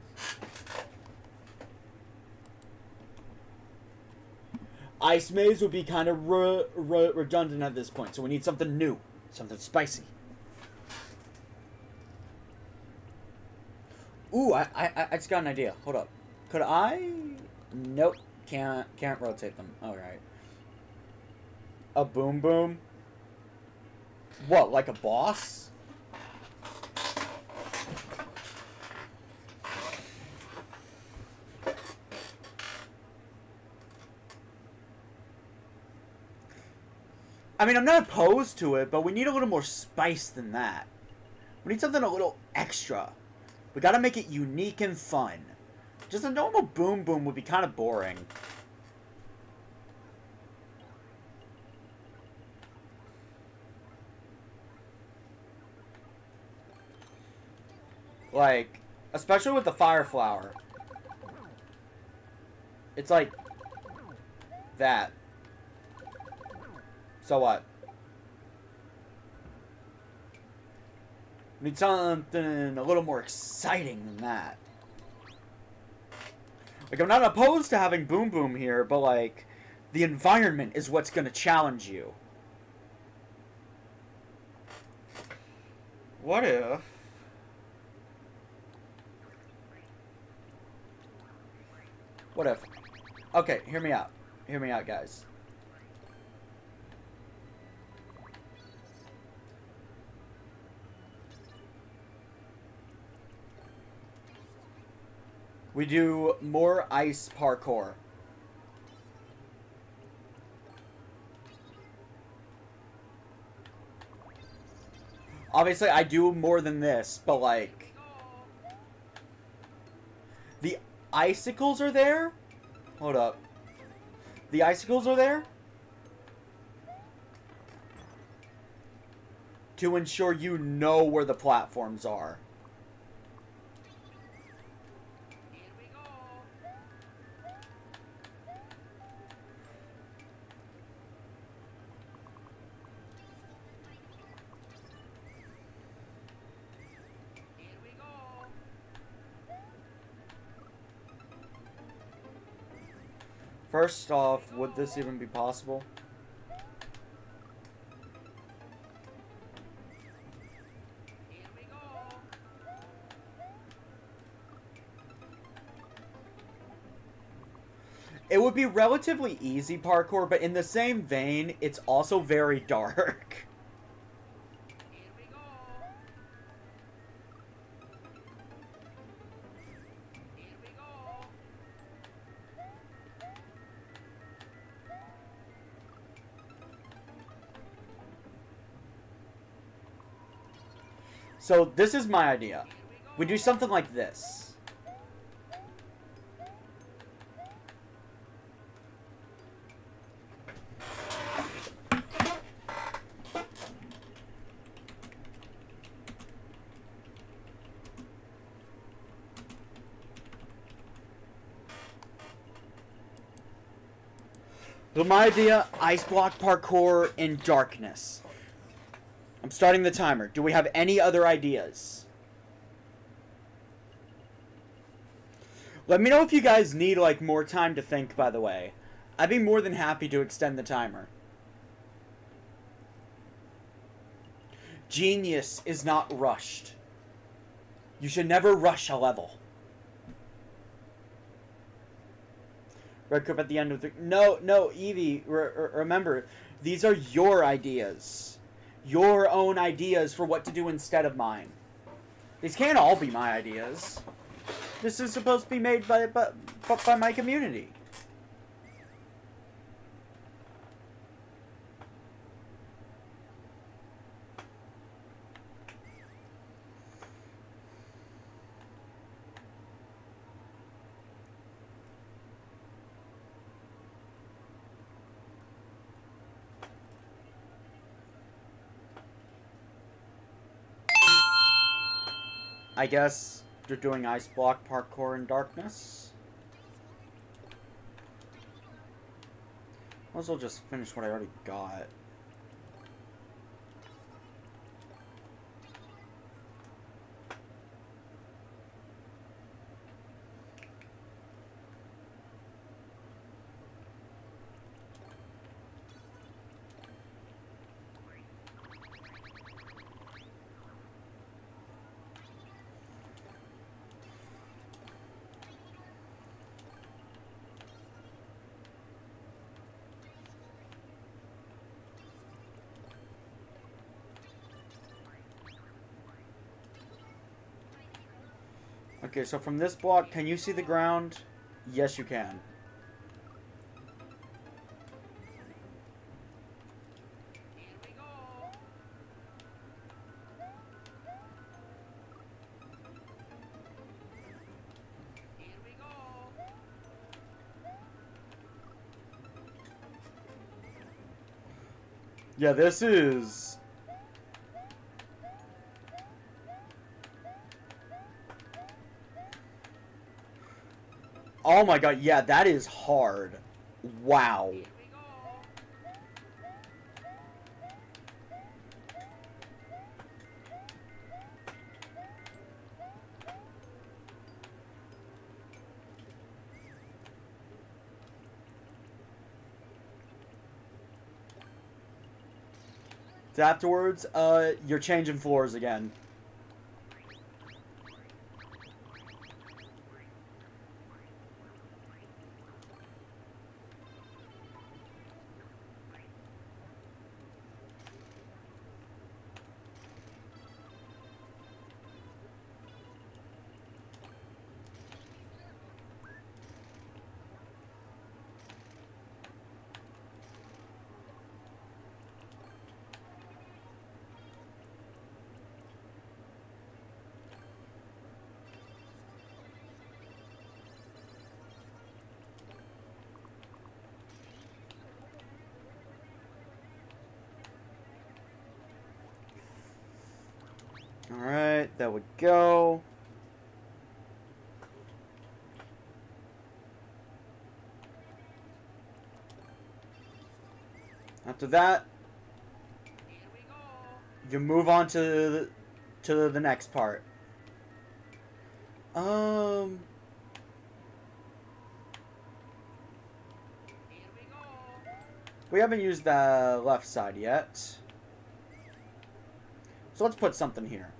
Ice Maze would be kind of redundant at this point, so we need something new. Something spicy. Ooh, I just got an idea. Hold up. Could I? Nope. Can't rotate them. Alright. A boom boom? What, like a boss? I mean, I'm not opposed to it, but we need a little more spice than that. We need something a little extra. We gotta make it unique and fun. Just a normal boom boom would be kind of boring. Like, especially with the fire flower. It's like that. So what? Need something a little more exciting than that. Like, I'm not opposed to having Boom Boom here, but, like, the environment is what's gonna challenge you. What if... What if... Okay, hear me out. Hear me out, guys. We do more ice parkour. Obviously, I do more than this, but like... The icicles are there? Hold up. The icicles are there? To ensure you know where the platforms are. First off, would this even be possible? Here we go. It would be relatively easy parkour, but in the same vein, it's also very dark. Here we go. Here we go. So this is my idea. We do something like this. So my idea, ice block parkour in darkness. I'm starting the timer. Do we have any other ideas? Let me know if you guys need, like, more time to think, by the way. I'd be more than happy to extend the timer. Genius is not rushed. You should never rush a level. Red cup at the end of the... No, Evie, remember, these are your ideas. Your own ideas for what to do instead of mine. These can't all be my ideas. This is supposed to be made by my community. I guess you're doing ice block parkour in darkness. Might as well just finish what I already got. Okay, so from this block, can you see the ground? Yes, you can. Here we go. Here we go. Yeah, this is... Oh my god, yeah, that is hard. Wow. Here we go. Afterwards, you're changing floors again. Alright, there we go. After that, Here we go. you move on to the next part. We haven't used the left side yet. So let's put something here.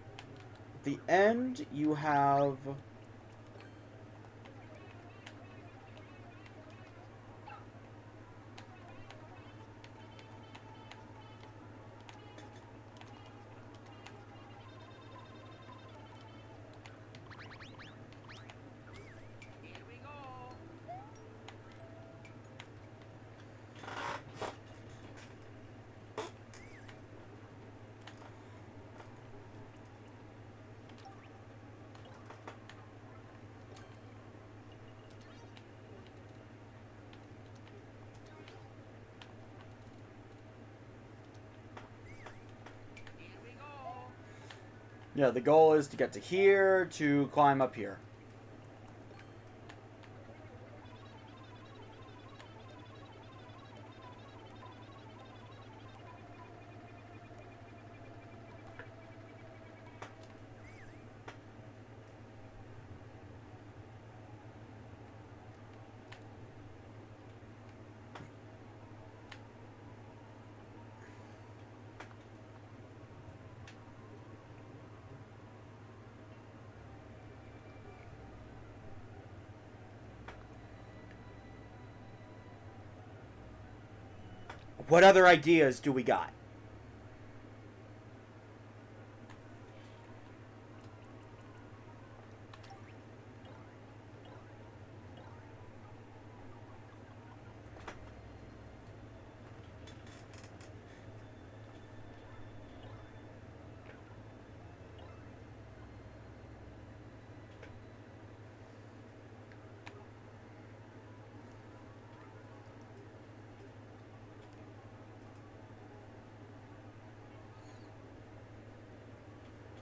At the end, you have... Here we go. Here we go. Yeah, the goal is to get to here, to climb up here. What other ideas do we got?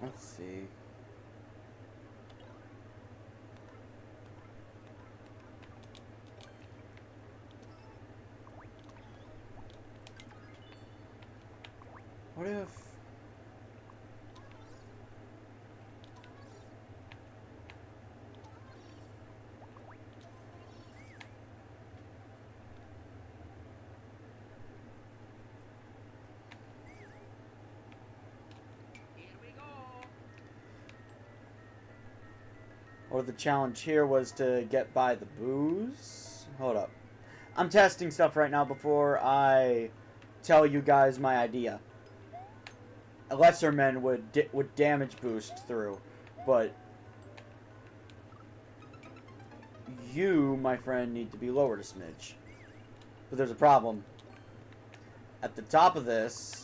Let's see. What if... Here we go. Or the challenge here was to get by the booze? Hold up. I'm testing stuff right now before I tell you guys my idea. A lesser men would damage boost through, but you, my friend, need to be lowered a smidge. But there's a problem. At the top of this...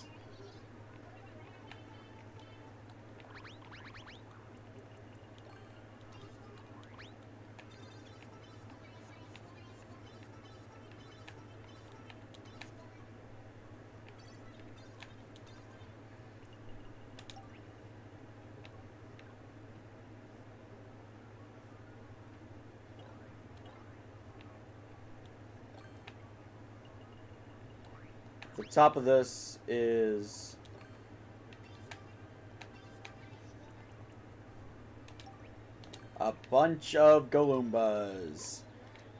The top of this is a bunch of Galoombas.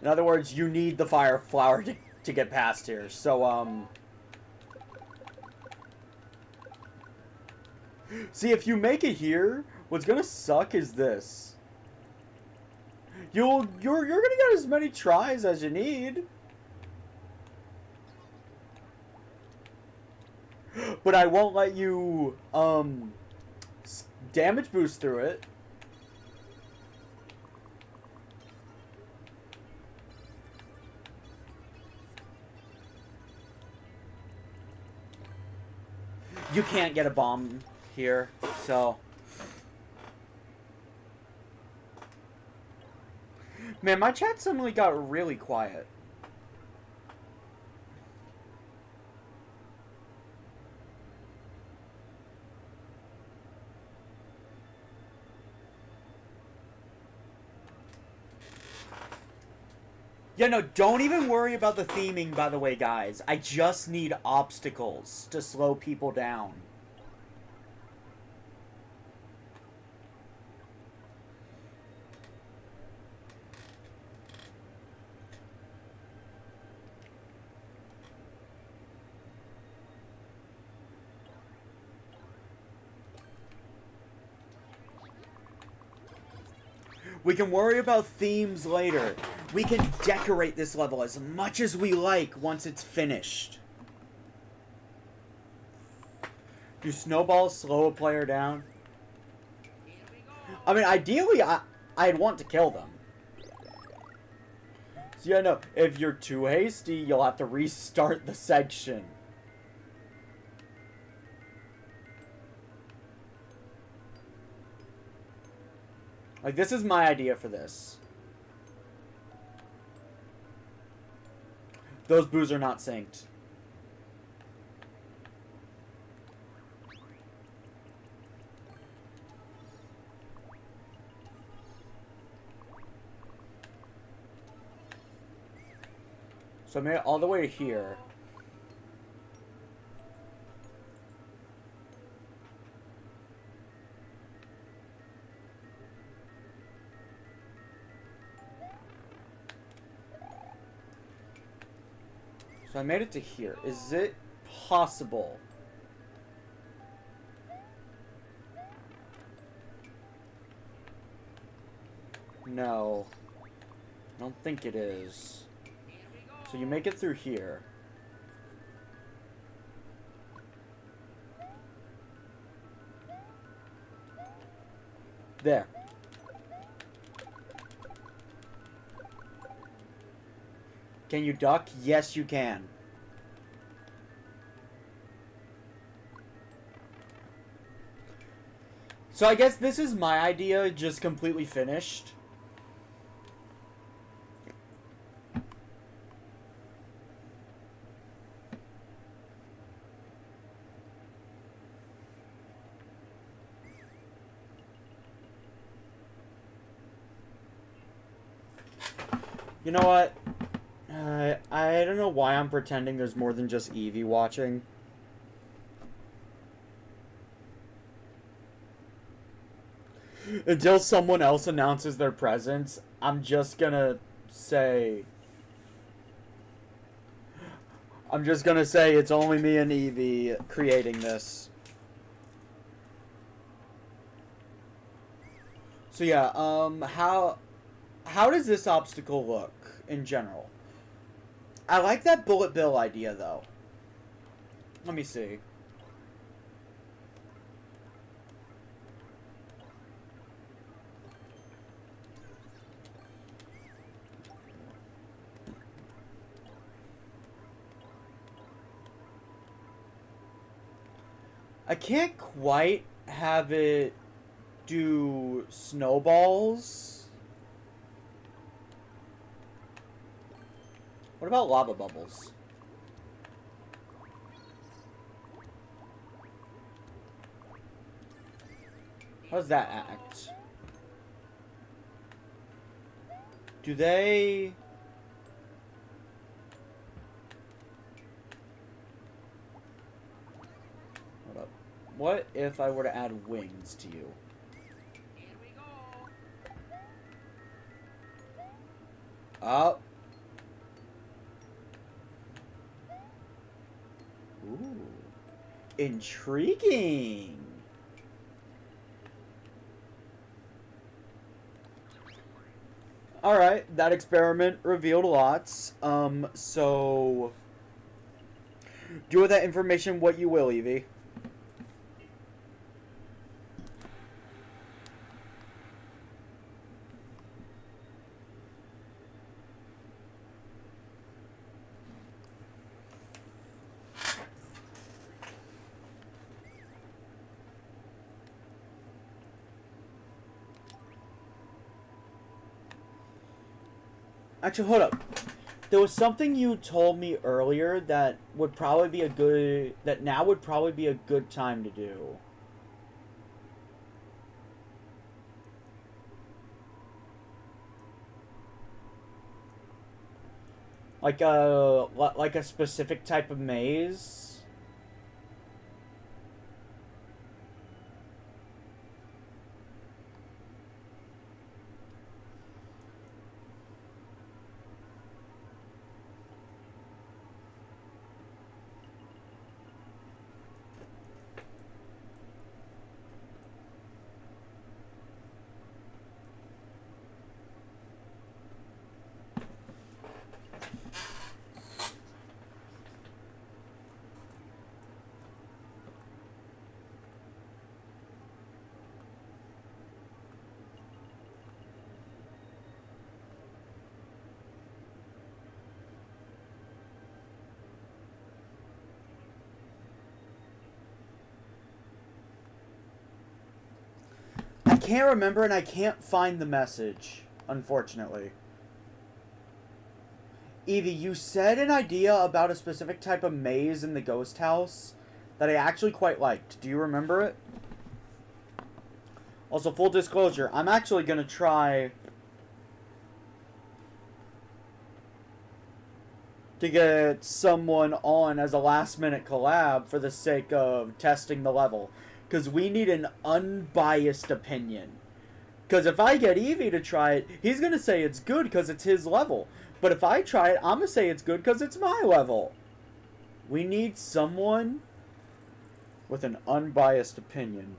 In other words, you need the fire flower to get past here. So, see, if you make it here, what's gonna suck is this. You're gonna get as many tries as you need. But I won't let you, damage boost through it. You can't get a bomb here, so... Man, my chat suddenly got really quiet. Yeah, no, don't even worry about the theming, by the way, guys. I just need obstacles to slow people down. We can worry about themes later. We can decorate this level as much as we like once it's finished. Do snowballs slow a player down? Here we go. I mean, ideally, I'd want to kill them. So yeah, no, if you're too hasty, you'll have to restart the section. Like, this is my idea for this. Those boos are not synced. So I made it all the way to here. So I made it to here. Is it possible? No. I don't think it is. Here we go. So you make it through here. There. Can you duck? Yes, you can. So I guess this is my idea, just completely finished. You know what? I don't know why I'm pretending there's more than just Eevee watching. Until someone else announces their presence, I'm just gonna say... it's only me and Eevee creating this. So yeah, how does this obstacle look in general? I like that bullet bill idea, though. Let me see. I can't quite have it do snowballs. What about lava bubbles? How does that act? Do they... Hold up. What if I were to add wings to you? Here we go. Up. Ooh. Intriguing. Alright, that experiment revealed lots. So... do with that information what you will, Eevee. Actually, hold up. There was something you told me earlier that would probably be a good... that now would probably be a good time to do. Like a specific type of maze. can't remember and I can't find the message, unfortunately. Evie, you said an idea about a specific type of maze in the ghost house that I actually quite liked. Do you remember it? Also, full disclosure, I'm actually going to try to get someone on as a last-minute collab for the sake of testing the level. Because we need an unbiased opinion. Because if I get Evie to try it, he's going to say it's good because it's his level. But if I try it, I'm going to say it's good because it's my level. We need someone with an unbiased opinion.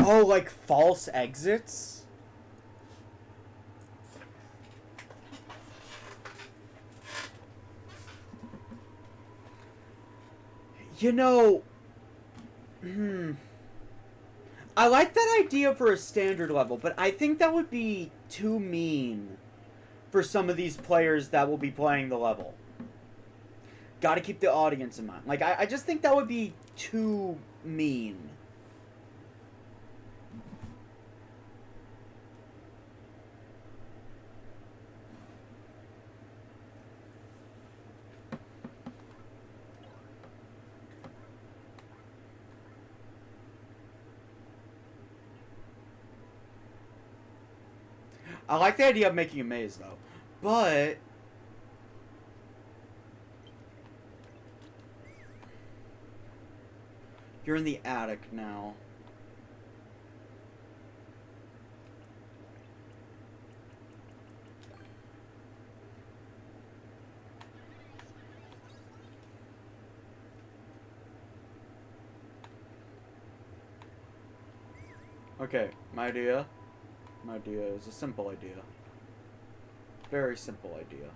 Oh, like false exits? You know, I like that idea for a standard level, but I think that would be too mean for some of these players that will be playing the level. Gotta keep the audience in mind. Like, I just think that would be too mean. I like the idea of making a maze, though. But you're in the attic now. Okay, my idea is a simple idea. Very simple idea.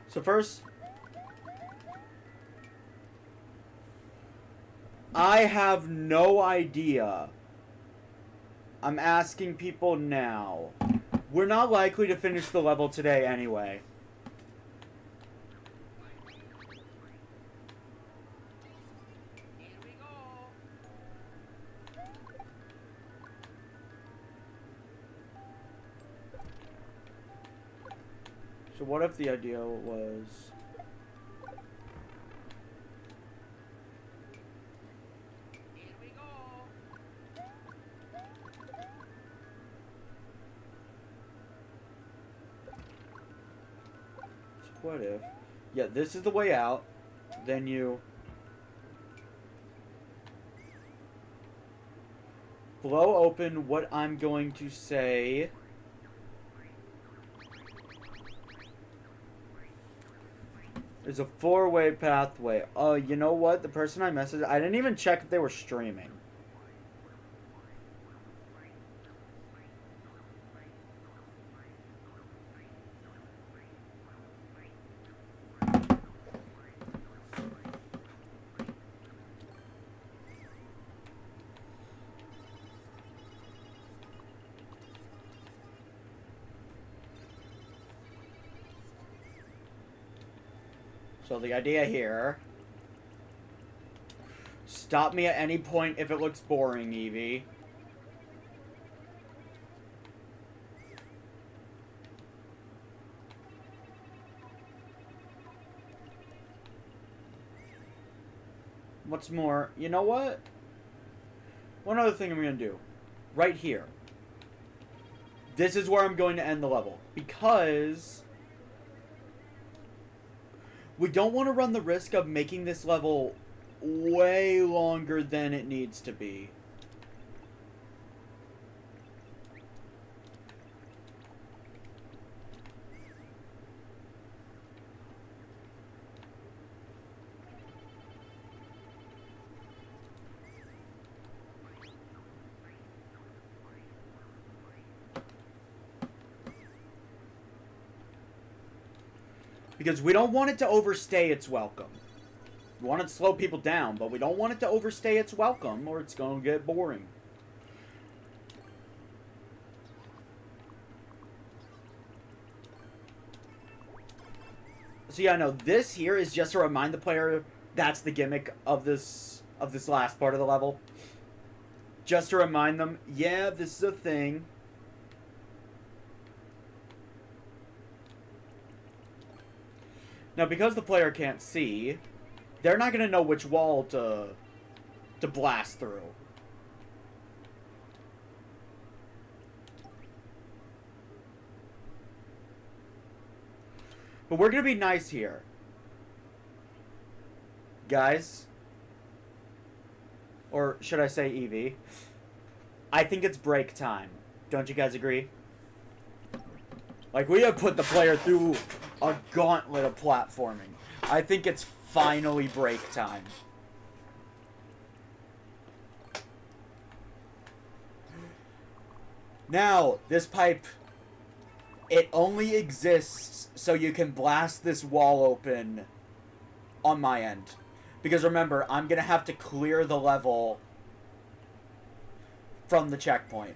So first, I have no idea. I'm asking people now. We're not likely to finish the level today anyway. Here we go. So what if the idea was... Here we go. So what if... Yeah, this is the way out. Then you... blow open what I'm going to say... There's a 4-way pathway. Oh, you know what? The person I messaged, I didn't even check if they were streaming. So the idea here... Stop me at any point if it looks boring, Evie. What's more, you know what? One other thing I'm going to do. Right here. This is where I'm going to end the level. Because... we don't want to run the risk of making this level way longer than it needs to be. Because we don't want it to overstay its welcome. We want it to slow people down, but we don't want it to overstay its welcome, or it's going to get boring. So yeah, no, this here is just to remind the player that's the gimmick of this last part of the level. Just to remind them, yeah, this is a thing. Now, because the player can't see, they're not going to know which wall to blast through. But we're going to be nice here. Guys. Or should I say Evie? I think it's break time. Don't you guys agree? Like, we have put the player through a gauntlet of platforming. I think it's finally break time. Now, this pipe, it only exists so you can blast this wall open on my end. Because remember, I'm going to have to clear the level from the checkpoint.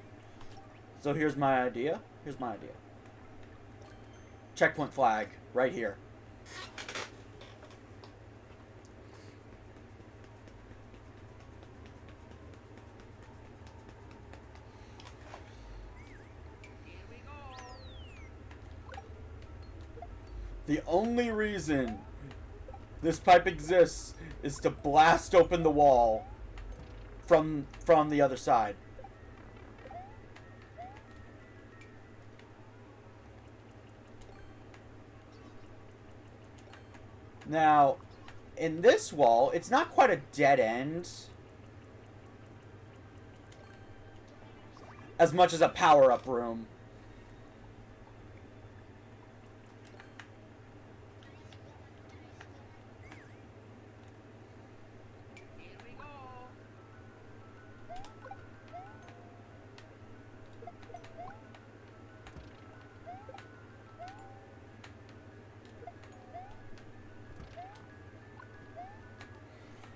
So here's my idea. Here's my idea. Checkpoint flag, right here. The only reason this pipe exists is to blast open the wall from the other side. Now, in this wall, it's not quite a dead end as much as a power-up room.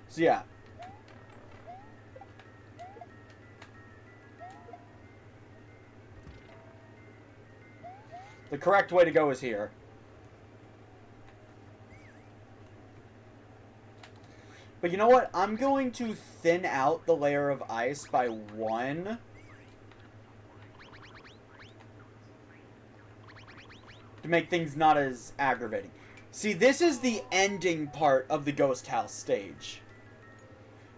So yeah. The correct way to go is here. But you know what? I'm going to thin out the layer of ice by 1. To make things not as aggravating. See, this is the ending part of the ghost house stage.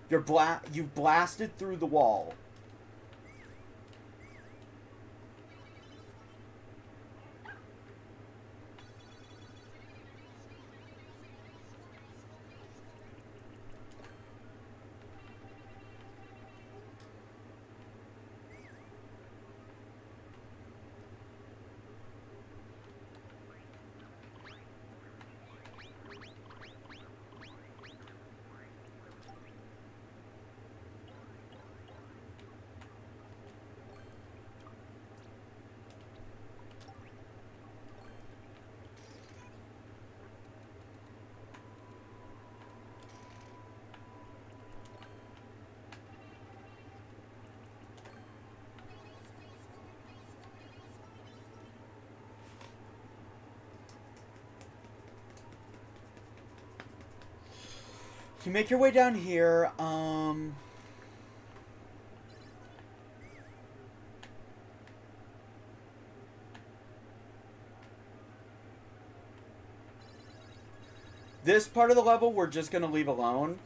You blasted through the wall. You make your way down here. This part of the level we're just gonna leave alone.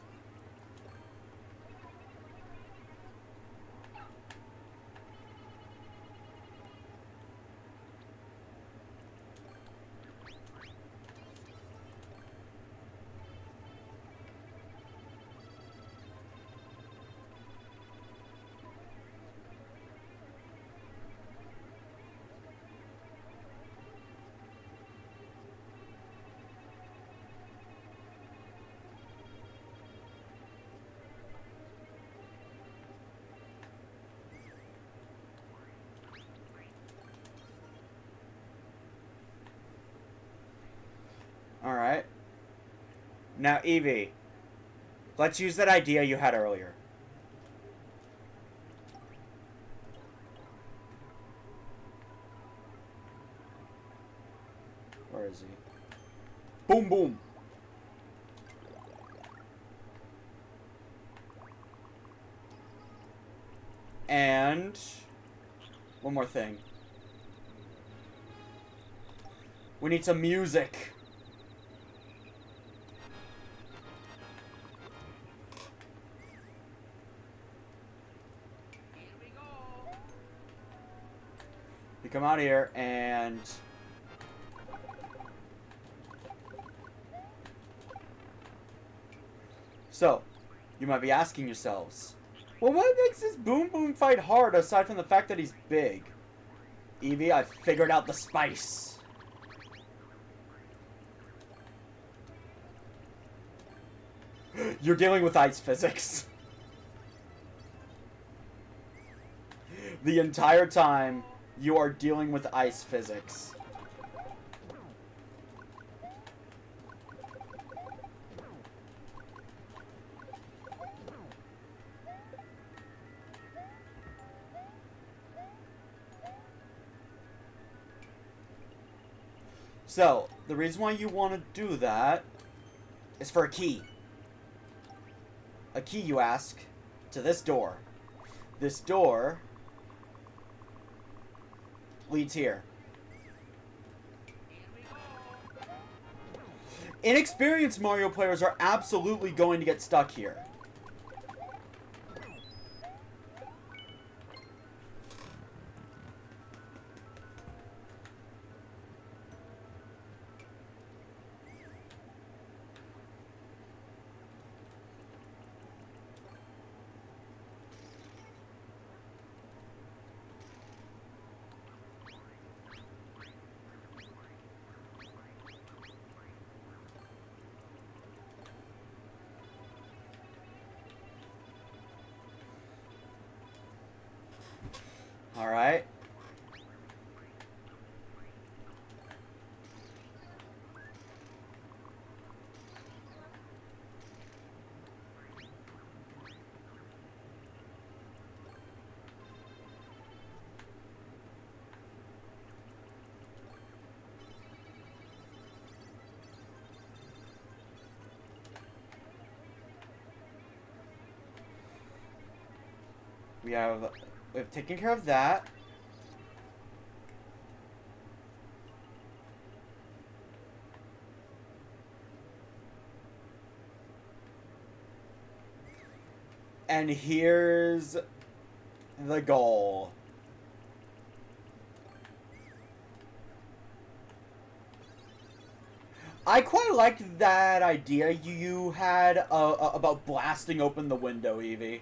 Alright. Now, Evie, let's use that idea you had earlier. Where is he? Boom, boom. And one more thing. We need some music. Here we go. You come out here and so, you might be asking yourselves, well, what makes this Boom Boom fight hard aside from the fact that he's big? Evie, I figured out the spice. You're dealing with ice physics. The entire time, you are dealing with ice physics. So, the reason why you want to do that is for a key. A key, you ask, to this door. This door leads here. Here we go. Inexperienced Mario players are absolutely going to get stuck here. Alright. We've taken care of that. And here's the goal. I quite like that idea you had about blasting open the window, Evie.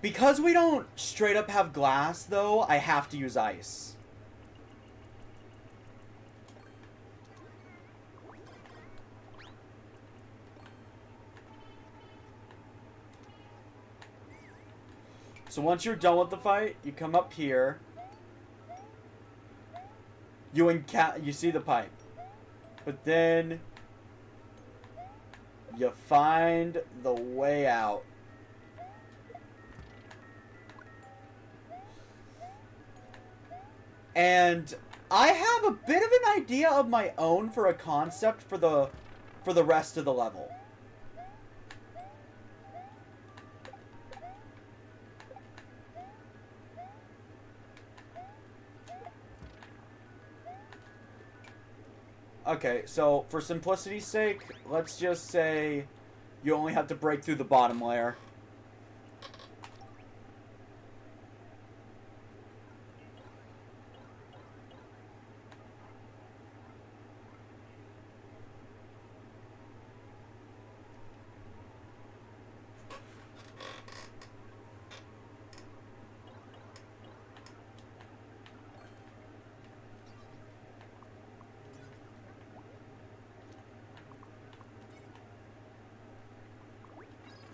Because we don't straight up have glass, though, I have to use ice. So once you're done with the fight, you come up here. You see the pipe. But then you find the way out. And I have a bit of an idea of my own for a concept for the rest of the level. Okay, so for simplicity's sake, let's just say you only have to break through the bottom layer.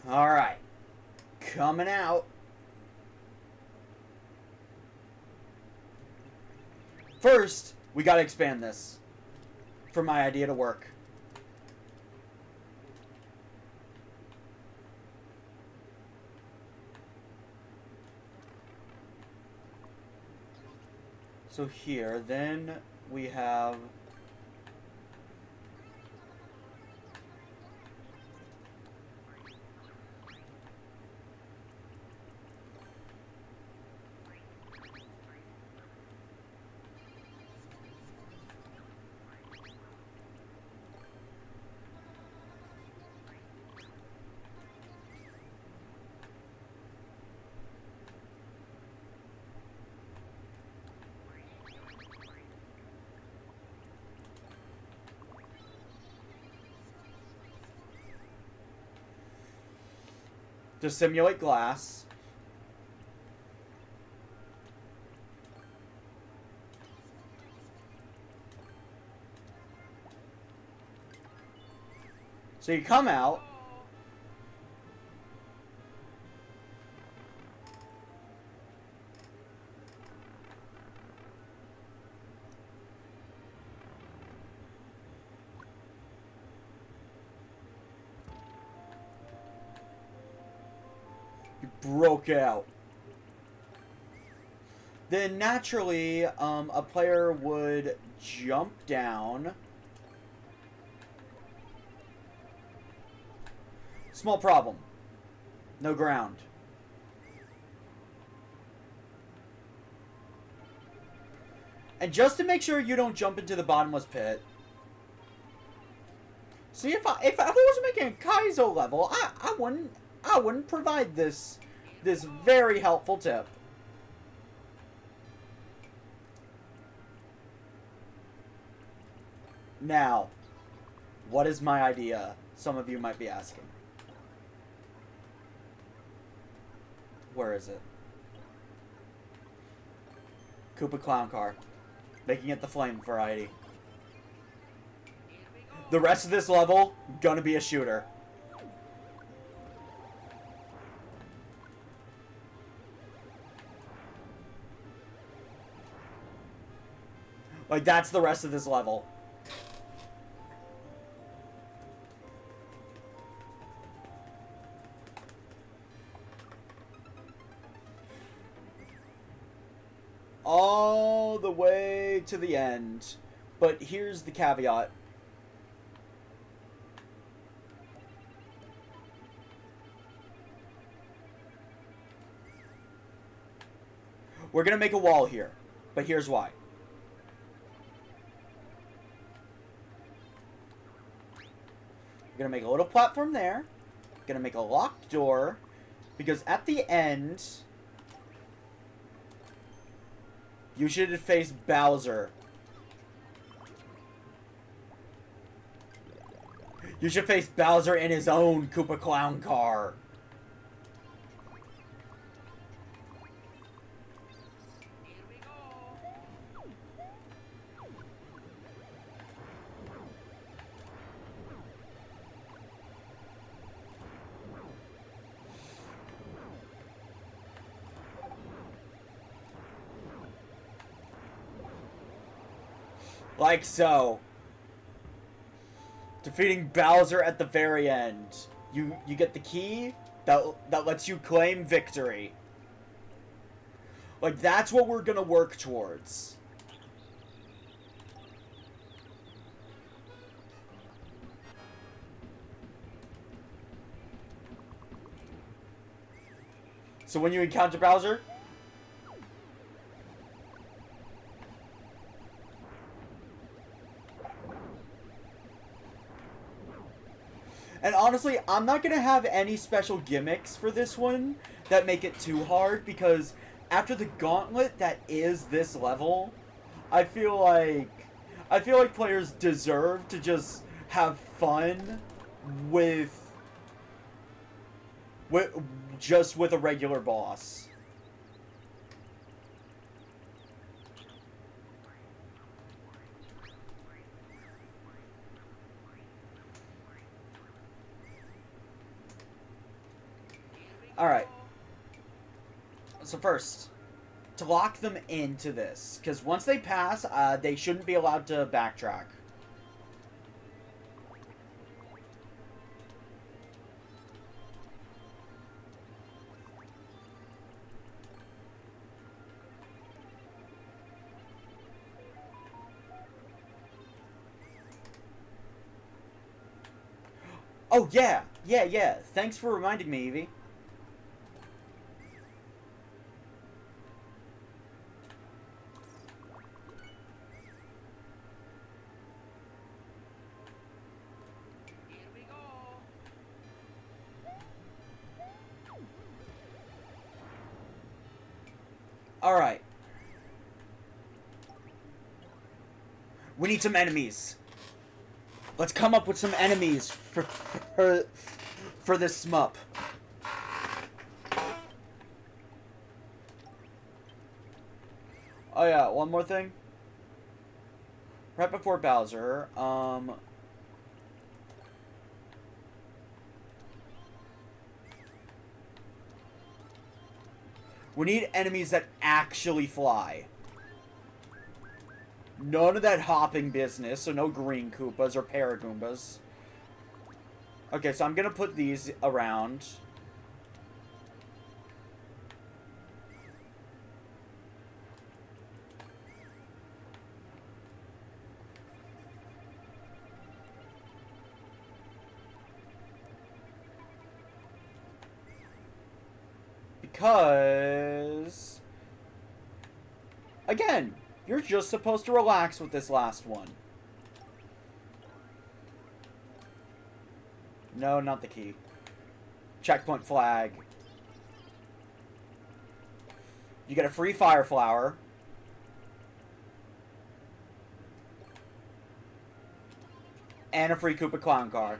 Alright. Coming out. First, we gotta expand this for my idea to work. So here, then we have... to simulate glass. So you come out. Broke out. Then naturally, a player would jump down. Small problem. No ground. And just to make sure you don't jump into the bottomless pit. See, if I was making a Kaizo level, I wouldn't provide this very helpful tip. Now, what is my idea? Some of you might be asking. Where is it? Koopa Clown Car. Making it the flame variety. The rest of this level, gonna be a shooter. Like, that's the rest of this level. All the way to the end. But here's the caveat. We're gonna make a wall here, but here's why. We're gonna make a little platform there. Gonna make a locked door, because at the end, you should face Bowser. You should face Bowser in his own Koopa Clown car. Like so. Defeating Bowser at the very end. You get the key that lets you claim victory. Like, that's what we're gonna work towards. So when you encounter Bowser, and honestly, I'm not gonna have any special gimmicks for this one that make it too hard, because after the gauntlet that is this level, I feel like players deserve to just have fun with just with a regular boss. Alright. So first, to lock them into this, because once they pass, they shouldn't be allowed to backtrack. Oh, yeah. Yeah. Thanks for reminding me, Evie. Here we go. Alright. We need some enemies. Let's come up with some enemies for this smup. Oh yeah, one more thing. Right before Bowser, we need enemies that actually fly. None of that hopping business, so no green Koopas or Paragoombas. Okay, so I'm gonna put these around. Because... again, you're just supposed to relax with this last one. No, not the key. Checkpoint flag. You get a free fire flower. And a free Koopa Clown car.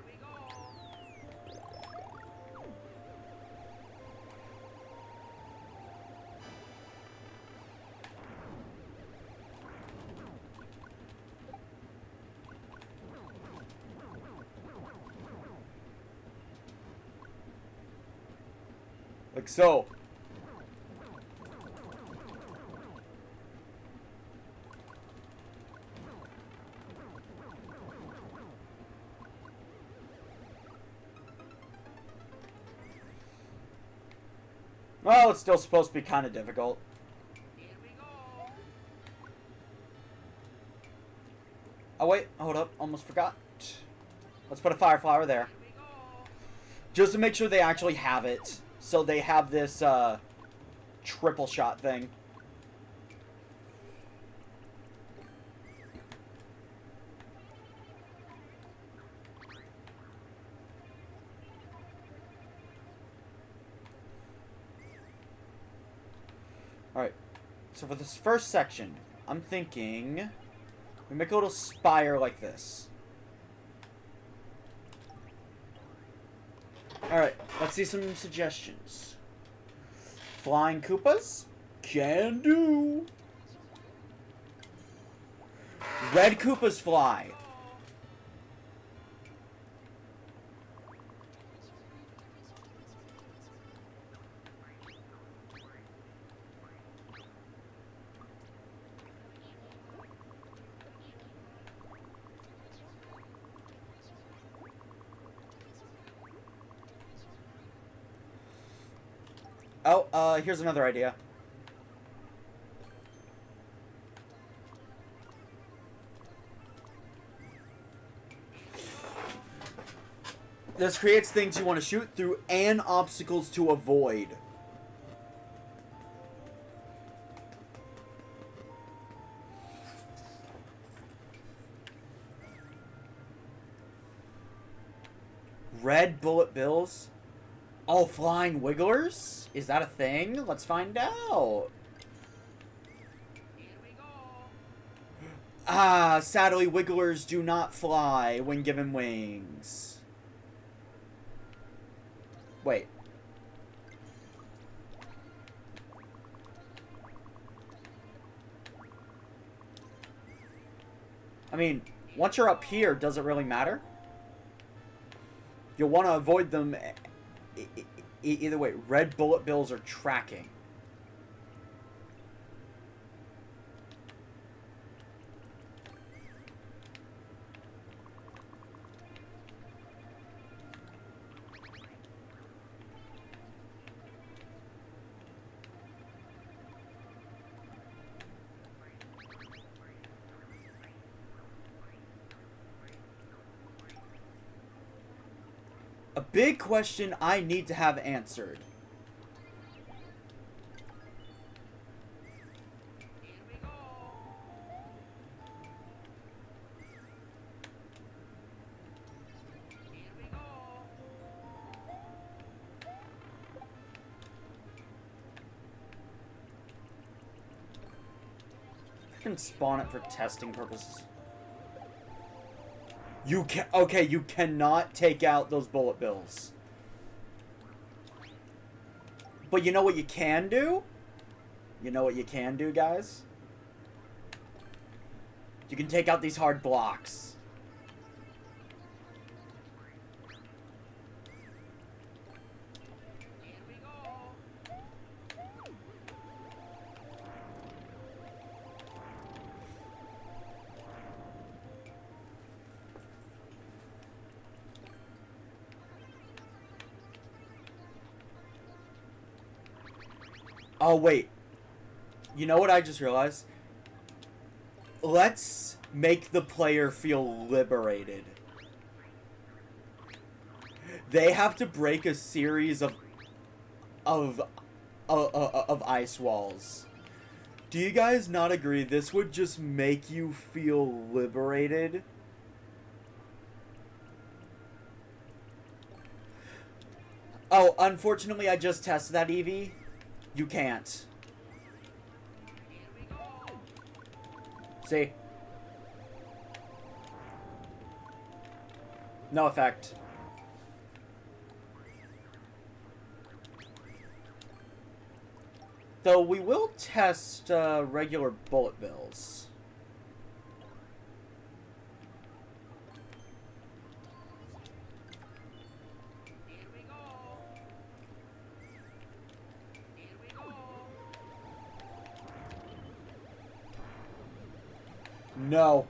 Like so. Well, it's still supposed to be kind of difficult. Here we go. Oh wait, hold up, almost forgot. Let's put a fire flower there. Here we go. Just to make sure they actually have it. So they have this, triple shot thing. Alright. So for this first section, I'm thinking we make a little spire like this. Alright, let's see some suggestions. Flying Koopas? Can do. Red Koopas fly. Oh, here's another idea. This creates things you want to shoot through and obstacles to avoid. Red bullet bills? Oh, flying wigglers? Is that a thing? Let's find out. Here we go. Ah, sadly, wigglers do not fly when given wings. Wait. I mean, once you're up here, does it really matter? You'll want to avoid them either way. Red bullet bills are tracking. A big question I need to have answered. Here we go. Here we go. I can spawn it for testing purposes. You can okay, you cannot take out those bullet bills. But you know what you can do? You know what you can do, guys? You can take out these hard blocks. Here we go. Oh, wait. You know what I just realized? Let's make the player feel liberated. They have to break a series of ice walls. Do you guys not agree this would just make you feel liberated? Oh, unfortunately I just tested that, Evie. You can't. Here we go. See? No effect. Though we will test regular bullet bills. Here we go. Here we go. No.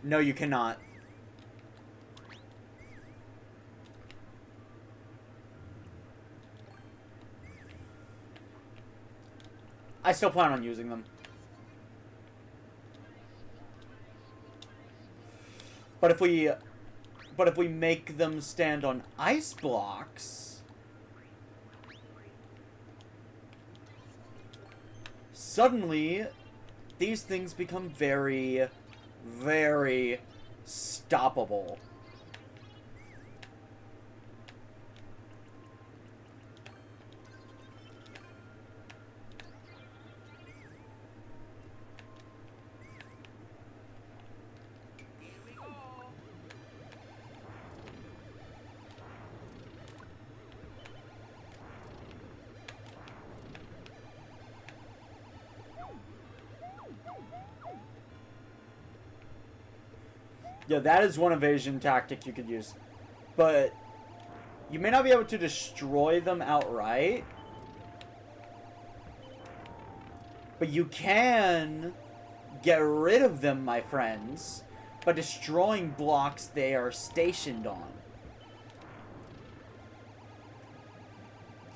No, you cannot. I still plan on using them. But if we make them stand on ice blocks, suddenly these things become very, very stoppable. Here we go. Yeah, that is one evasion tactic you could use. But you may not be able to destroy them outright. But you can get rid of them, my friends, by destroying blocks they are stationed on.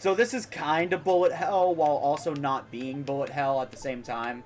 So this is kind of bullet hell while also not being bullet hell at the same time.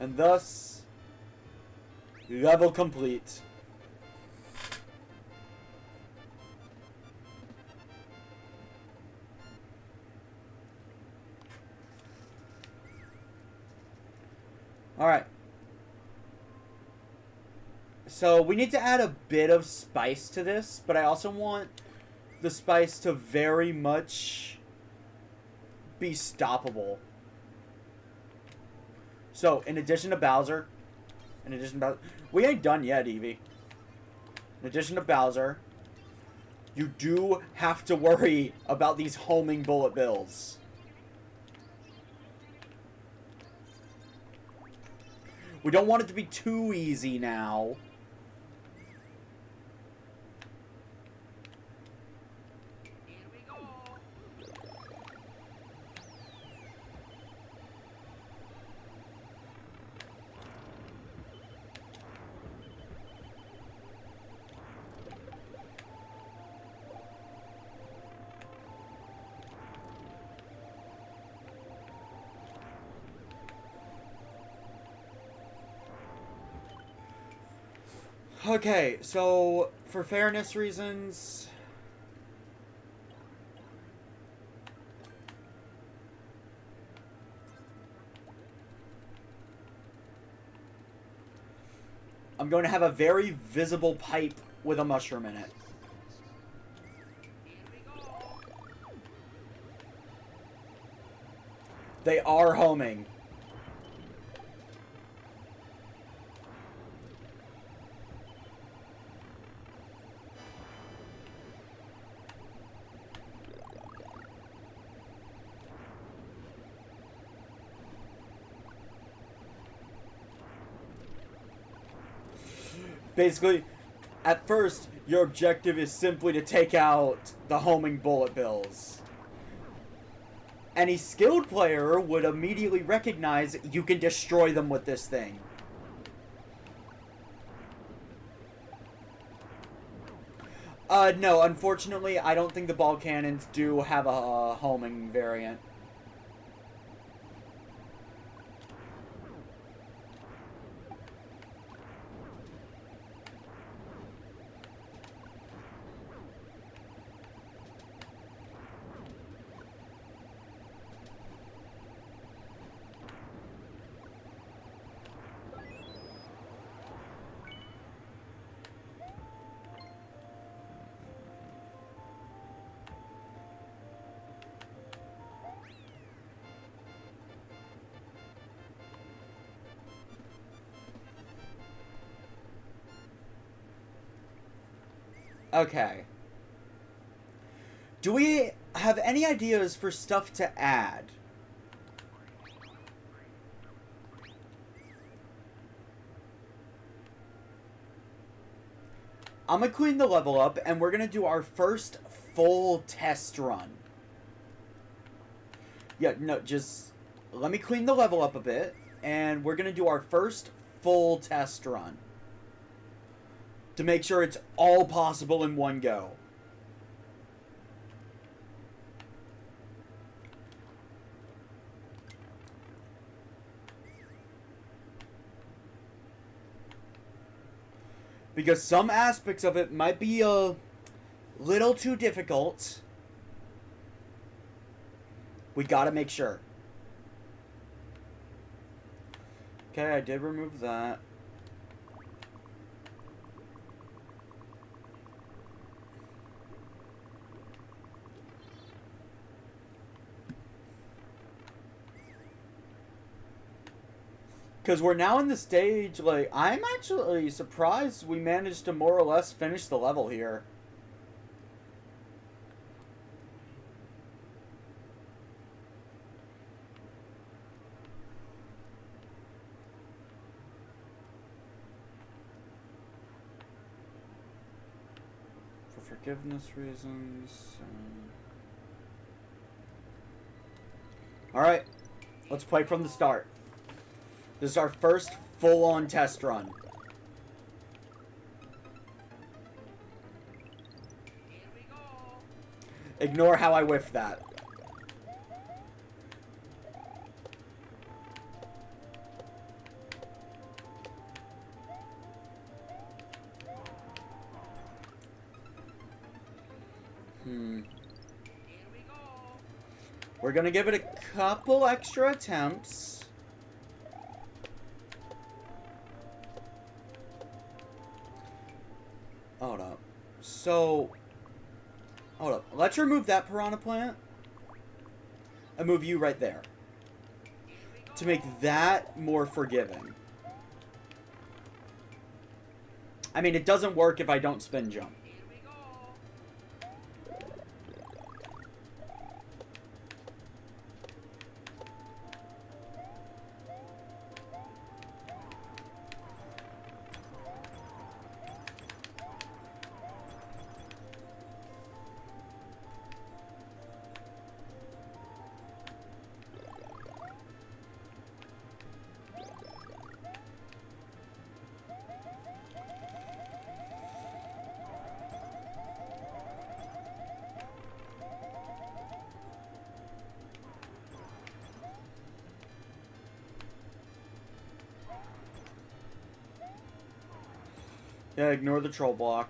And thus, level complete. Alright. So we need to add a bit of spice to this, but I also want the spice to very much be stoppable. So, in addition to Bowser, we ain't done yet, Eevee. In addition to Bowser, you do have to worry about these homing bullet bills. We don't want it to be too easy now. Here we go. Okay, so for fairness reasons, I'm going to have a very visible pipe with a mushroom in it. Here we go. They are homing. Basically, at first, your objective is simply to take out the homing bullet bills. Any skilled player would immediately recognize you can destroy them with this thing. No, unfortunately, I don't think the ball cannons do have a homing variant. Okay. Do we have any ideas for stuff to add? I'm gonna clean the level up, and we're gonna do our first full test run. Yeah, no, just let me clean the level up a bit, and we're gonna do our first full test run. To make sure it's all possible in one go. Because some aspects of it might be a little too difficult. We gotta make sure. Okay, I did remove that. Because we're now in the stage, like, I'm actually surprised we managed to more or less finish the level here. forgiveness reasons. Alright, let's play from the start. This is our first full-on test run. Here we go. Ignore how I whiffed that. Here we go. We're gonna give it a couple extra attempts. Hold up. So, hold up. Let's remove that piranha plant. And move you right there. To make that more forgiving. I mean, it doesn't work if I don't spin jump. Here we go. Yeah, ignore the troll block.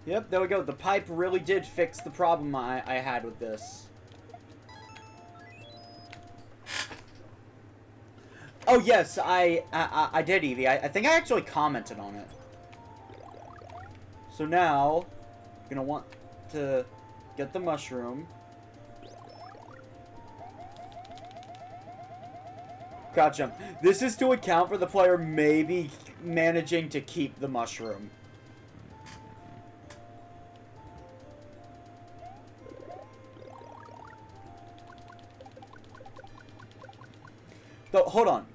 Yep, there we go. The pipe really did fix the problem I had with this. Oh yes, I did, Evie. I think I actually commented on it. So now, you're gonna want to get the mushroom. Crouch jump. This is to account for the player maybe managing to keep the mushroom. So, hold on.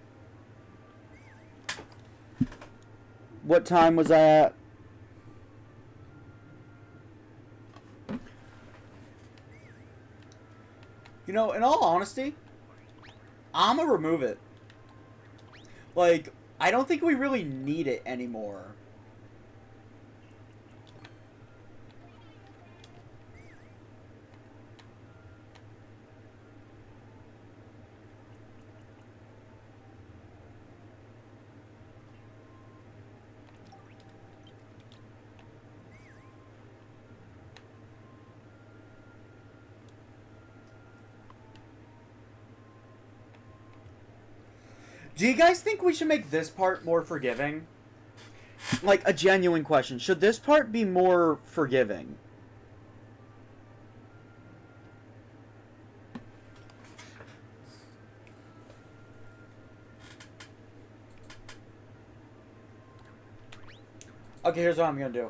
What time was I at? You know, in all honesty, I'm gonna remove it. Like, I don't think we really need it anymore. Do you guys think we should make this part more forgiving? Like, a genuine question. Should this part be more forgiving? Okay, here's what I'm gonna do.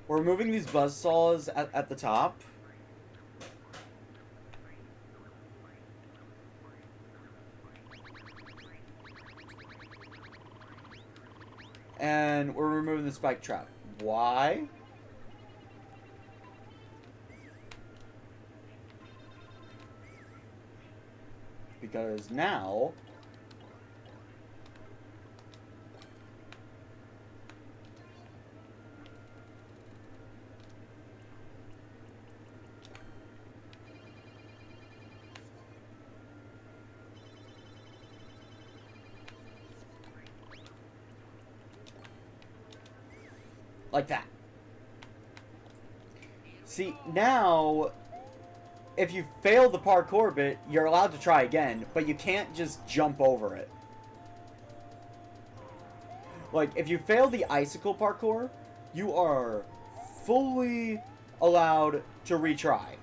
We're removing these buzzsaws at the top. And we're removing the spike trap. Why? Because now... Like that. See, now, if you fail the parkour bit, you're allowed to try again, but you can't just jump over it. Like, if you fail the icicle parkour, you are fully allowed to retry.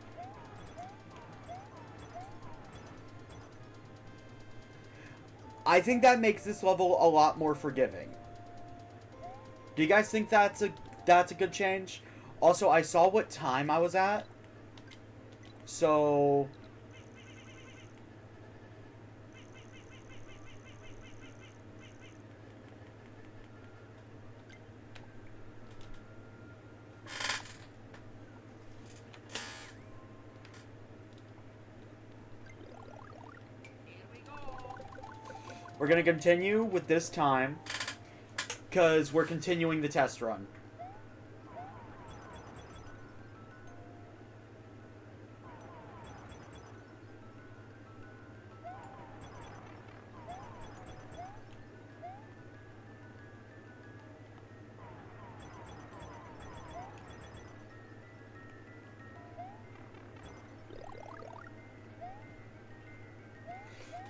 I think that makes this level a lot more forgiving. Do you guys think that's a good change? Also, I saw what time I was at. So we're going to continue with this time because we're continuing the test run.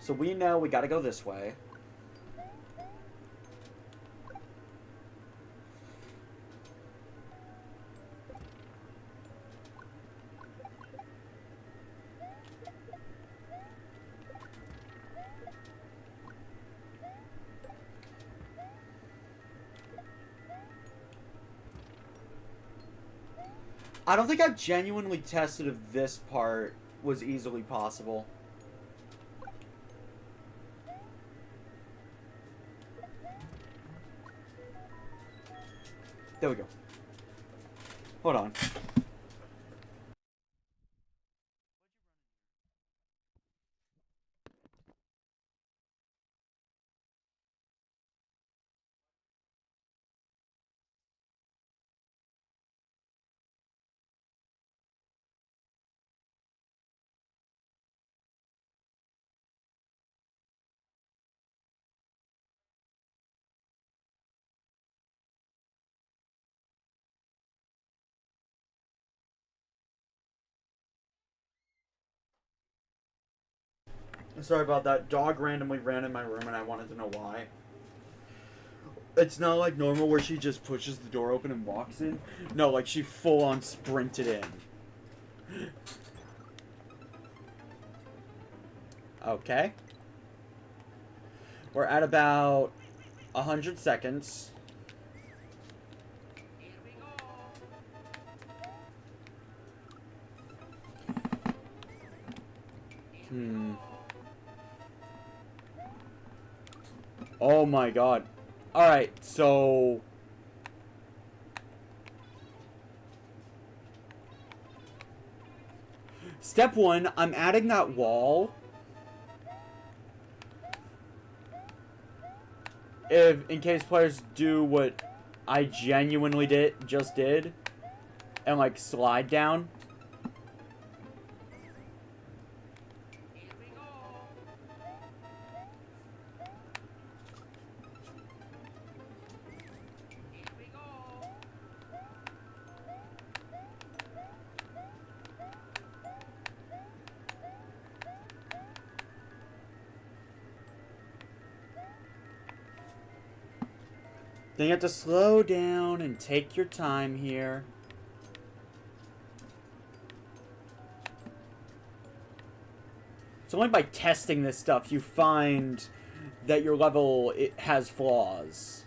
So we know we gotta go this way. I don't think I've genuinely tested if this part was easily possible. There we go. Hold on. Sorry about that. Dog randomly ran in my room and I wanted to know why. It's not like normal where she just pushes the door open and walks in. No, like she full on sprinted in. Okay. We're at about 100 seconds. Oh my god. Alright, so... Step 1, I'm adding that wall. In case players do what I genuinely just did. And like slide down. Then you have to slow down and take your time here. It's only by testing this stuff you find that your level has flaws.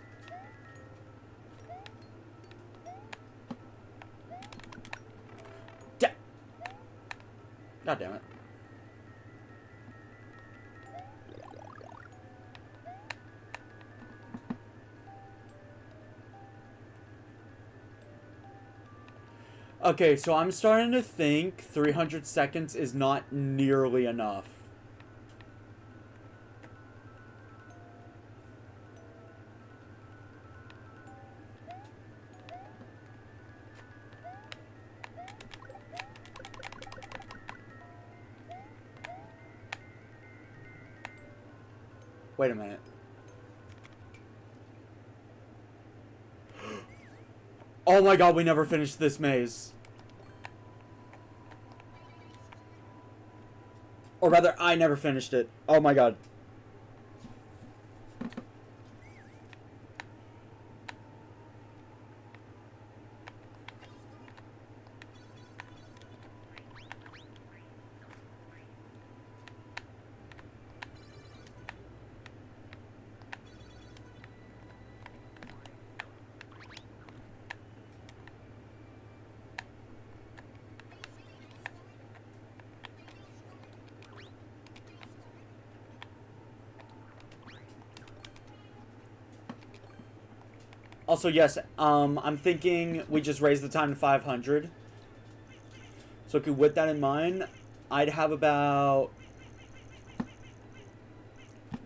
God damn it. Okay, so I'm starting to think 300 seconds is not nearly enough. Wait a minute. Oh my god, we never finished this maze. Or rather, I never finished it. Oh my god. Also, yes, I'm thinking we just raise the time to 500. So, okay, with that in mind, I'd have about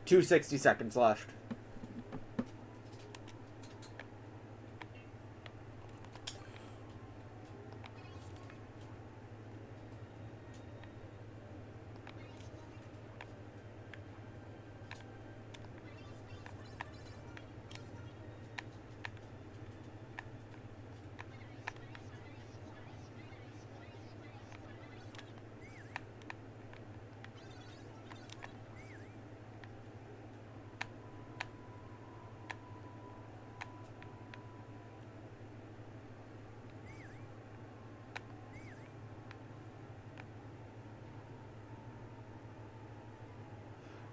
260 seconds left.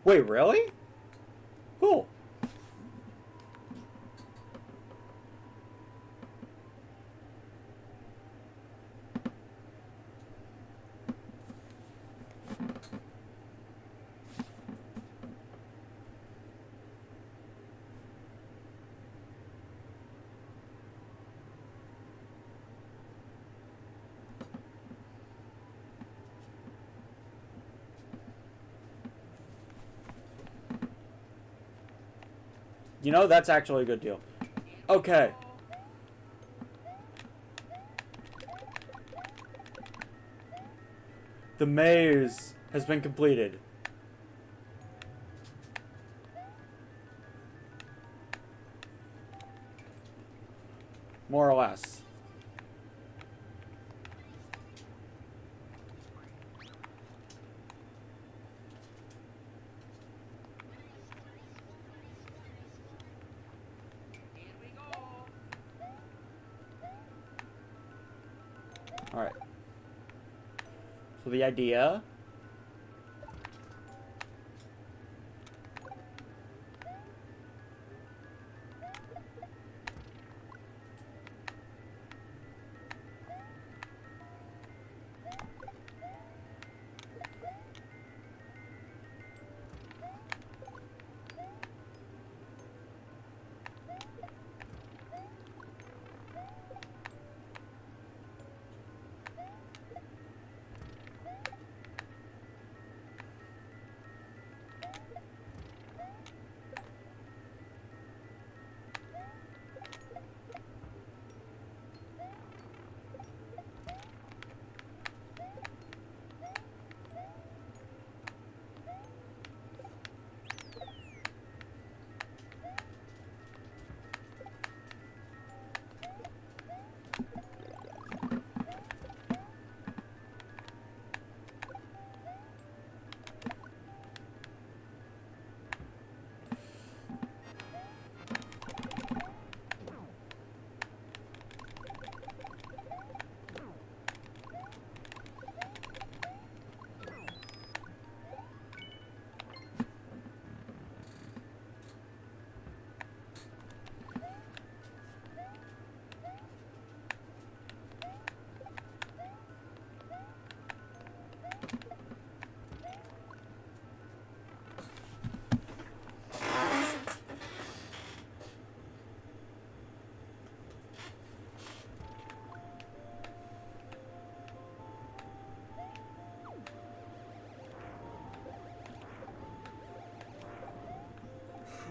Wait, really? Cool. You know, that's actually a good deal. Okay. The maze has been completed. More or less. Alright. So the idea...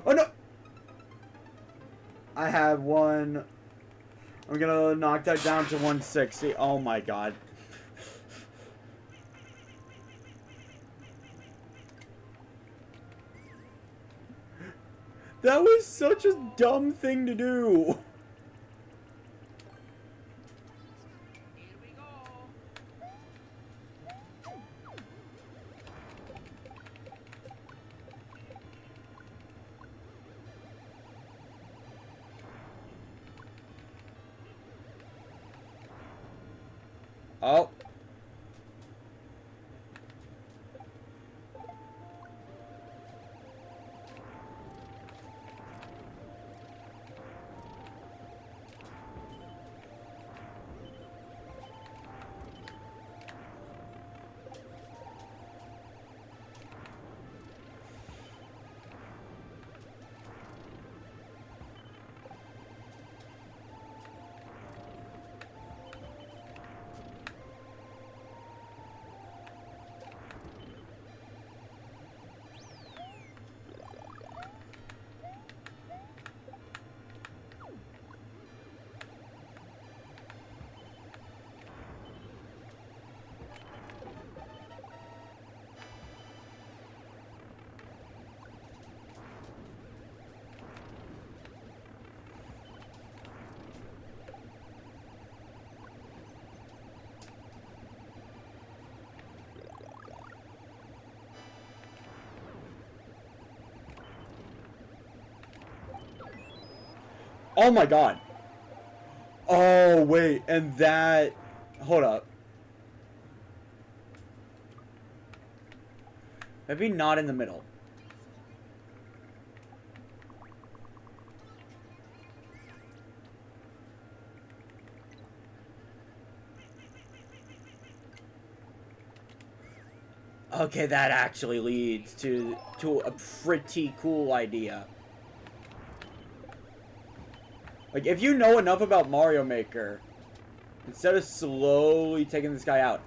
Oh no! I have one. I'm gonna knock that down to 160. Oh my god. That was such a dumb thing to do. Oh. Oh my god. Oh, wait, and that... Hold up. Maybe not in the middle. Okay, that actually leads to a pretty cool idea. Like, if you know enough about Mario Maker, instead of slowly taking this guy out,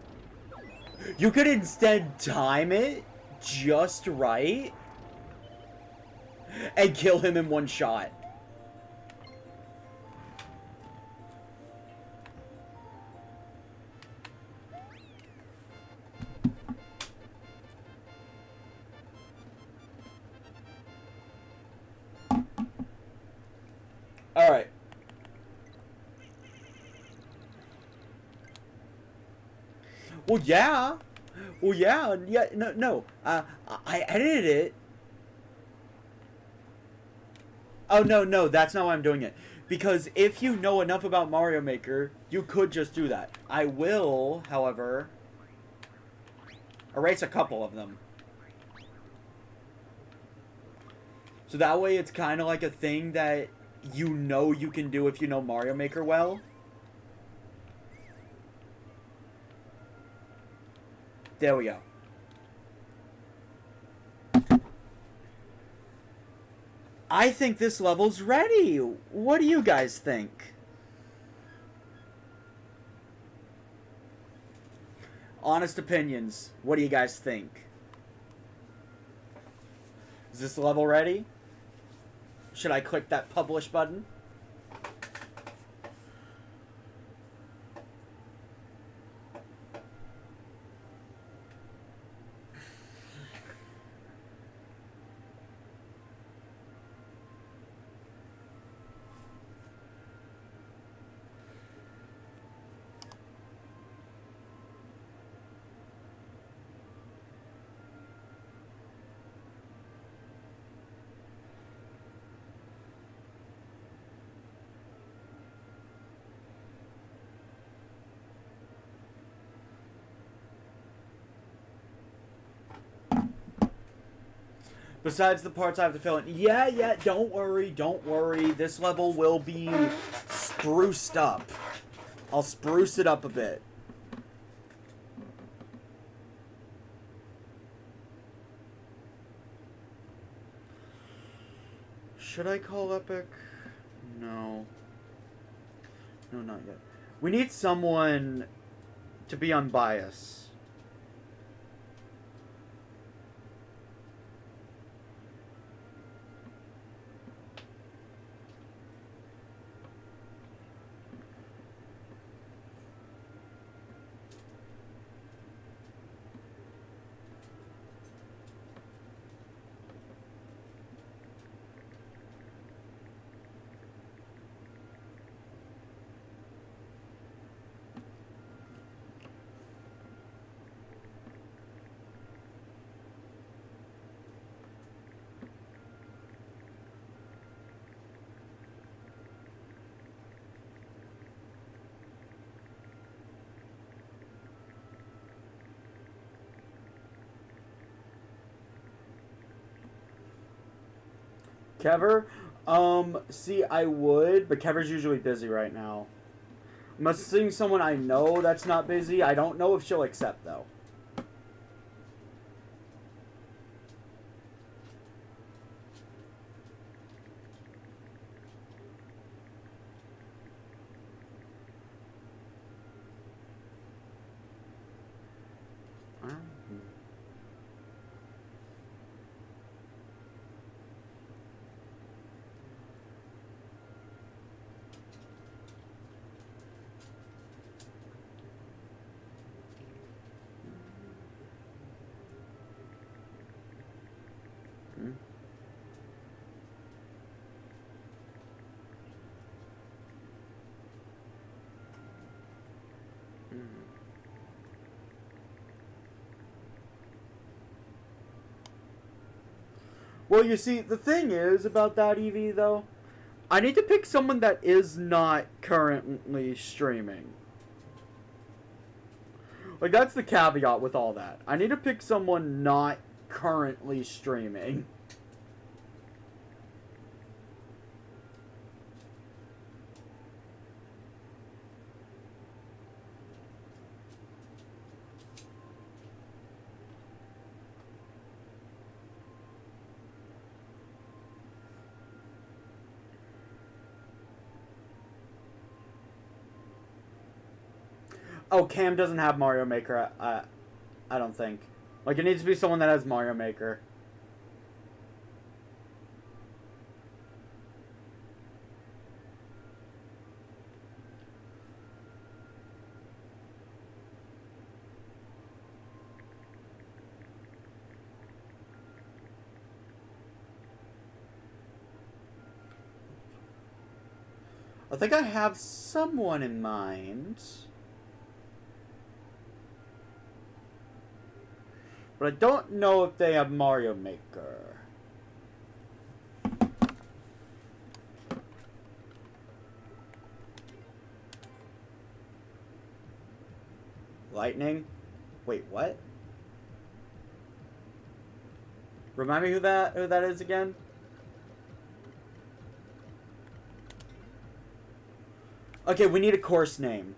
you could instead time it just right and kill him in one shot. Alright. Well, yeah. Well, yeah. Yeah, no. I edited it. Oh, no, that's not why I'm doing it. Because if you know enough about Mario Maker, you could just do that. I will, however, erase a couple of them. So that way it's kind of like a thing that you know you can do if you know Mario Maker well. There we go. I think this level's ready. What do you guys think? Honest opinions. What do you guys think? Is this level ready? Should I click that publish button? Besides the parts I have to fill in. Yeah, don't worry. This level will be spruced up. I'll spruce it up a bit. Should I call Epic? No. No, not yet. We need someone to be unbiased. Kever? See, I would, but Kever's usually busy right now. I'm seeing someone I know that's not busy. I don't know if she'll accept, though. Well, you see, the thing is about that EV, though, I need to pick someone that is not currently streaming. Like, that's the caveat with all that. I need to pick someone not currently streaming. Oh, Cam doesn't have Mario Maker. I don't think. Like, it needs to be someone that has Mario Maker. I think I have someone in mind. But I don't know if they have Mario Maker. Lightning? Wait, what? Remind me who that is again? Okay, we need a course name.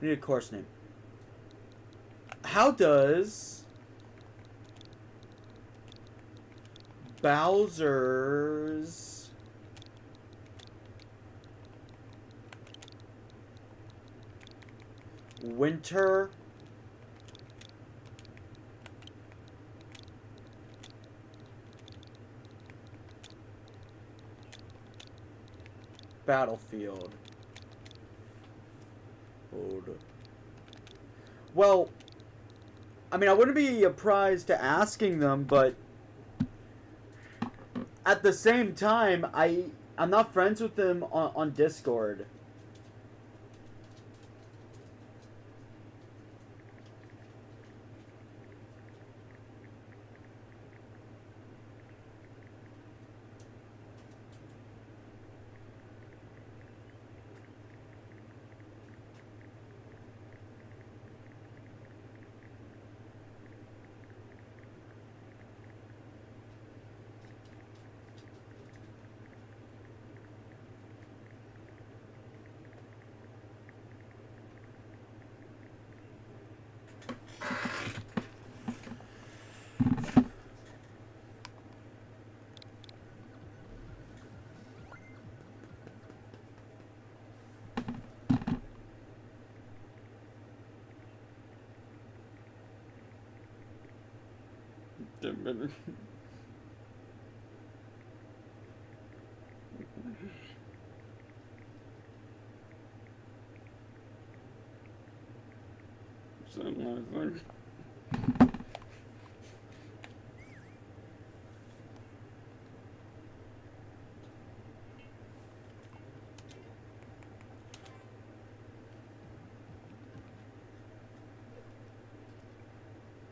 We need a course name. How does Bowser's Winter Battlefield? Well, I mean, I wouldn't be surprised to asking them, but at the same time, I'm not friends with them on Discord.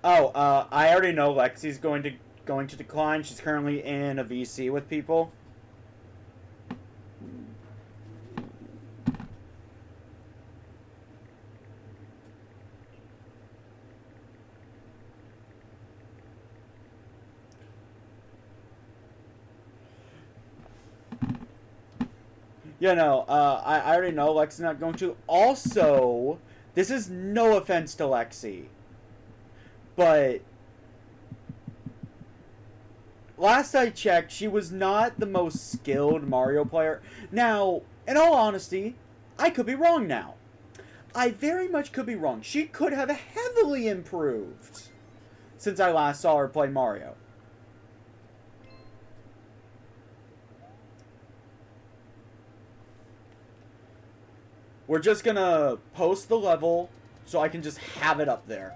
Oh, I already know Lexi's going to decline. She's currently in a VC with people. Yeah, no, I already know Lexi's not going to. Also, this is no offense to Lexi, but last I checked, she was not the most skilled Mario player. Now, in all honesty, I could be wrong now. I very much could be wrong. She could have heavily improved since I last saw her play Mario. We're just gonna post the level so I can just have it up there.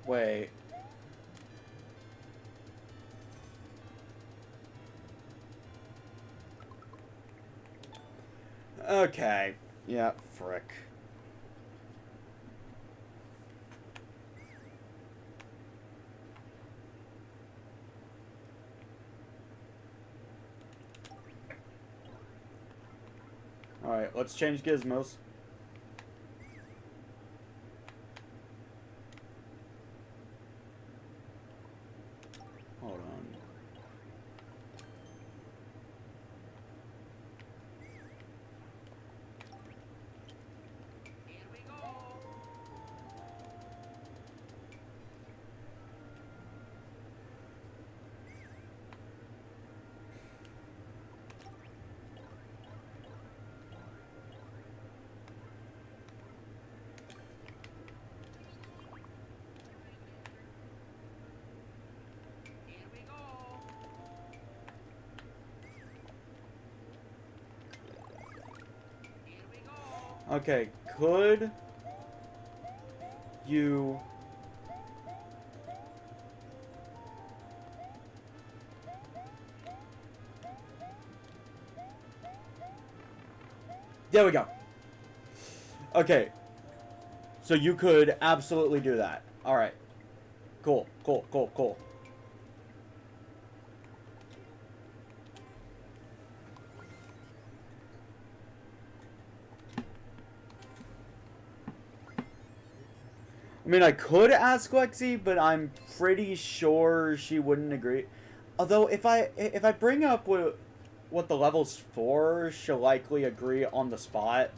Wait. Okay. Yeah, frick. Alright, let's change gizmos. Hold on. Here we go. Here we go. Here we go. Okay, could you... There we go. Okay. So you could absolutely do that. Alright. Cool, cool, cool, cool. I mean, I could ask Lexi, but I'm pretty sure she wouldn't agree. Although, if I bring up what the level's for, she'll likely agree on the spot.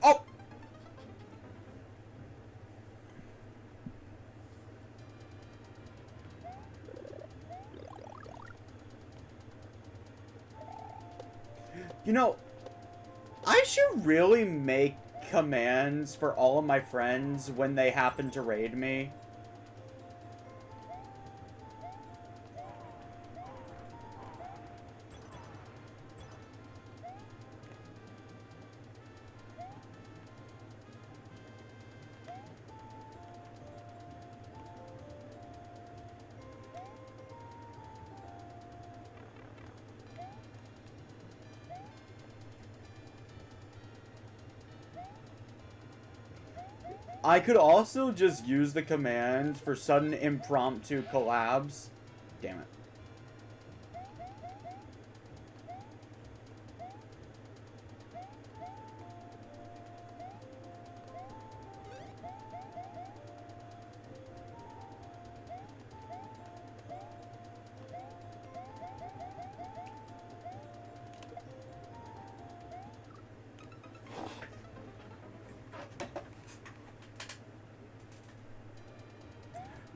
Oh! You know, I should really make commands for all of my friends when they happen to raid me. I could also just use the command for sudden impromptu collabs. Damn it.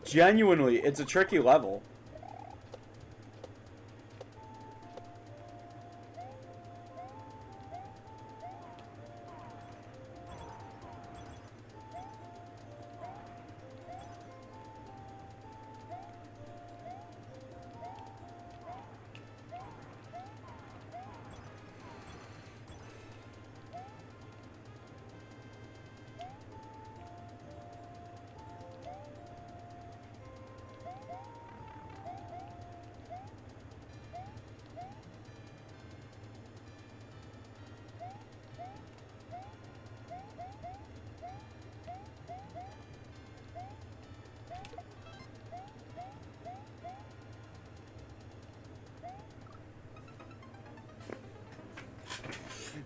Genuinely, it's a tricky level.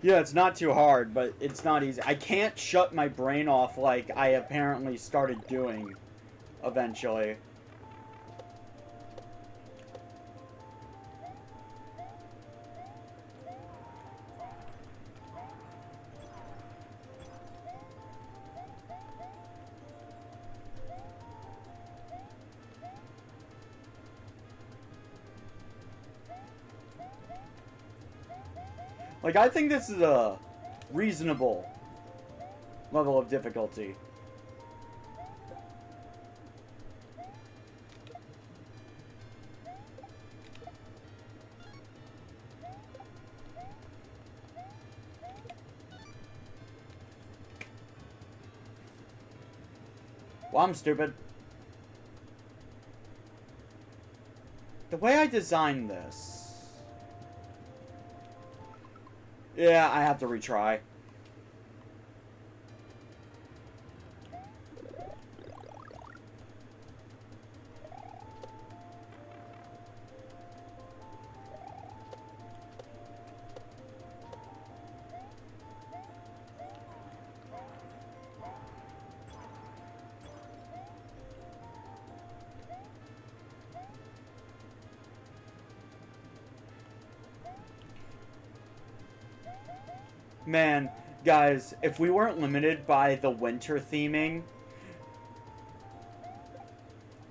Yeah, it's not too hard, but it's not easy. I can't shut my brain off like I apparently started doing eventually. Like, I think this is a reasonable level of difficulty. Well, I'm stupid. The way I designed this... Yeah, I have to retry. Man, guys, if we weren't limited by the winter theming,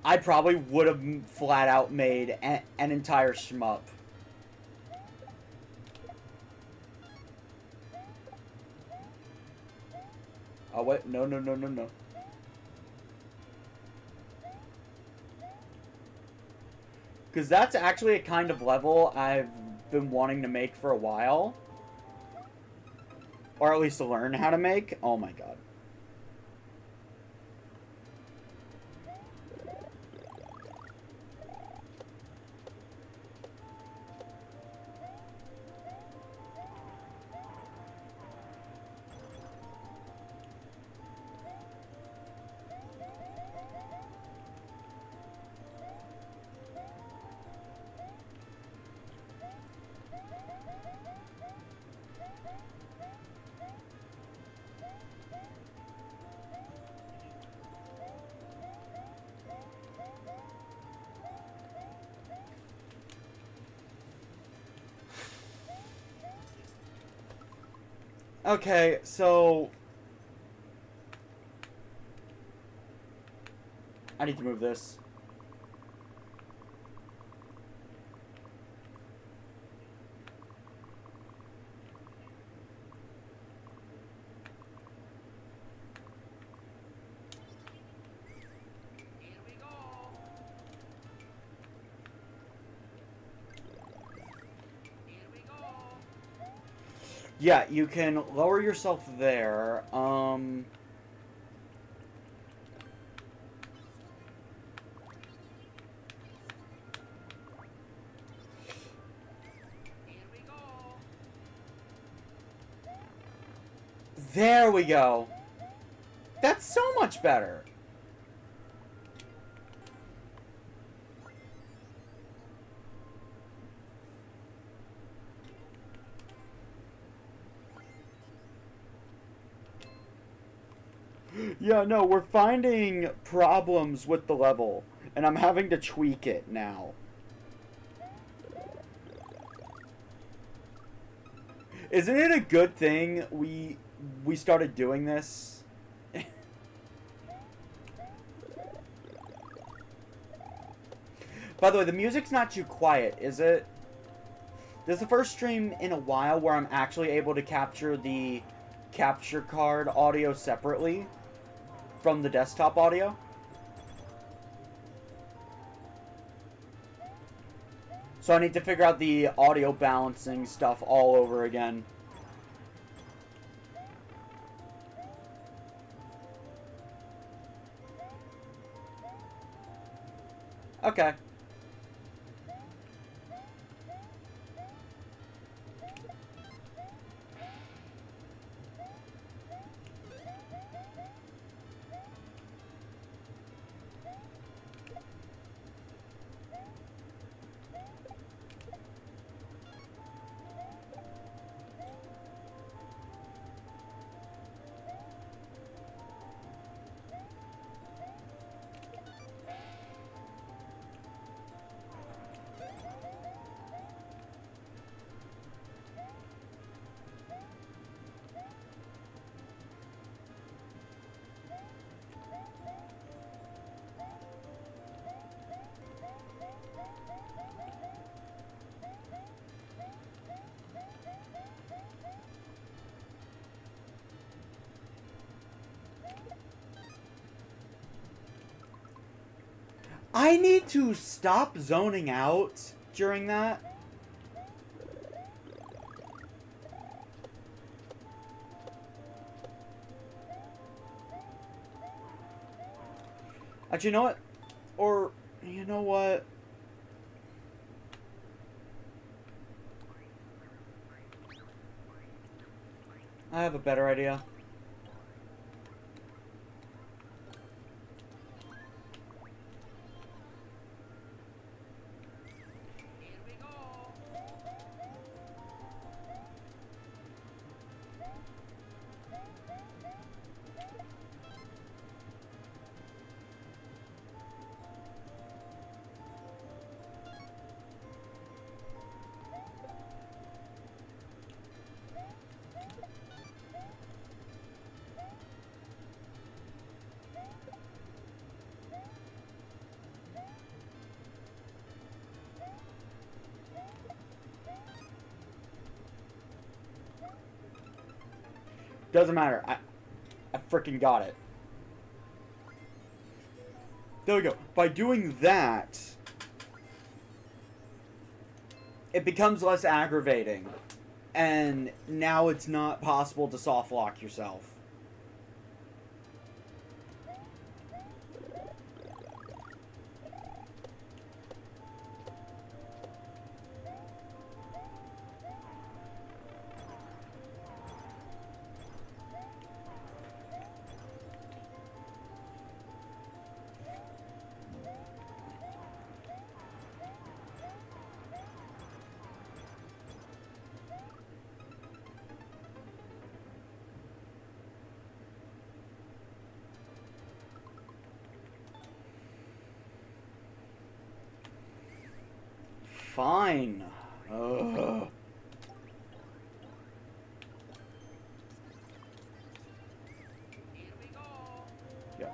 I probably would have flat out made an entire shmup. Oh, wait. No, no, no, no, no. Because that's actually a kind of level I've been wanting to make for a while. Or at least to learn how to make. Oh my god. Okay, so... I need to move this. Here we go. Here we go. Yeah, you can lower yourself there. Here we go. There we go. That's so much better. Yeah, no, we're finding problems with the level, and I'm having to tweak it now. Isn't it a good thing we started doing this? By the way, the music's not too quiet, is it? This is the first stream in a while where I'm actually able to capture the capture card audio separately from the desktop audio. So I need to figure out the audio balancing stuff all over again. Okay. I need to stop zoning out during that. Actually, you know what? Or, you know what? I have a better idea. Here we go. Doesn't matter. I freaking got it. There we go. By doing that, it becomes less aggravating. And now it's not possible to soft lock yourself. Fine. Ugh. Here we go. Yeah.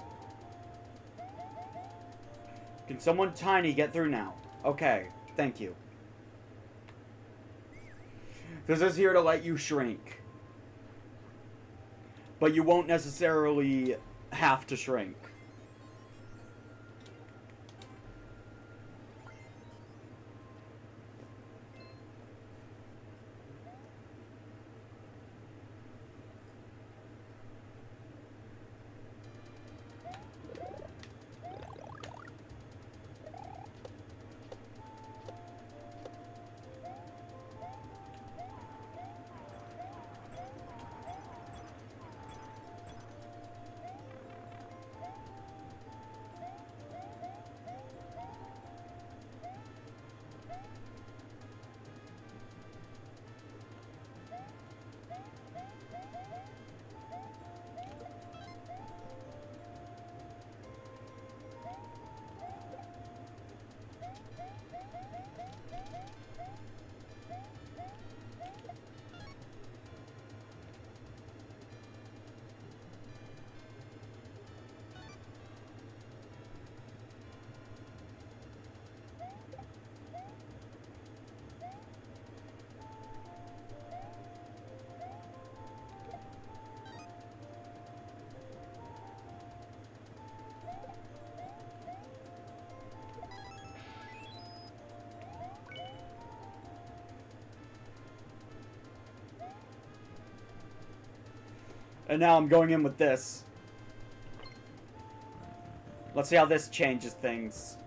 Can someone tiny get through now? Okay, thank you. This is here to let you shrink. But you won't necessarily have to shrink. And now I'm going in with this. Let's see how this changes things.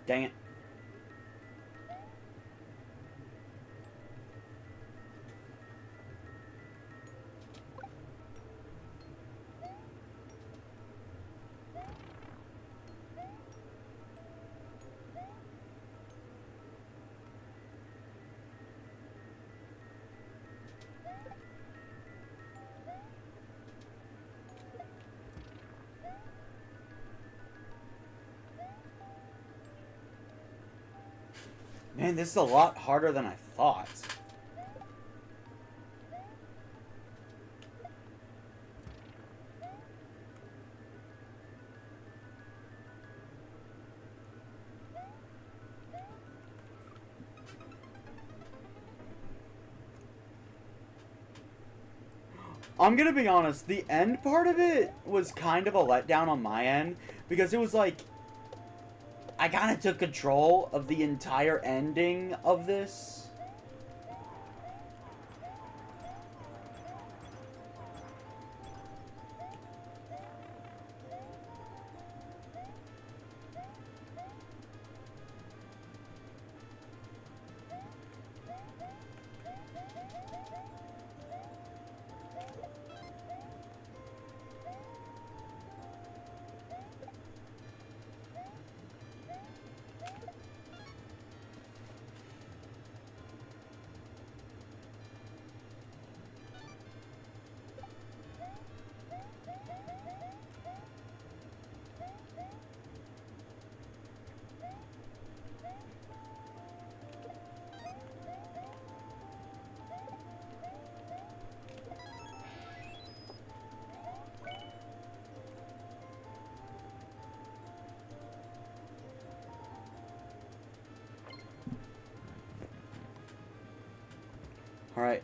Dang it. Man, this is a lot harder than I thought. I'm gonna be honest, the end part of it was kind of a letdown on my end, because it was like, I kind of took control of the entire ending of this. Alright.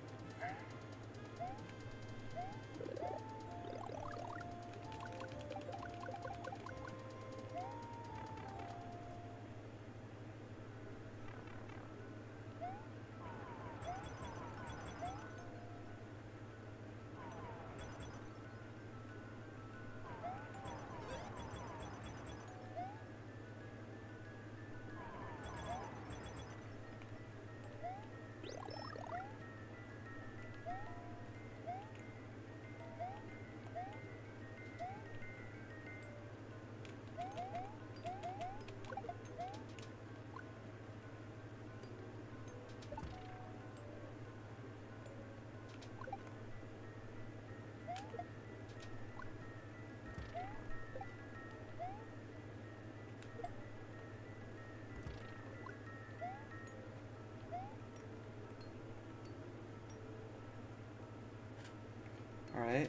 Alright.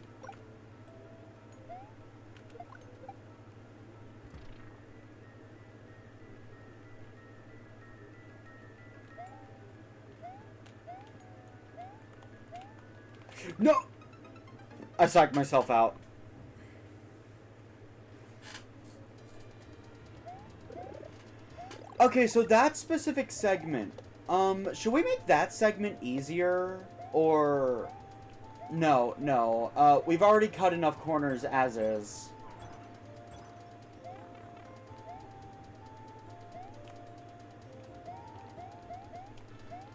No! I psyched myself out. Okay, so that specific segment, should we make that segment easier? Or... No. We've already cut enough corners as is.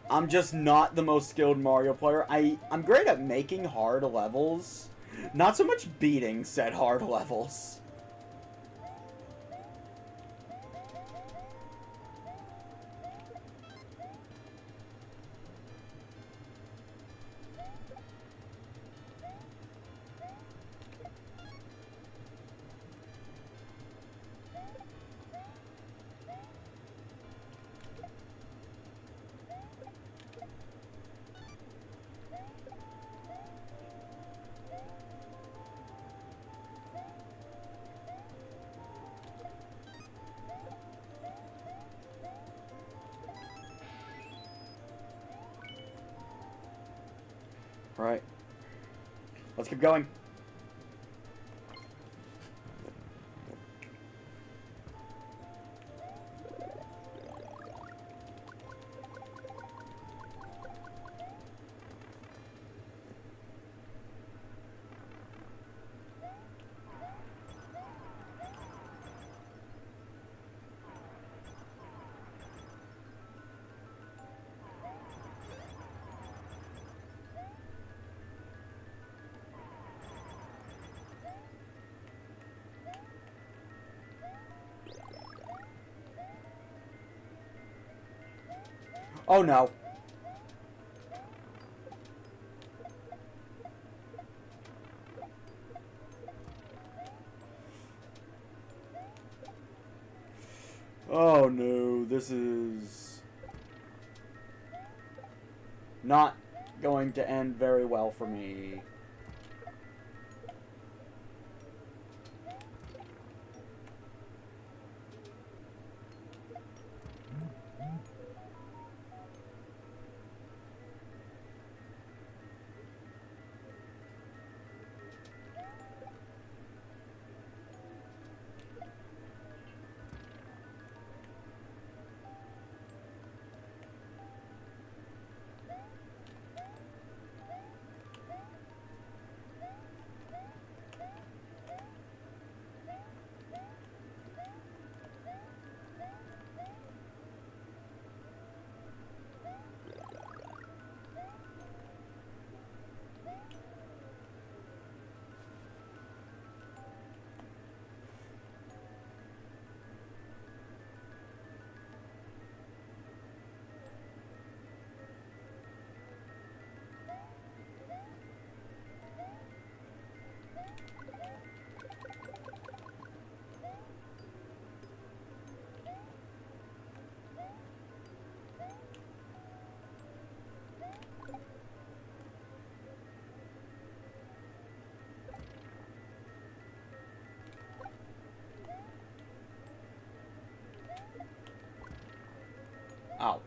I'm just not the most skilled Mario player. I'm great at making hard levels. Not so much beating said hard levels. Right. Let's keep going. Oh no. Oh no, this is not going to end very well for me. Ow.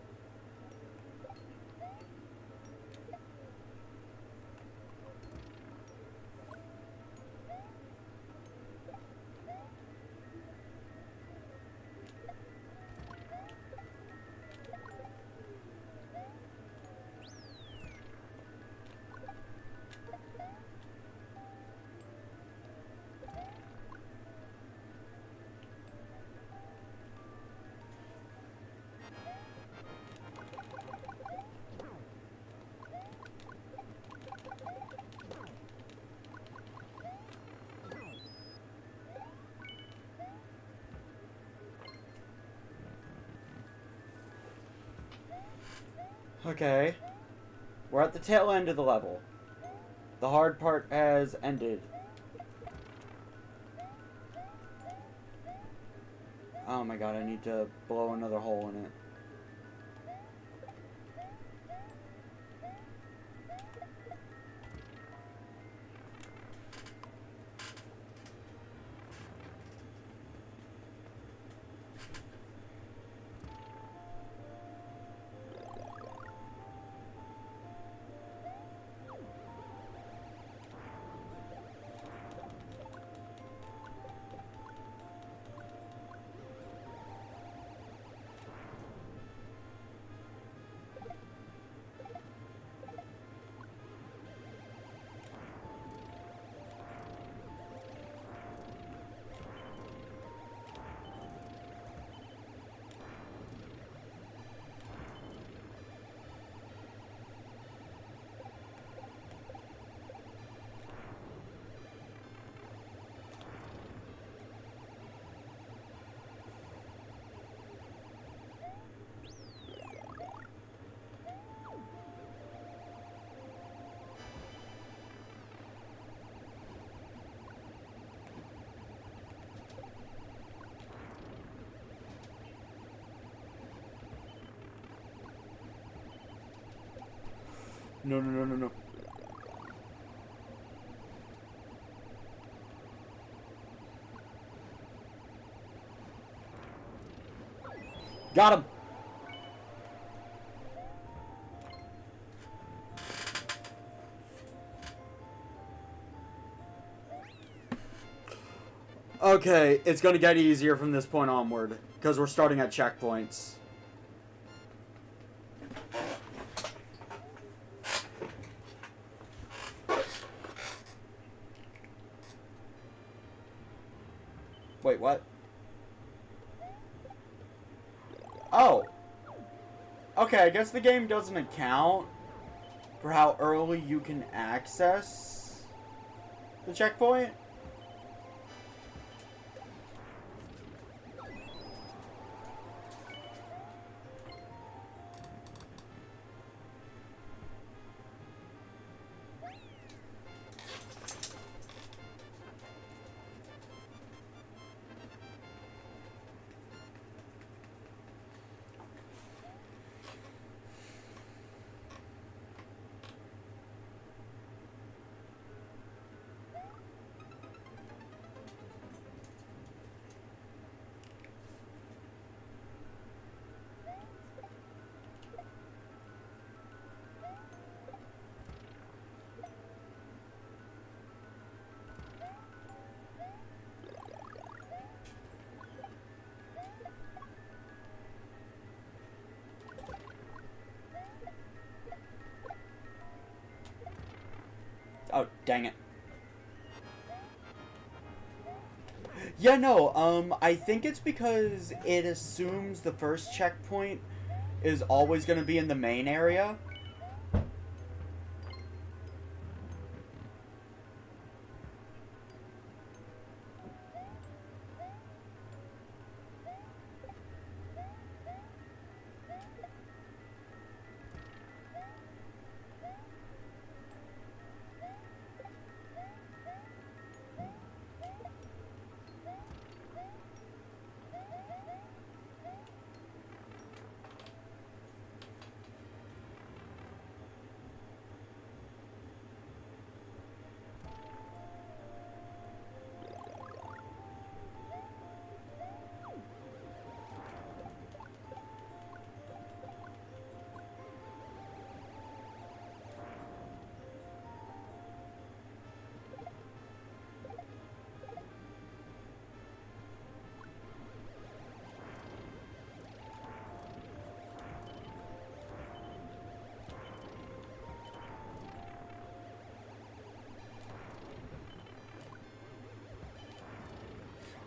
Okay. We're at the tail end of the level. The hard part has ended. Oh my god, I need to blow another hole in it. No, no, no, no, no. Got him! Okay, it's gonna get easier from this point onward, because we're starting at checkpoints. Wait, what? Oh. Okay, I guess the game doesn't account for how early you can access the checkpoint. Oh, dang it. Yeah, no, I think it's because it assumes the first checkpoint is always going to be in the main area.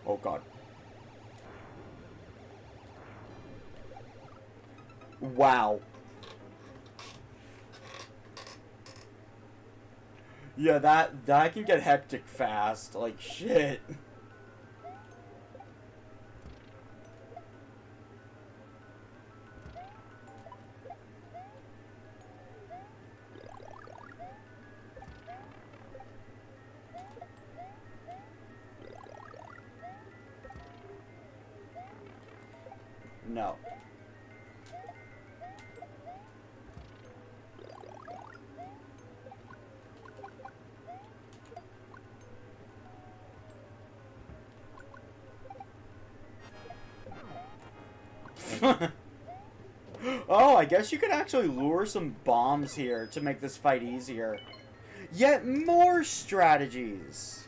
Oh, God. Wow. Yeah, that can get hectic fast. Like, shit. No. Oh, I guess you could actually lure some bombs here to make this fight easier. Yet more strategies.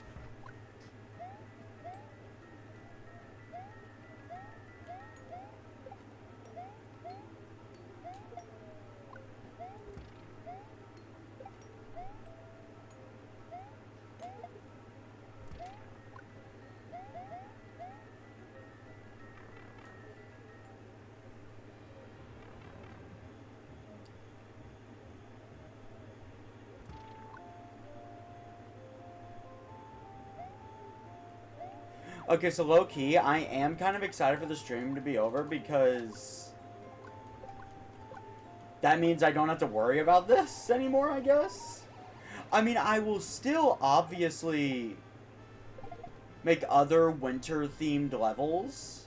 Okay, so low-key, I am kind of excited for the stream to be over because that means I don't have to worry about this anymore, I guess. I mean, I will still obviously make other winter-themed levels.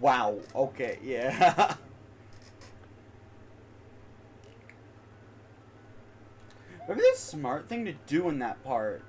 Wow, okay, yeah. Maybe the smart thing to do in that part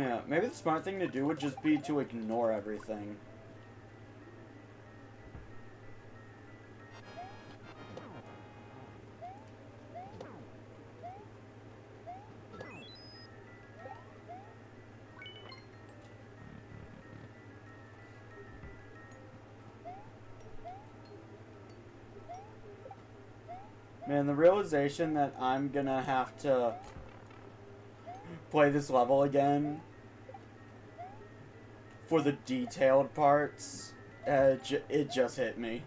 Yeah, maybe the smart thing to do would just be to ignore everything. Man, the realization that I'm gonna have to play this level again for the detailed parts, it just hit me.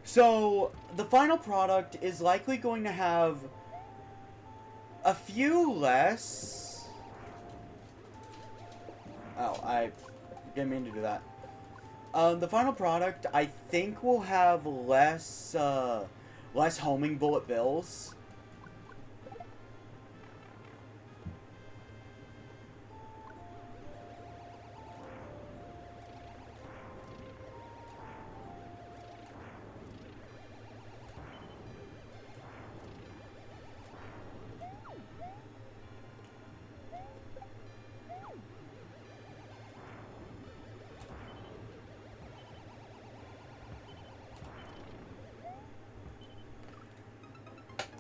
So, the final product is likely going to have a few less... Oh, I didn't mean to do that. The final product, I think, will have less homing bullet bills.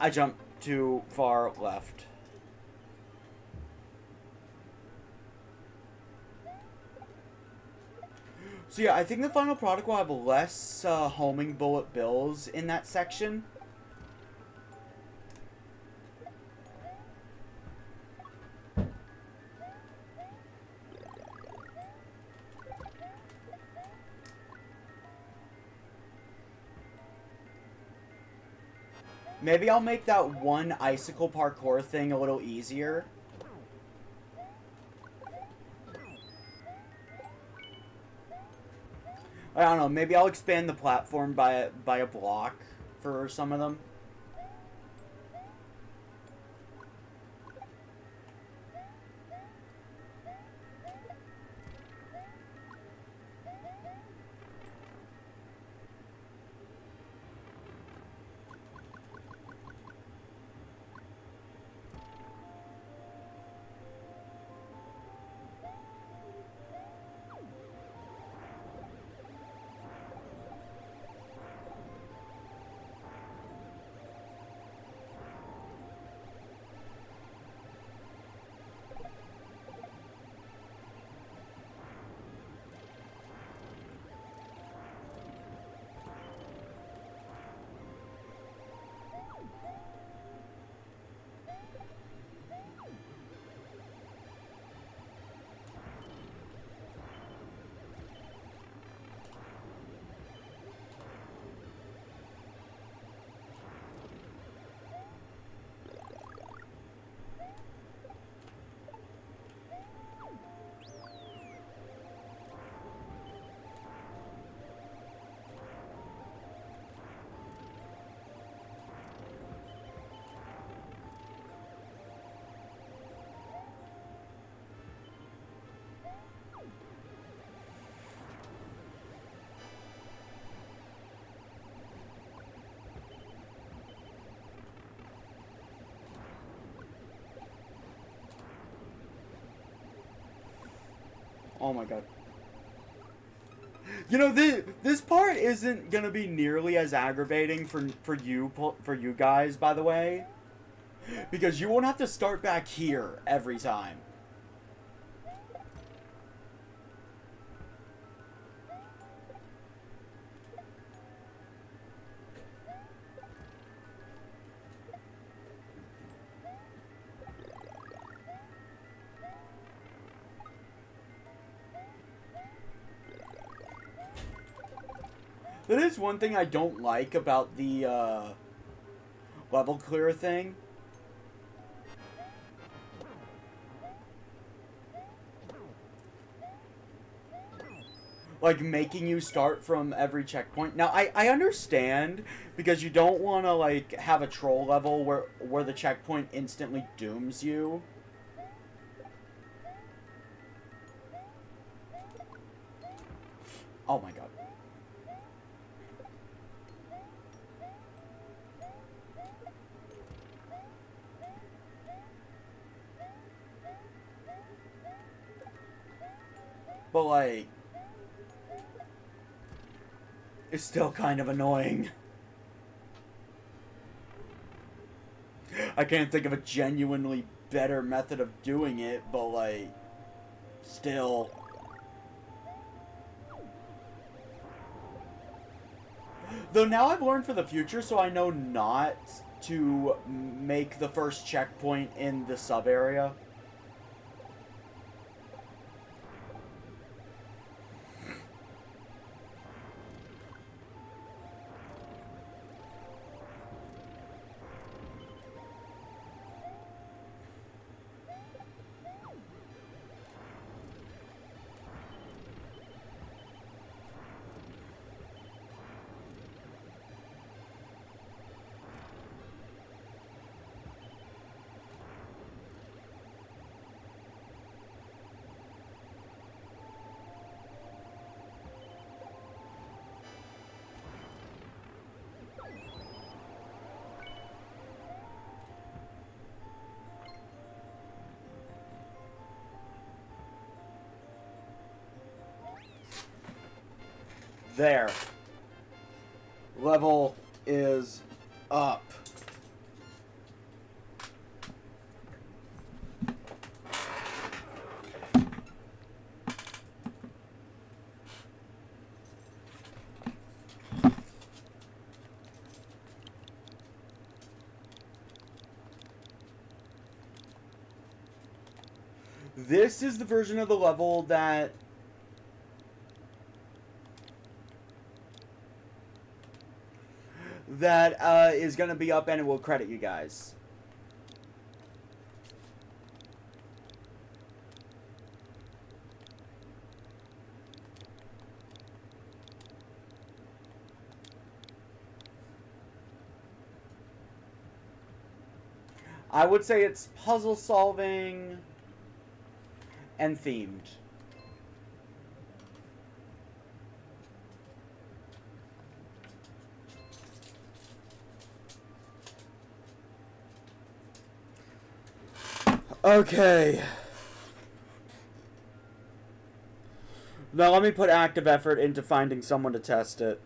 I jumped too far left. So yeah, I think the final product will have less homing bullet bills in that section. Maybe I'll make that one icicle parkour thing a little easier. I don't know, maybe I'll expand the platform by a block for some of them. Oh my god. You know, this part isn't gonna be nearly as aggravating for you guys, by the way, because you won't have to start back here every time. That is one thing I don't like about the level clear thing. Like, making you start from every checkpoint. Now, I understand, because you don't want to, like, have a troll level where the checkpoint instantly dooms you. Oh my god. But, like, it's still kind of annoying. I can't think of a genuinely better method of doing it, but, like, still. Though now I've learned for the future, so I know not to make the first checkpoint in the sub area. There. Level is up. This is the version of the level that is going to be up, and it will credit you guys. I would say it's puzzle solving and themed. Okay. Now let me put active effort into finding someone to test it.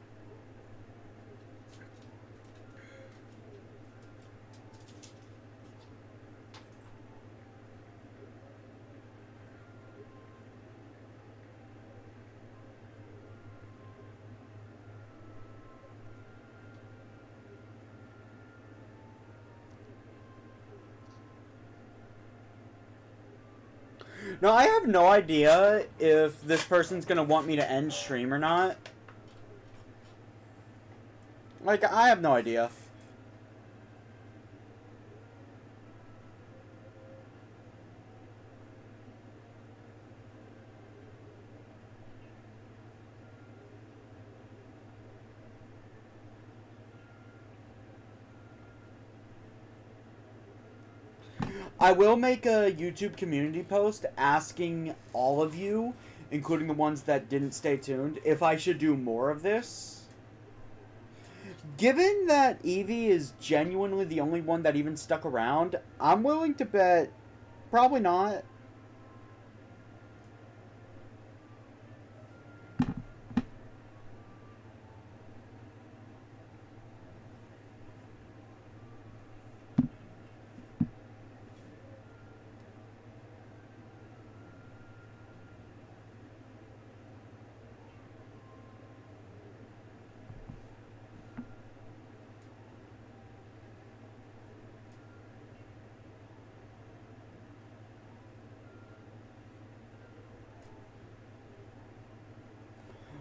Now, I have no idea if this person's gonna want me to end stream or not. Like, I have no idea. I will make a YouTube community post asking all of you, including the ones that didn't stay tuned, if I should do more of this. Given that Evie is genuinely the only one that even stuck around, I'm willing to bet probably not.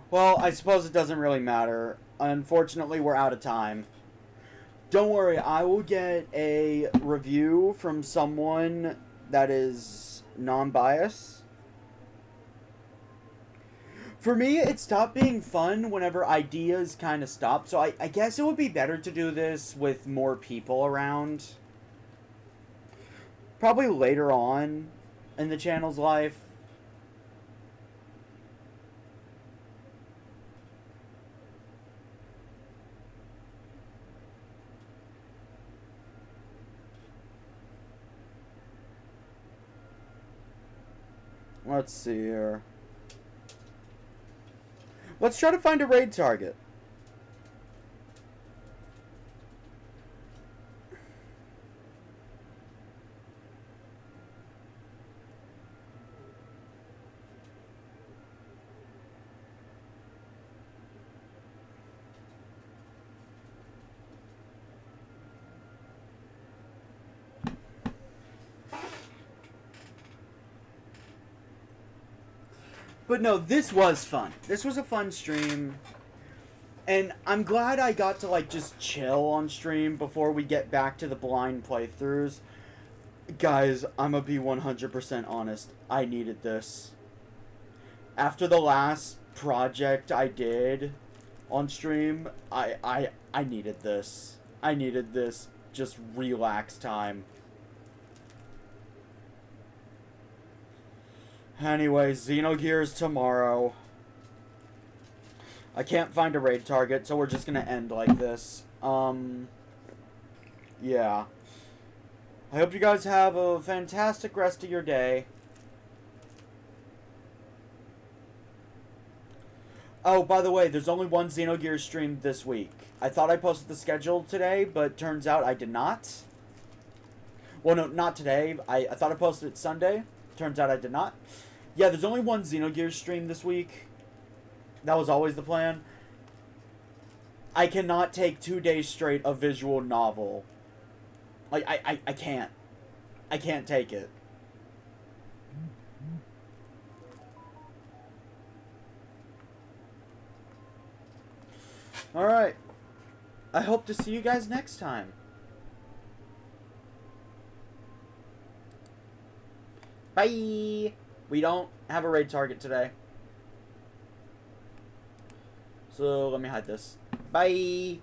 Well, I suppose it doesn't really matter. Unfortunately, we're out of time. Don't worry, I will get a review from someone that is non-biased. For me, it stopped being fun whenever ideas kind of stopped, so I guess it would be better to do this with more people around. Probably later on in the channel's life. Let's see here. Let's try to find a raid target. But no, this was fun. This was a fun stream. And I'm glad I got to, like, just chill on stream before we get back to the blind playthroughs. Guys, I'm gonna be 100% honest. I needed this. After the last project I did on stream, I needed this. I needed this just relax time. Anyways, Xenogears tomorrow. I can't find a raid target, so we're just gonna end like this. Yeah. I hope you guys have a fantastic rest of your day. Oh, by the way, there's only one Xenogears stream this week. I thought I posted the schedule today, but turns out I did not. Well, no, not today. I thought I posted it Sunday. Turns out I did not. Yeah, there's only one Xenogears stream this week. That was always the plan. I cannot take 2 days straight of visual novel. Like, I can't. I can't take it. Alright. I hope to see you guys next time. Bye! We don't have a raid target today. So, let me hide this. Bye!